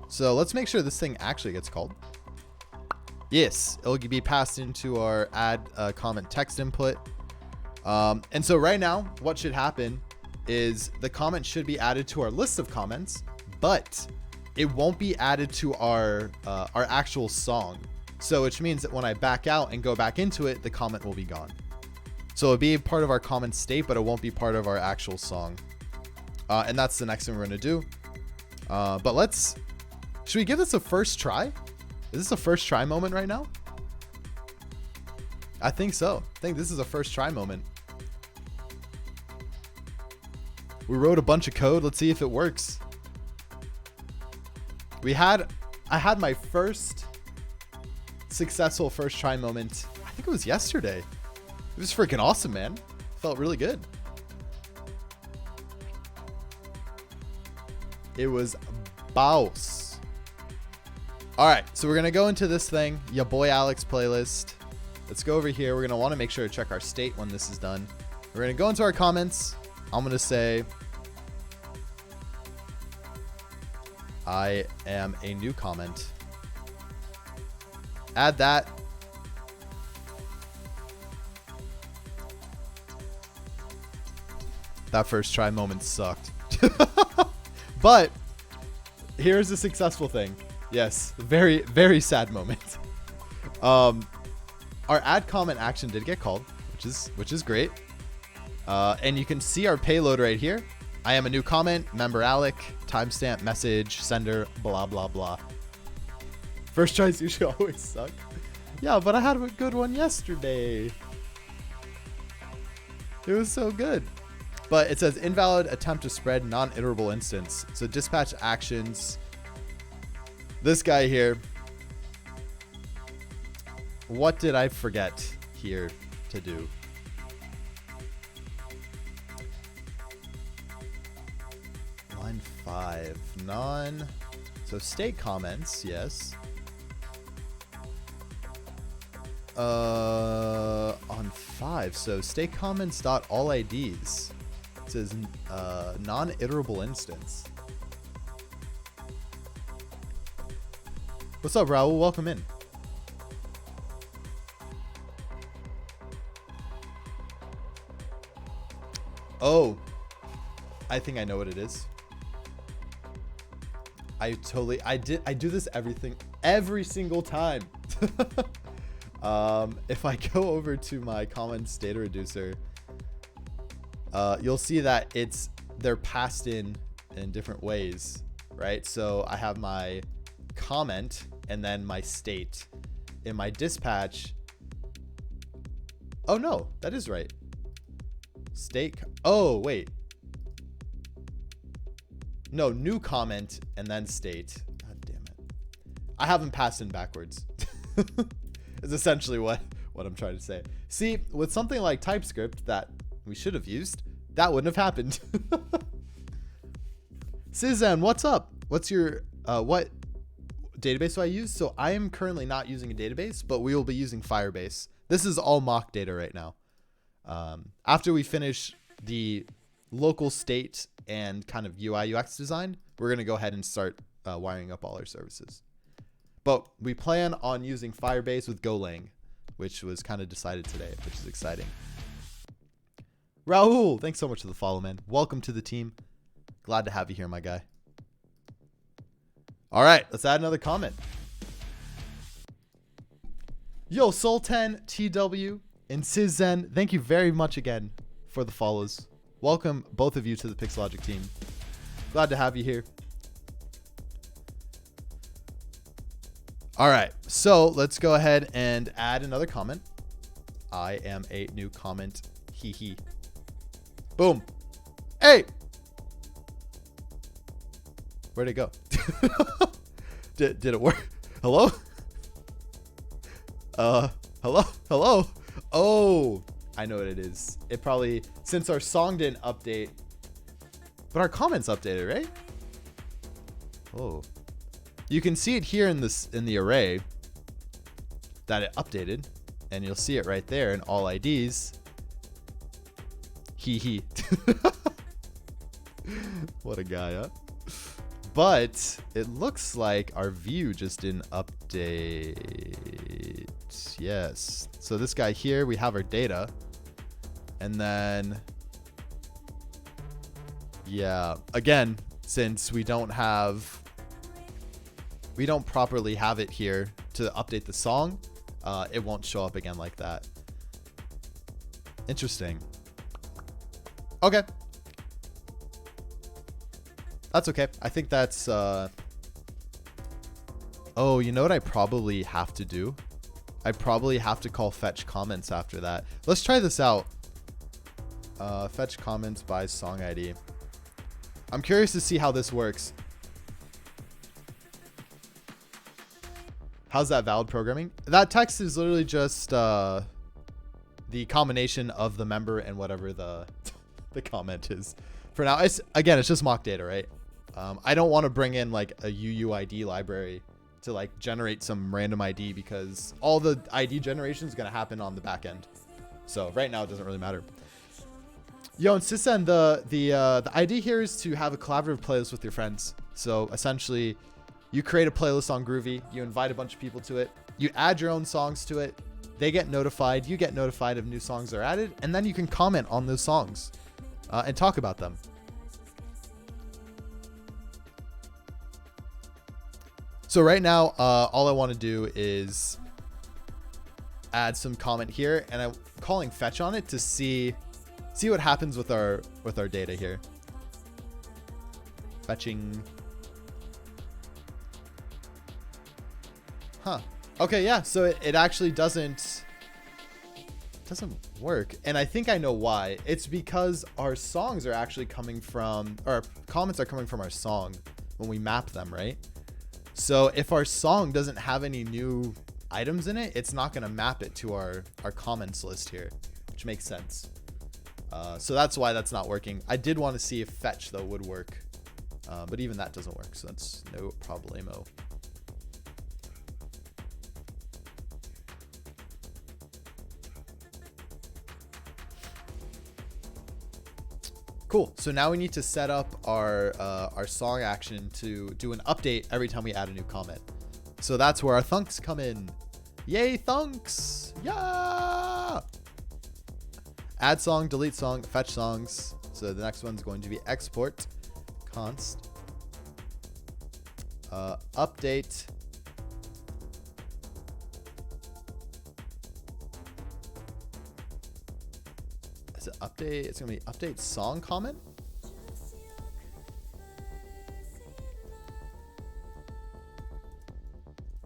So let's make sure this thing actually gets called. Yes, it'll be passed into our add comment text input. And so right now, what should happen is the comment should be added to our list of comments, but it won't be added to our actual song. So which means that when I back out and go back into it, the comment will be gone. So it'll be part of our comment state, but it won't be part of our actual song. And that's the next thing we're gonna do. But should we give this a first try? Is this a first try moment right now? I think so. I think this is a first try moment. We wrote a bunch of code. Let's see if it works. I had my first successful first try moment. I think it was yesterday. It was freaking awesome, man. Felt really good. It was bouse. All right, so we're gonna go into this thing, ya boy Alex playlist. Let's go over here. We're gonna want to make sure to check our state when this is done. We're gonna go into our comments. I'm gonna say, I am a new comment. Add that. That first try moment sucked. But here's the successful thing. Yes, very, very sad moment. Our add comment action did get called, which is great. And you can see our payload right here. I am a new comment, member Alec, timestamp, message, sender, blah, blah, blah. First tries usually always suck. Yeah, but I had a good one yesterday. It was so good. But it says invalid attempt to spread non-iterable instance. So dispatch actions. This guy here. What did I forget here to do? Line 5. None. So state comments, yes. On 5. So state comments dot all IDs. It says non-iterable instance. What's up, Raul? Welcome in. Oh, I think I know what it is. I do this every single time. If I go over to my comments data reducer, you'll see that they're passed in different ways, right? So I have my comment and then my state. In my dispatch, oh no, that is right. State, oh wait. No, new comment and then state. God damn it. I have them passed in backwards. Is essentially what I'm trying to say. See, with something like TypeScript that we should have used, that wouldn't have happened. Cizan, what's up? What's your, what database do I use? So I am currently not using a database, but we will be using Firebase. This is all mock data right now. After we finish the local state and kind of UI UX design, we're going to go ahead and start wiring up all our services. But we plan on using Firebase with Golang, which was kind of decided today, which is exciting. Rahul, thanks so much for the follow, man. Welcome to the team. Glad to have you here, my guy. All right, let's add another comment. Yo, Sultan, TW, and Sizzen, thank you very much again for the follows. Welcome, both of you, to the Pixelogic team. Glad to have you here. All right, so let's go ahead and add another comment. I am a new comment. Hee hee. Boom. Hey! Where'd it go? Did it work? Hello? Hello? Oh, I know what it is. It probably, since our song didn't update, but our comments updated, right? Oh, you can see it here in the array that it updated, and you'll see it right there in all IDs. Hee hee. What a guy, huh? But it looks like our view just didn't update. Yes. So this guy here, we have our data. And then, yeah, again, since we don't properly have it here to update the song, it won't show up again like that. Interesting. Okay. That's okay. I think that's, oh, you know what I probably have to do? I probably have to call fetch comments after that. Let's try this out. Fetch comments by song ID. I'm curious to see how this works. How's that valid programming? That text is literally just the combination of the member and whatever the comment is. For now, it's just mock data, right? I don't want to bring in like a UUID library to like generate some random ID, because all the ID generation is going to happen on the back end. So right now it doesn't really matter. Yo, and Sisen, the idea here is to have a collaborative playlist with your friends. So essentially, you create a playlist on Grüvee, you invite a bunch of people to it, you add your own songs to it, they get notified, you get notified if new songs are added, and then you can comment on those songs and talk about them. So right now, all I want to do is add some comment here, and I'm calling fetch on it to see what happens with our data here. Fetching. Huh. Okay, yeah. So it actually doesn't work, and I think I know why. It's because our songs are actually coming from, or our comments are coming from our song when we map them, right? So if our song doesn't have any new items in it, it's not going to map it to our comments list here, which makes sense. So that's why that's not working. I did want to see if fetch though would work, but even that doesn't work, so that's no problemo. Cool. So now we need to set up our song action to do an update every time we add a new comment. So that's where our thunks come in. Yay, thunks! Yeah! Add song, delete song, fetch songs. So the next one's going to be export const update update. It's gonna be update song comment.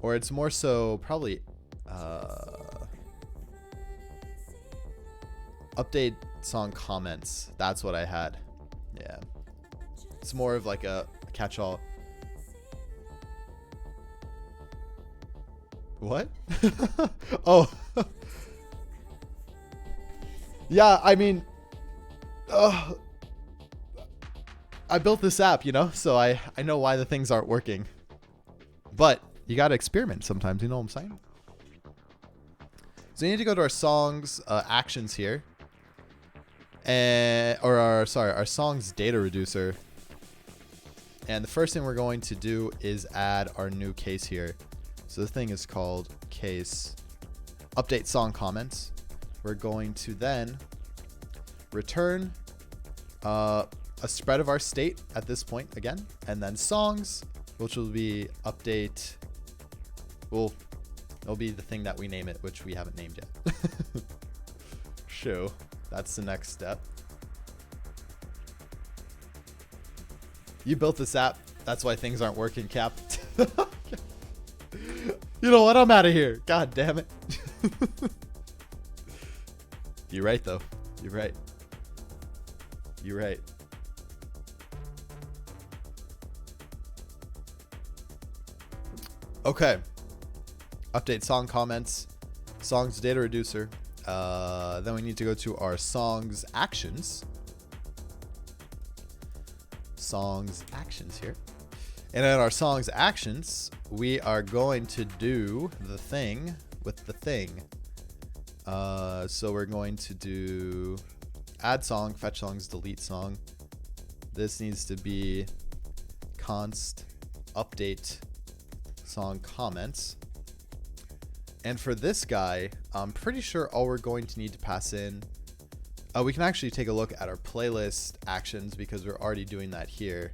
Or it's more so probably update song comments. That's what I had. Yeah, it's more of like a catch-all. What? Oh. Yeah, I mean, I built this app, you know, so I know why the things aren't working. But you got to experiment sometimes, you know what I'm saying? So you need to go to our songs actions here. and our songs data reducer. And the first thing we're going to do is add our new case here. So the thing is called case update song comments. We're going to then return a spread of our state at this point again, and then songs, which will be update. Well, it'll be the thing that we name it, which we haven't named yet. Show. That's the next step. You built this app. That's why things aren't working, Cap. You know what? I'm out of here. God damn it. You're right, though. You're right. You're right. Okay. Update song comments. Songs data reducer. Then we need to go to our songs actions. Songs actions here. And in our songs actions, we are going to do the thing with the thing. So we're going to do add song, fetch songs, delete song. This needs to be const update song comments. And for this guy, I'm pretty sure all we're going to need to pass in, we can actually take a look at our playlist actions because we're already doing that here.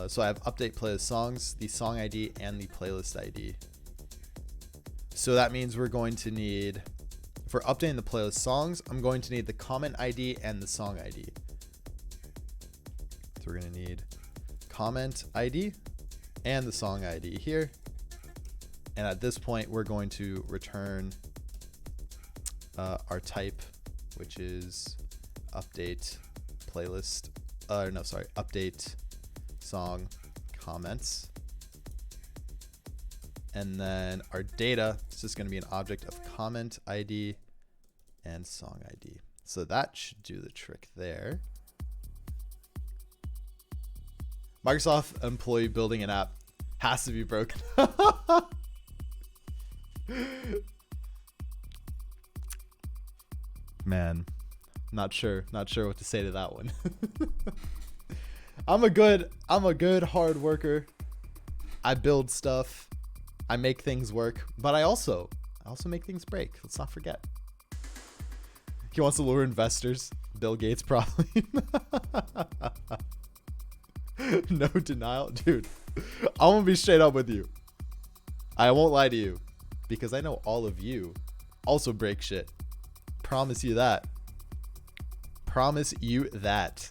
So I have update playlist songs, the song ID, and the playlist ID. So that means we're going to need, for updating the playlist songs, I'm going to need the comment ID and the song ID. So we're going to need comment ID and the song ID here. And at this point, we're going to return our type, which is update playlist, update song comments. And then our data is just going to be an object of comment ID and song ID. So that should do the trick there. Microsoft employee building an app has to be broken. Man, not sure what to say to that one. I'm a good hard worker. I build stuff. I make things work, but I also make things break. Let's not forget. He wants to lure investors. Bill Gates probably. No denial, dude. I'm gonna be straight up with you. I won't lie to you because I know all of you also break shit. Promise you that. Promise you that.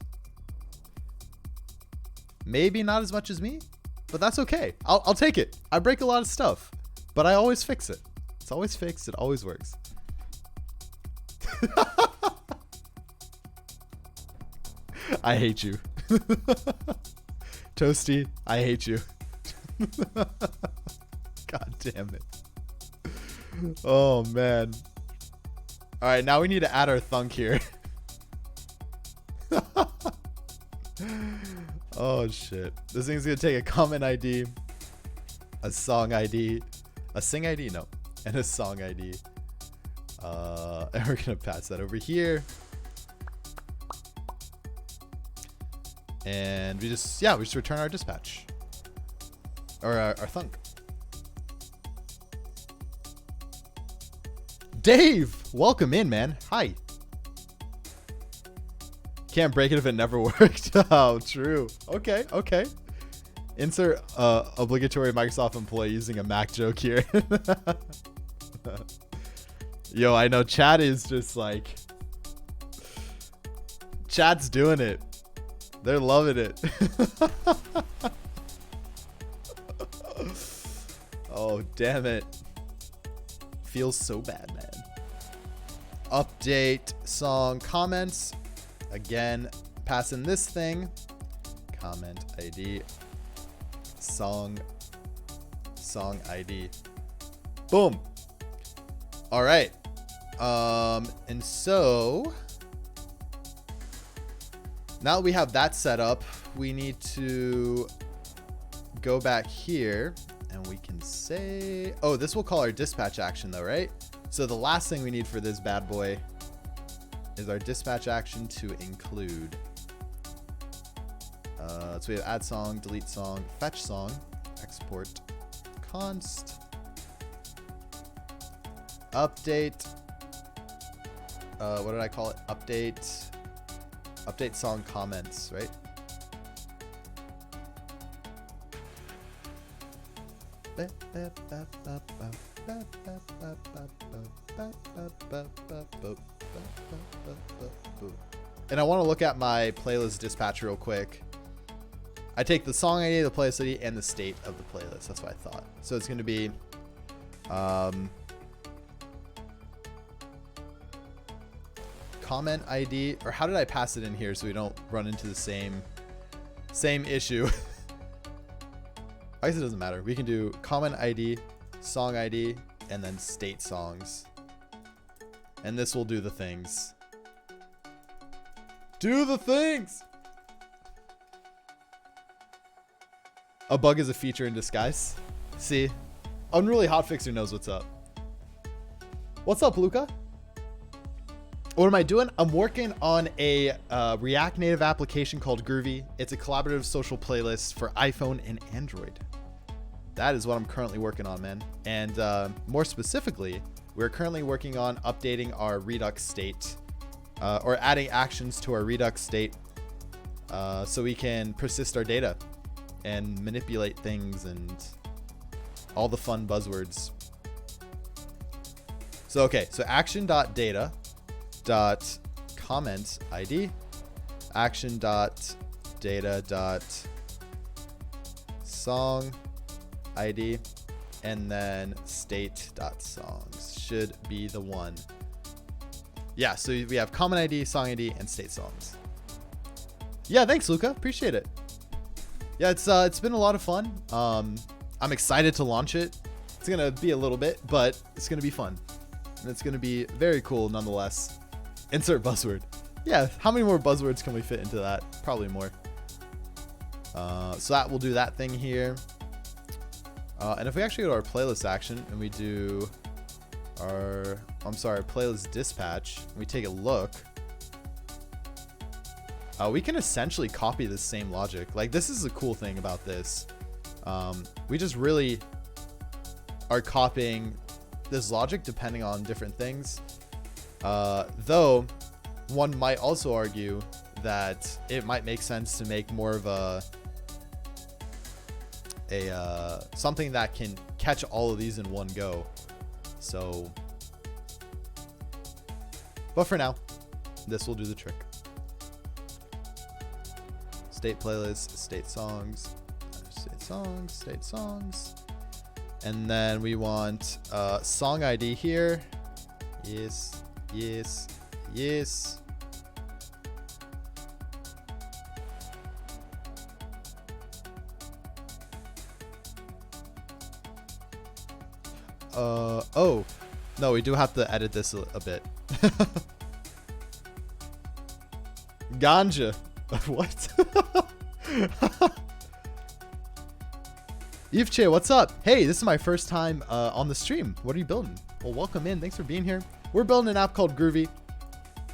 Maybe not as much as me, but that's okay. I'll take it. I break a lot of stuff, but I always fix it. It's always fixed. It always works. I hate you. Toasty, I hate you. God damn it. Oh, man. All right, now we need to add our thunk here. Oh, shit. This thing's going to take a comment ID, a song ID, a sing ID, no, and a song ID. And we're going to pass that over here. And we just return our dispatch. Or our thunk. Dave, welcome in, man. Hi. Can't break it if it never worked. Oh, true. Okay. Insert obligatory Microsoft employee using a Mac joke here. Yo, I know chat is just like... Chat's doing it. They're loving it. Oh, damn it. Feels so bad, man. Update song comments. Again, pass in this thing. Comment ID. Song ID. Boom. All right. And so now that we have that set up, we need to go back here and we can say, oh, this will call our dispatch action though, right? So the last thing we need for this bad boy is our dispatch action to include. So we have add song, delete song, fetch song, export const, update. What did I call it? Update song comments, right? And I want to look at my playlist dispatch real quick. I take the song ID, the playlist ID, and the state of the playlist. That's what I thought. So it's going to be comment ID, or how did I pass it in here so we don't run into the same issue? I guess it doesn't matter. We can do comment ID, song ID, and then state songs. And this will do the things. Do the things! A bug is a feature in disguise. See? Unruly Hotfixer knows what's up. What's up, Luca? What am I doing? I'm working on a React Native application called Grüvee. It's a collaborative social playlist for iPhone and Android. That is what I'm currently working on, man. And more specifically, we're currently working on updating our Redux state, or adding actions to our Redux state, so we can persist our data and manipulate things and all the fun buzzwords. So, okay, so action.data.comment ID, action.data.song ID, and then state.songs should be the one. Yeah, so we have comment ID, song ID, and state songs. Yeah, thanks, Luca. Appreciate it. Yeah, it's been a lot of fun. I'm excited to launch it. It's gonna be a little bit, but it's gonna be fun, and it's gonna be very cool nonetheless. Insert buzzword. Yeah, how many more buzzwords can we fit into that? Probably more. So that will do that thing here. And if we actually go to our playlist action and we do our, playlist dispatch, and we take a look, we can essentially copy the same logic. Like, this is the cool thing about this. We just really are copying this logic depending on different things. Though one might also argue that it might make sense to make more of a something that can catch all of these in one go. So, but for now, this will do the trick. State playlist, state songs, state songs. And then we want song ID here. Yes, yes, yes. Oh, no, we do have to edit this a bit. Ganja. What? Yvche, what's up? Hey, this is my first time on the stream. What are you building? Well, welcome in. Thanks for being here. We're building an app called Grüvee.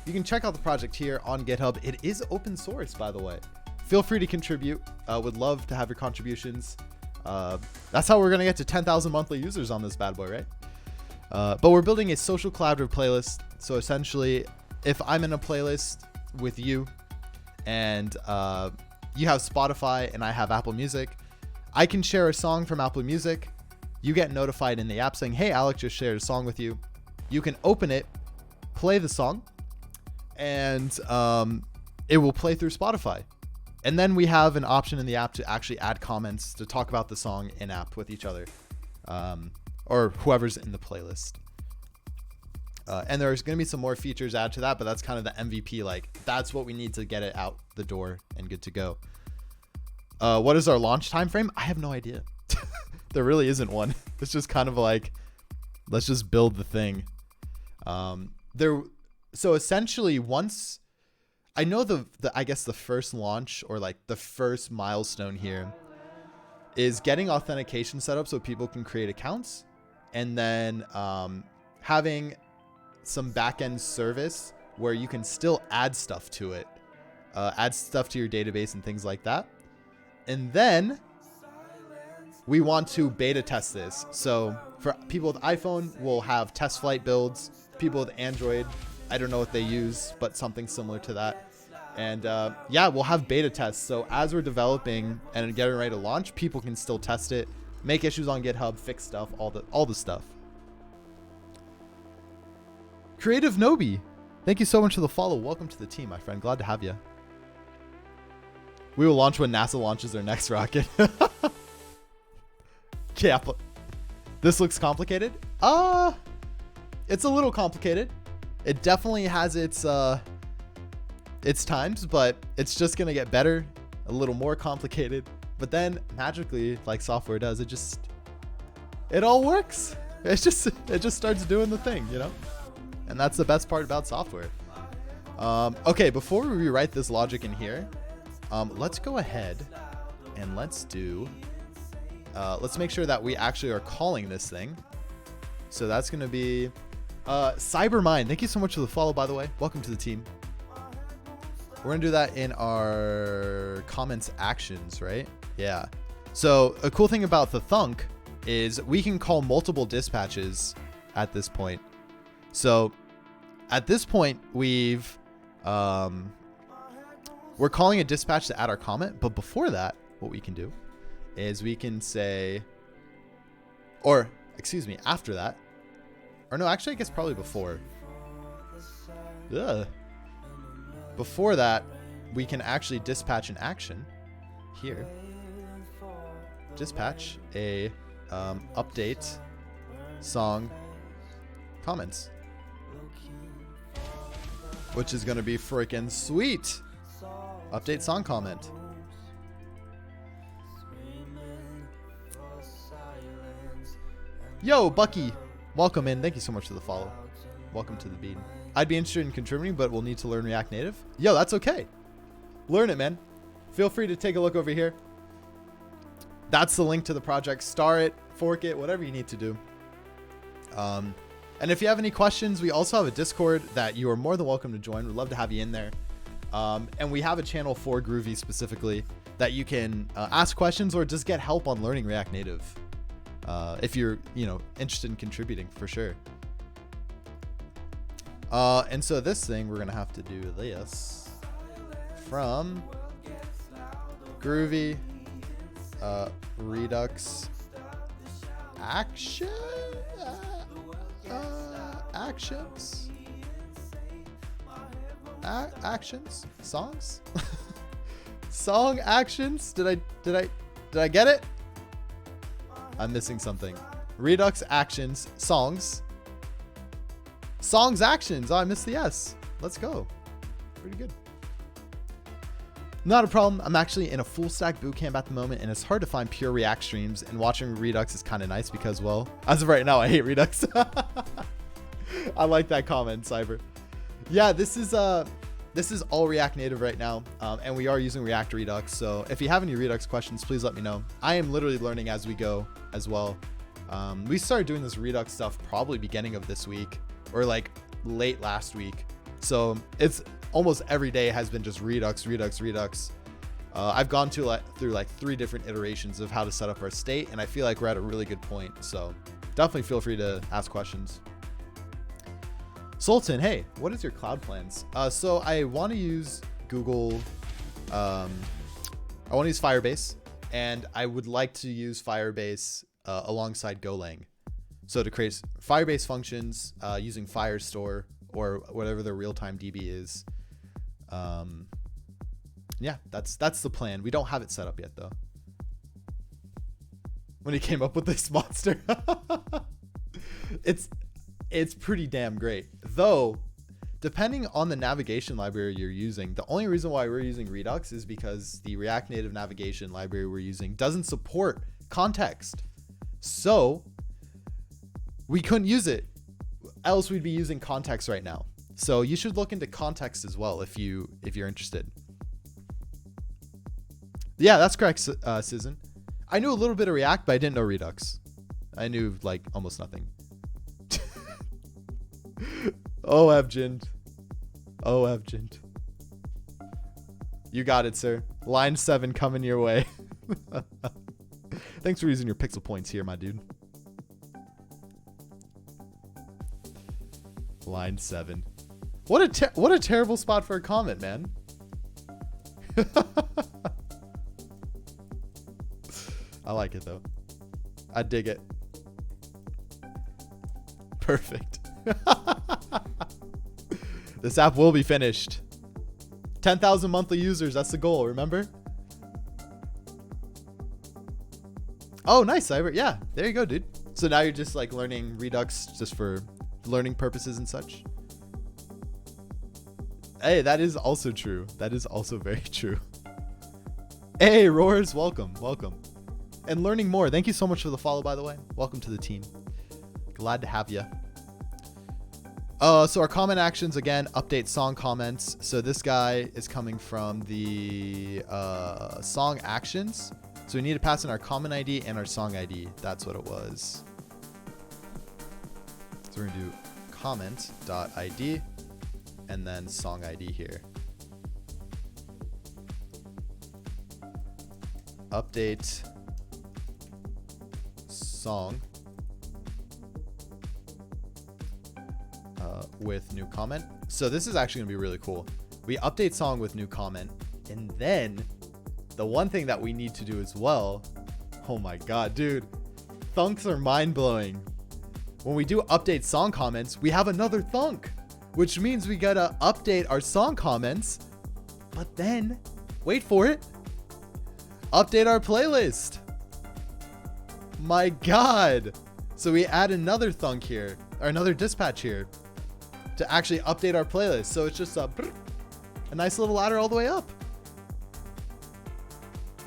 You can check out the project here on GitHub. It is open source, by the way. Feel free to contribute. Would love to have your contributions. That's how we're going to get to 10,000 monthly users on this bad boy, right? But we're building a social collaborative playlist. So essentially, if I'm in a playlist with you and you have Spotify and I have Apple Music, I can share a song from Apple Music. You get notified in the app saying, hey, Alex just shared a song with you. You can open it, play the song, and it will play through Spotify. And then we have an option in the app to actually add comments to talk about the song in app with each other, or whoever's in the playlist. And there's going to be some more features added to that, but that's kind of the MVP. Like, that's what we need to get it out the door and good to go. What is our launch time frame? I have no idea. There really isn't one. It's just kind of like, let's just build the thing. So essentially, once I know I guess the first launch, or like the first milestone here, is getting authentication set up so people can create accounts, and then having some backend service where you can still add stuff to it, add stuff to your database and things like that. And then we want to beta test this. So for people with iPhone, we'll have test flight builds. People with Android, I don't know what they use, but something similar to that. And yeah, we'll have beta tests. So as we're developing and getting ready to launch, people can still test it, make issues on GitHub, fix stuff, all the stuff. Creative Nobi, thank you so much for the follow. Welcome to the team, my friend. Glad to have you. We will launch when NASA launches their next rocket. Yeah, this looks complicated. It's a little complicated. It definitely has its times, but it's just gonna get better, a little more complicated. But then magically, like software does, it all works. It just starts doing the thing, you know? And that's the best part about software. Okay, before we rewrite this logic in here, let's go ahead and let's make sure that we actually are calling this thing. So that's going to be Cybermind. Thank you so much for the follow, by the way. Welcome to the team. We're going to do that in our comments actions, right? Yeah. So a cool thing about the thunk is we can call multiple dispatches at this point. So at this point, we're calling a dispatch to add our comment. But before that, what we can do is we can say, or excuse me, after that, or no, actually, I guess probably before. Before that, we can actually dispatch an action here. Dispatch a update song comments, which is going to be freaking sweet. Update song comment. Yo, Bucky, welcome in. Thank you so much for the follow. Welcome to the beat. I'd be interested in contributing, but we'll need to learn React Native. Yo, that's okay. Learn it, man. Feel free to take a look over here. That's the link to the project. Star it, fork it, whatever you need to do. And if you have any questions, we also have a Discord that you are more than welcome to join. We'd love to have you in there. And we have a channel for Grüvee specifically that you can ask questions or just get help on learning React Native. If you're, interested in contributing, for sure. And so this thing, we're going to have to do this from Grüvee, Redux action, actions, songs, song actions. Did I get it? I'm missing something. Redux actions, songs actions. Oh, I missed the S. Let's go. Pretty good. Not a problem. I'm actually in a full stack bootcamp at the moment, and it's hard to find pure React streams, and watching Redux is kind of nice because, well, as of right now, I hate Redux. I like that comment, Cyber. Yeah, this is all React Native right now, and we are using React Redux. So if you have any Redux questions, please let me know. I am literally learning as we go as well. We started doing this Redux stuff probably beginning of this week or like late last week. So it's almost every day has been just Redux. I've gone through like 3 different iterations of how to set up our state, and I feel like we're at a really good point. So definitely feel free to ask questions. Sultan, hey, what is your cloud plans? So I want to use Google. I want to use Firebase, and I would like to use Firebase alongside Golang. So to create Firebase functions using Firestore or whatever the real-time DB is. Yeah, that's the plan. We don't have it set up yet, though. When he came up with this monster, it's pretty damn great. Though, depending on the navigation library you're using, the only reason why we're using Redux is because the React Native navigation library we're using doesn't support context. So we couldn't use it, else we'd be using context right now. So you should look into context as well if you're interested. Yeah, that's correct, Susan. I knew a little bit of React, but I didn't know Redux. I knew like almost nothing. Oh, Abjind. Oh, Evgent. You got it, sir. Line 7 coming your way. Thanks for using your pixel points here, my dude. Line 7. What a terrible spot for a comment, man. I like it though. I dig it. Perfect. This app will be finished. 10,000 monthly users, that's the goal, remember? Oh, nice, Cyber. Yeah, there you go, dude. So now you're just like learning Redux just for learning purposes and such. Hey, that is also true. That is also very true. Hey, Roars, welcome, welcome. And learning more. Thank you so much for the follow, by the way. Welcome to the team. Glad to have you. So our comment actions, again, update song comments. So this guy is coming from the song actions. So we need to pass in our comment ID and our song ID. That's what it was. So we're going to do comment.id and then song ID here. Update song with new comment. So this is actually gonna be really cool. We update song with new comment, and then the one thing that we need to do as well, oh my god, dude, thunks are mind-blowing. When we do update song comments, we have another thunk, which means we gotta update our song comments, but then, wait for it, update our playlist. My god. So we add another thunk here, or another dispatch here, to actually update our playlist. So it's just a nice little ladder all the way up.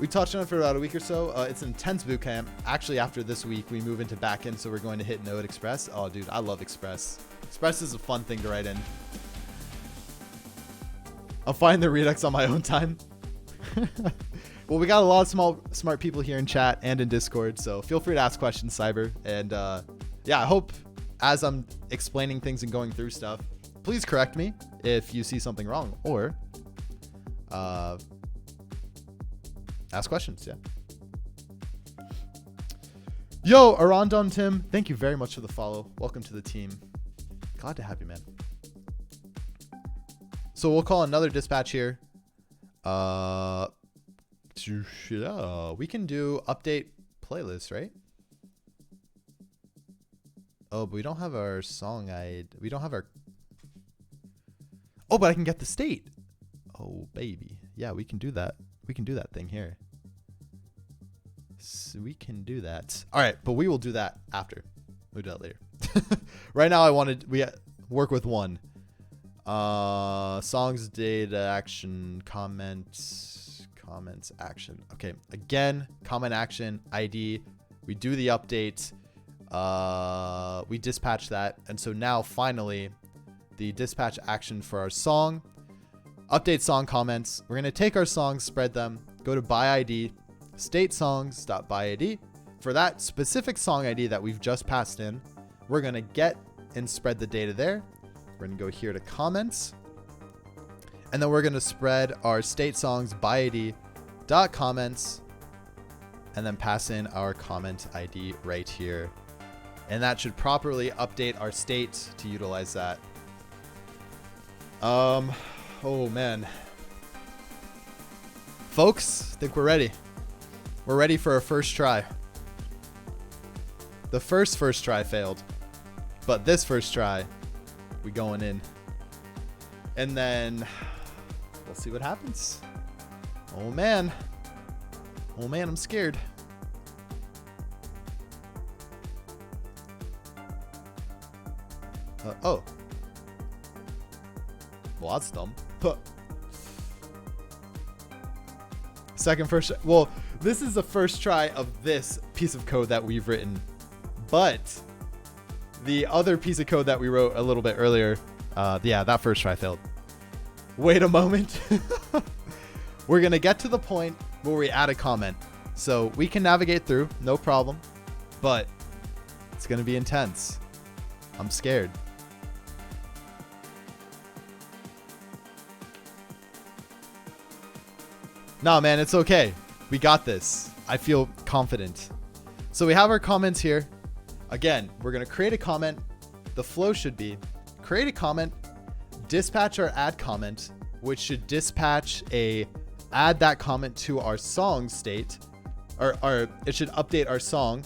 We touched on it for about a week or so. It's an intense boot camp. Actually, after this week, we move into backend, so we're going to hit Node Express. Oh, dude, I love Express. Express is a fun thing to write in. I'll find the Redux on my own time. Well, we got a lot of smart people here in chat and in Discord, so feel free to ask questions, Cyber. And yeah, I hope as I'm explaining things and going through stuff, please correct me if you see something wrong, or ask questions. Yeah. Yo, Arondon Tim, thank you very much for the follow. Welcome to the team. Glad to have you, man. So we'll call another dispatch here. We can do update playlist, right? Oh, but we don't have our song ID. We don't have our... Oh, but I can get the state. Oh, baby. Yeah, we can do that. We can do that thing here. So we can do that. All right, but we will do that after. We'll do that later. Right now, we work with one. Songs, data, action, comments, action. Okay, again, comment, action, ID. We do the update. We dispatch that. And so now, finally, the dispatch action for our song. Update song comments. We're going to take our songs, spread them, go to by ID, state songs.byid. For that specific song ID that we've just passed in, we're going to get and spread the data there. We're going to go here to comments. And then we're going to spread our state songs by ID dot comments and then pass in our comment ID right here. And that should properly update our state to utilize that. Oh man. Folks, I think we're ready. We're ready for our first try. The first try failed, but this first try, we going in. And then we'll see what happens. Oh man. Oh man, I'm scared. Oh. Well, that's dumb. Well, this is the first try of this piece of code that we've written. But the other piece of code that we wrote a little bit earlier, yeah, that first try failed. Wait a moment. We're going to get to the point where we add a comment. So we can navigate through, no problem. But it's going to be intense. I'm scared. No, man, it's okay. We got this. I feel confident. So we have our comments here. Again, we're going to create a comment. The flow should be create a comment, dispatch our add comment, which should dispatch add that comment to our song state, or it should update our song.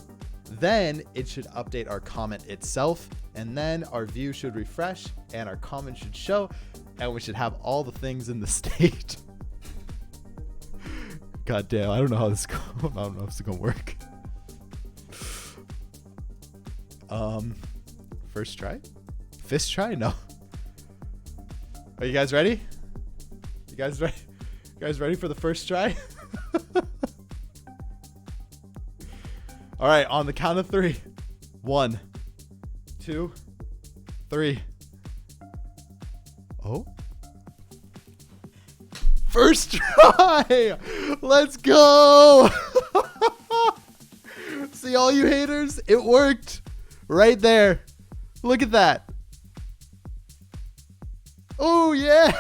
Then it should update our comment itself. And then our view should refresh and our comment should show, and we should have all the things in the state. God damn, I don't know how this I don't know if it's gonna work. First try? Fist try? No. Are you guys ready? You guys ready? You guys ready for the first try? All right, on the count of 3. 1, 2, 3. Oh. First try. Let's go. See, all you haters, it worked right there. Look at that. Oh, yeah.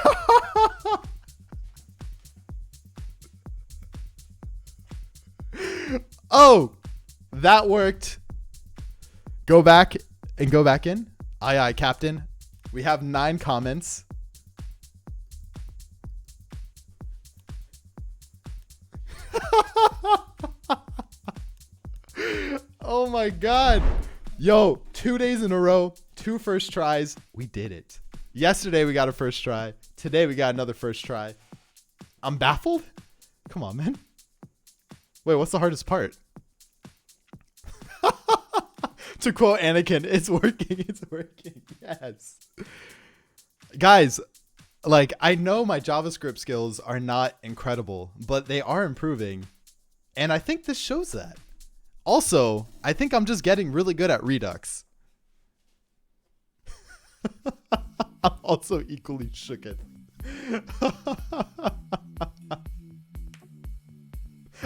Oh, that worked. Go back and go back in. Aye, aye, Captain. We have 9 comments. Oh my God. Yo, 2 days in a row, 2 first tries. We did it. Yesterday we got a first try. Today we got another first try. I'm baffled. Come on, man. Wait, what's the hardest part? To quote Anakin, it's working. It's working. Yes. Guys, like, I know my JavaScript skills are not incredible, but they are improving. And I think this shows that. Also, I think I'm just getting really good at Redux. I'm also equally shooken.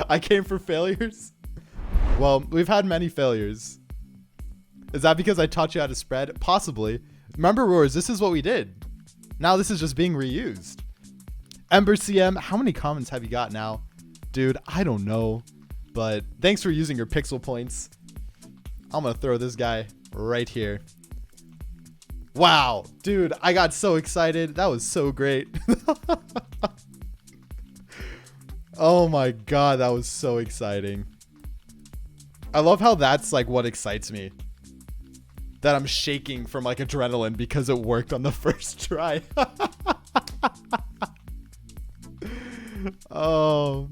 I came for failures? Well, we've had many failures. Is that because I taught you how to spread? Possibly. Remember, Roars, this is what we did. Now this is just being reused. Ember CM, how many comments have you got now? Dude, I don't know. But thanks for using your pixel points. I'm going to throw this guy right here. Wow. Dude, I got so excited. That was so great. Oh my God, that was so exciting. I love how that's like what excites me. That I'm shaking from like adrenaline because it worked on the first try. Oh.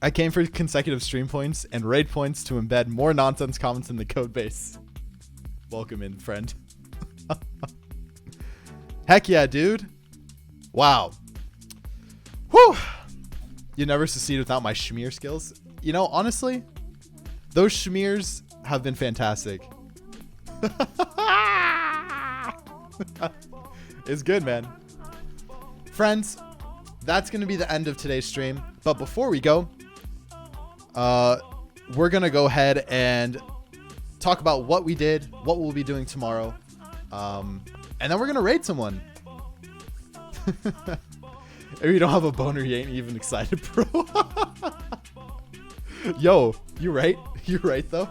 I came for consecutive stream points and raid points to embed more nonsense comments in the code base. Welcome in, friend. Heck yeah, dude. Wow. Whew. You never succeed without my schmear skills. You know, honestly, those schmears have been fantastic. It's good, man. Friends, that's going to be the end of today's stream. But before we go, we're going to go ahead and talk about what we did, what we'll be doing tomorrow. And then we're going to raid someone. If you don't have a boner, you ain't even excited, bro. Yo, you right? You right, though?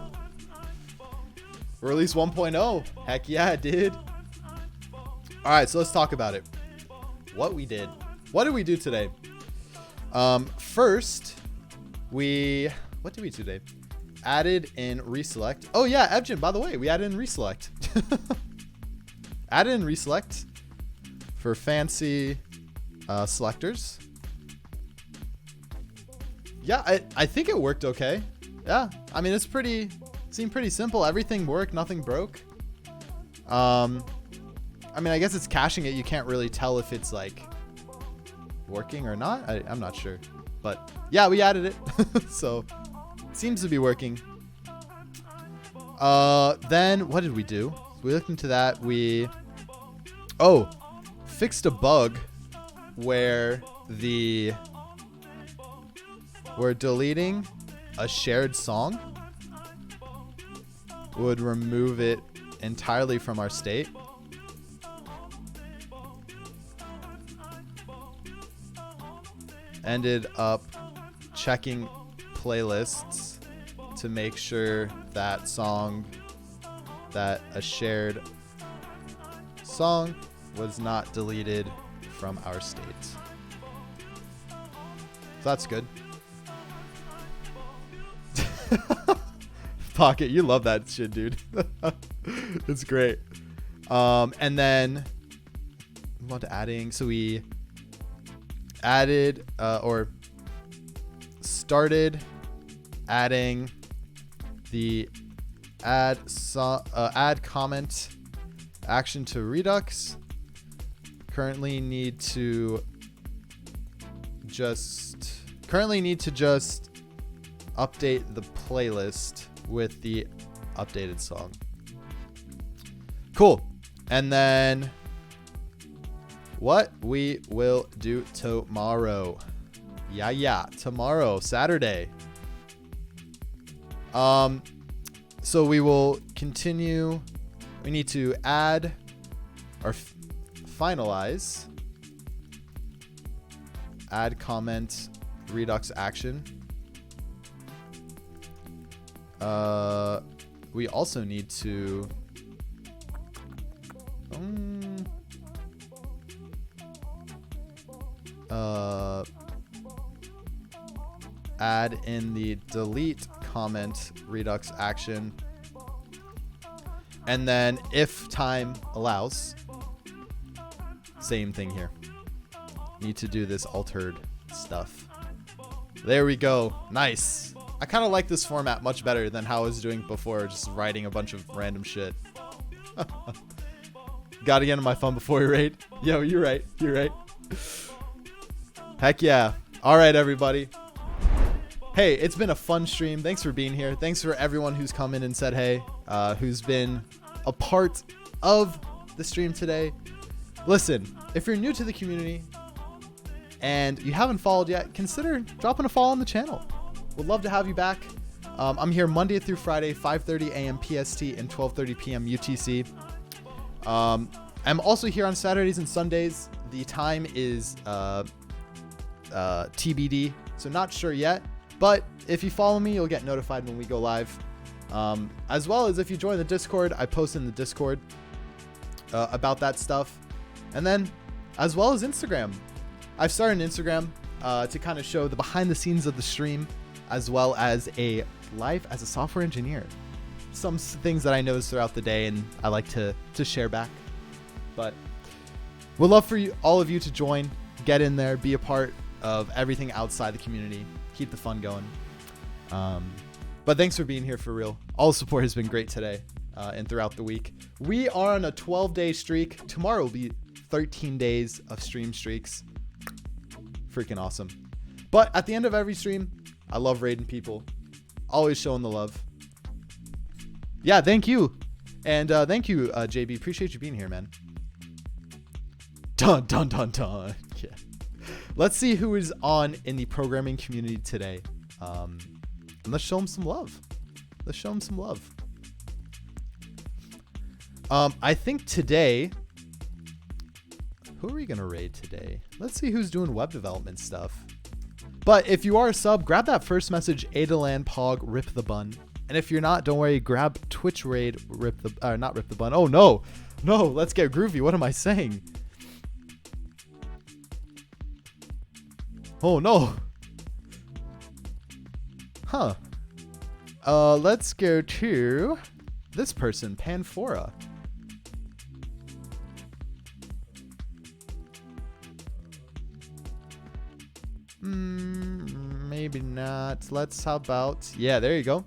Release 1.0. Heck yeah, dude. All right, so let's talk about it. What we did. What did we do today? First, what did we do today? Added in reselect. Oh yeah, Evgen, by the way, we added in reselect. Added in reselect for fancy selectors. Yeah, I think it worked okay. Yeah, I mean, seemed pretty simple. Everything worked, nothing broke. I mean, I guess it's caching it. You can't really tell if it's like working or not. I'm not sure, but yeah, we added it. So it seems to be working. Then what did we do? We looked into that. We fixed a bug where we're deleting a shared song would remove it entirely from our state. ended up checking playlists to make sure that a shared song was not deleted from our state. So that's good. Pocket, you love that shit, dude. It's great. And then move on to adding. So we added or started adding the add comment action to Redux. Currently need to just update the playlist with the updated song. Cool. And then what we will do tomorrow. Tomorrow, Saturday. So we will continue. We need to add or finalize add comment Redux action. We also need to add in the delete comment Redux action. And then if time allows, same thing here. Need to do this altered stuff. There we go. Nice. I kind of like this format much better than how I was doing before, just writing a bunch of random shit. Gotta get into my phone before we raid. Yo, you're right. You're right. Heck yeah. All right, everybody. Hey, it's been a fun stream. Thanks for being here. Thanks for everyone who's come in and said hey, who's been a part of the stream today. Listen, if you're new to the community and you haven't followed yet, consider dropping a follow on the channel. Would love to have you back. I'm here Monday through Friday, 5:30 a.m. PST and 12:30 p.m. UTC. I'm also here on Saturdays and Sundays. The time is TBD, so not sure yet. But if you follow me, you'll get notified when we go live. As well as if you join the Discord, I post in the Discord about that stuff. And then, as well as Instagram. I've started an Instagram to kind of show the behind the scenes of the stream, as well as a life as a software engineer. Some things that I noticed throughout the day and I like to share back. But we'd love for all of you to join, get in there, be a part of everything outside the community, keep the fun going. But thanks for being here for real. All the support has been great today and throughout the week. We are on a 12-day streak. Tomorrow will be 13 days of stream streaks. Freaking awesome. But at the end of every stream, I love raiding people. Always showing the love. Yeah, thank you. And thank you, JB. Appreciate you being here, man. Dun, dun, dun, dun. Yeah. Let's see who is on in the programming community today. And let's show them some love. Let's show them some love. I think today... Who are we going to raid today? Let's see who's doing web development stuff. But if you are a sub, grab that first message, Adalan Pog, rip the bun. And if you're not, don't worry, grab Twitch raid, not rip the bun. Oh, no. No, let's get Grüvee. What am I saying? Oh, no. Huh. Let's go to this person, Panfora. Maybe not. Let's, how about, yeah, there you go.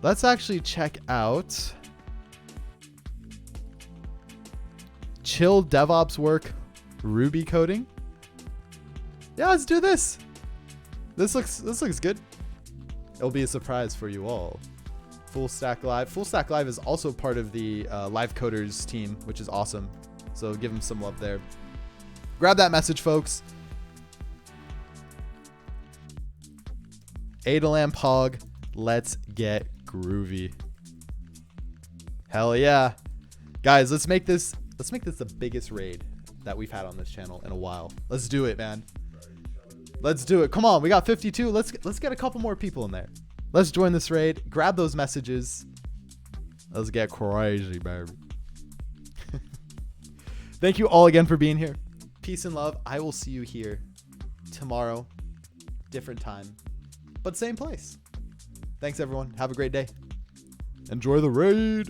Let's actually check out Chill DevOps Work Ruby coding. Yeah, let's do this. This looks good. It'll be a surprise for you all. Full Stack Live. Full Stack Live is also part of the Live Coders team, which is awesome. So give them some love there. Grab that message, folks. Adalam Pog, let's get Grüvee. Hell yeah. Guys, let's make this the biggest raid that we've had on this channel in a while. Let's do it, man. Let's do it. Come on, we got 52. Let's get a couple more people in there. Let's join this raid. Grab those messages. Let's get crazy, baby. Thank you all again for being here. Peace and love. I will see you here tomorrow. Different time, but same place. Thanks, everyone. Have a great day. Enjoy the raid.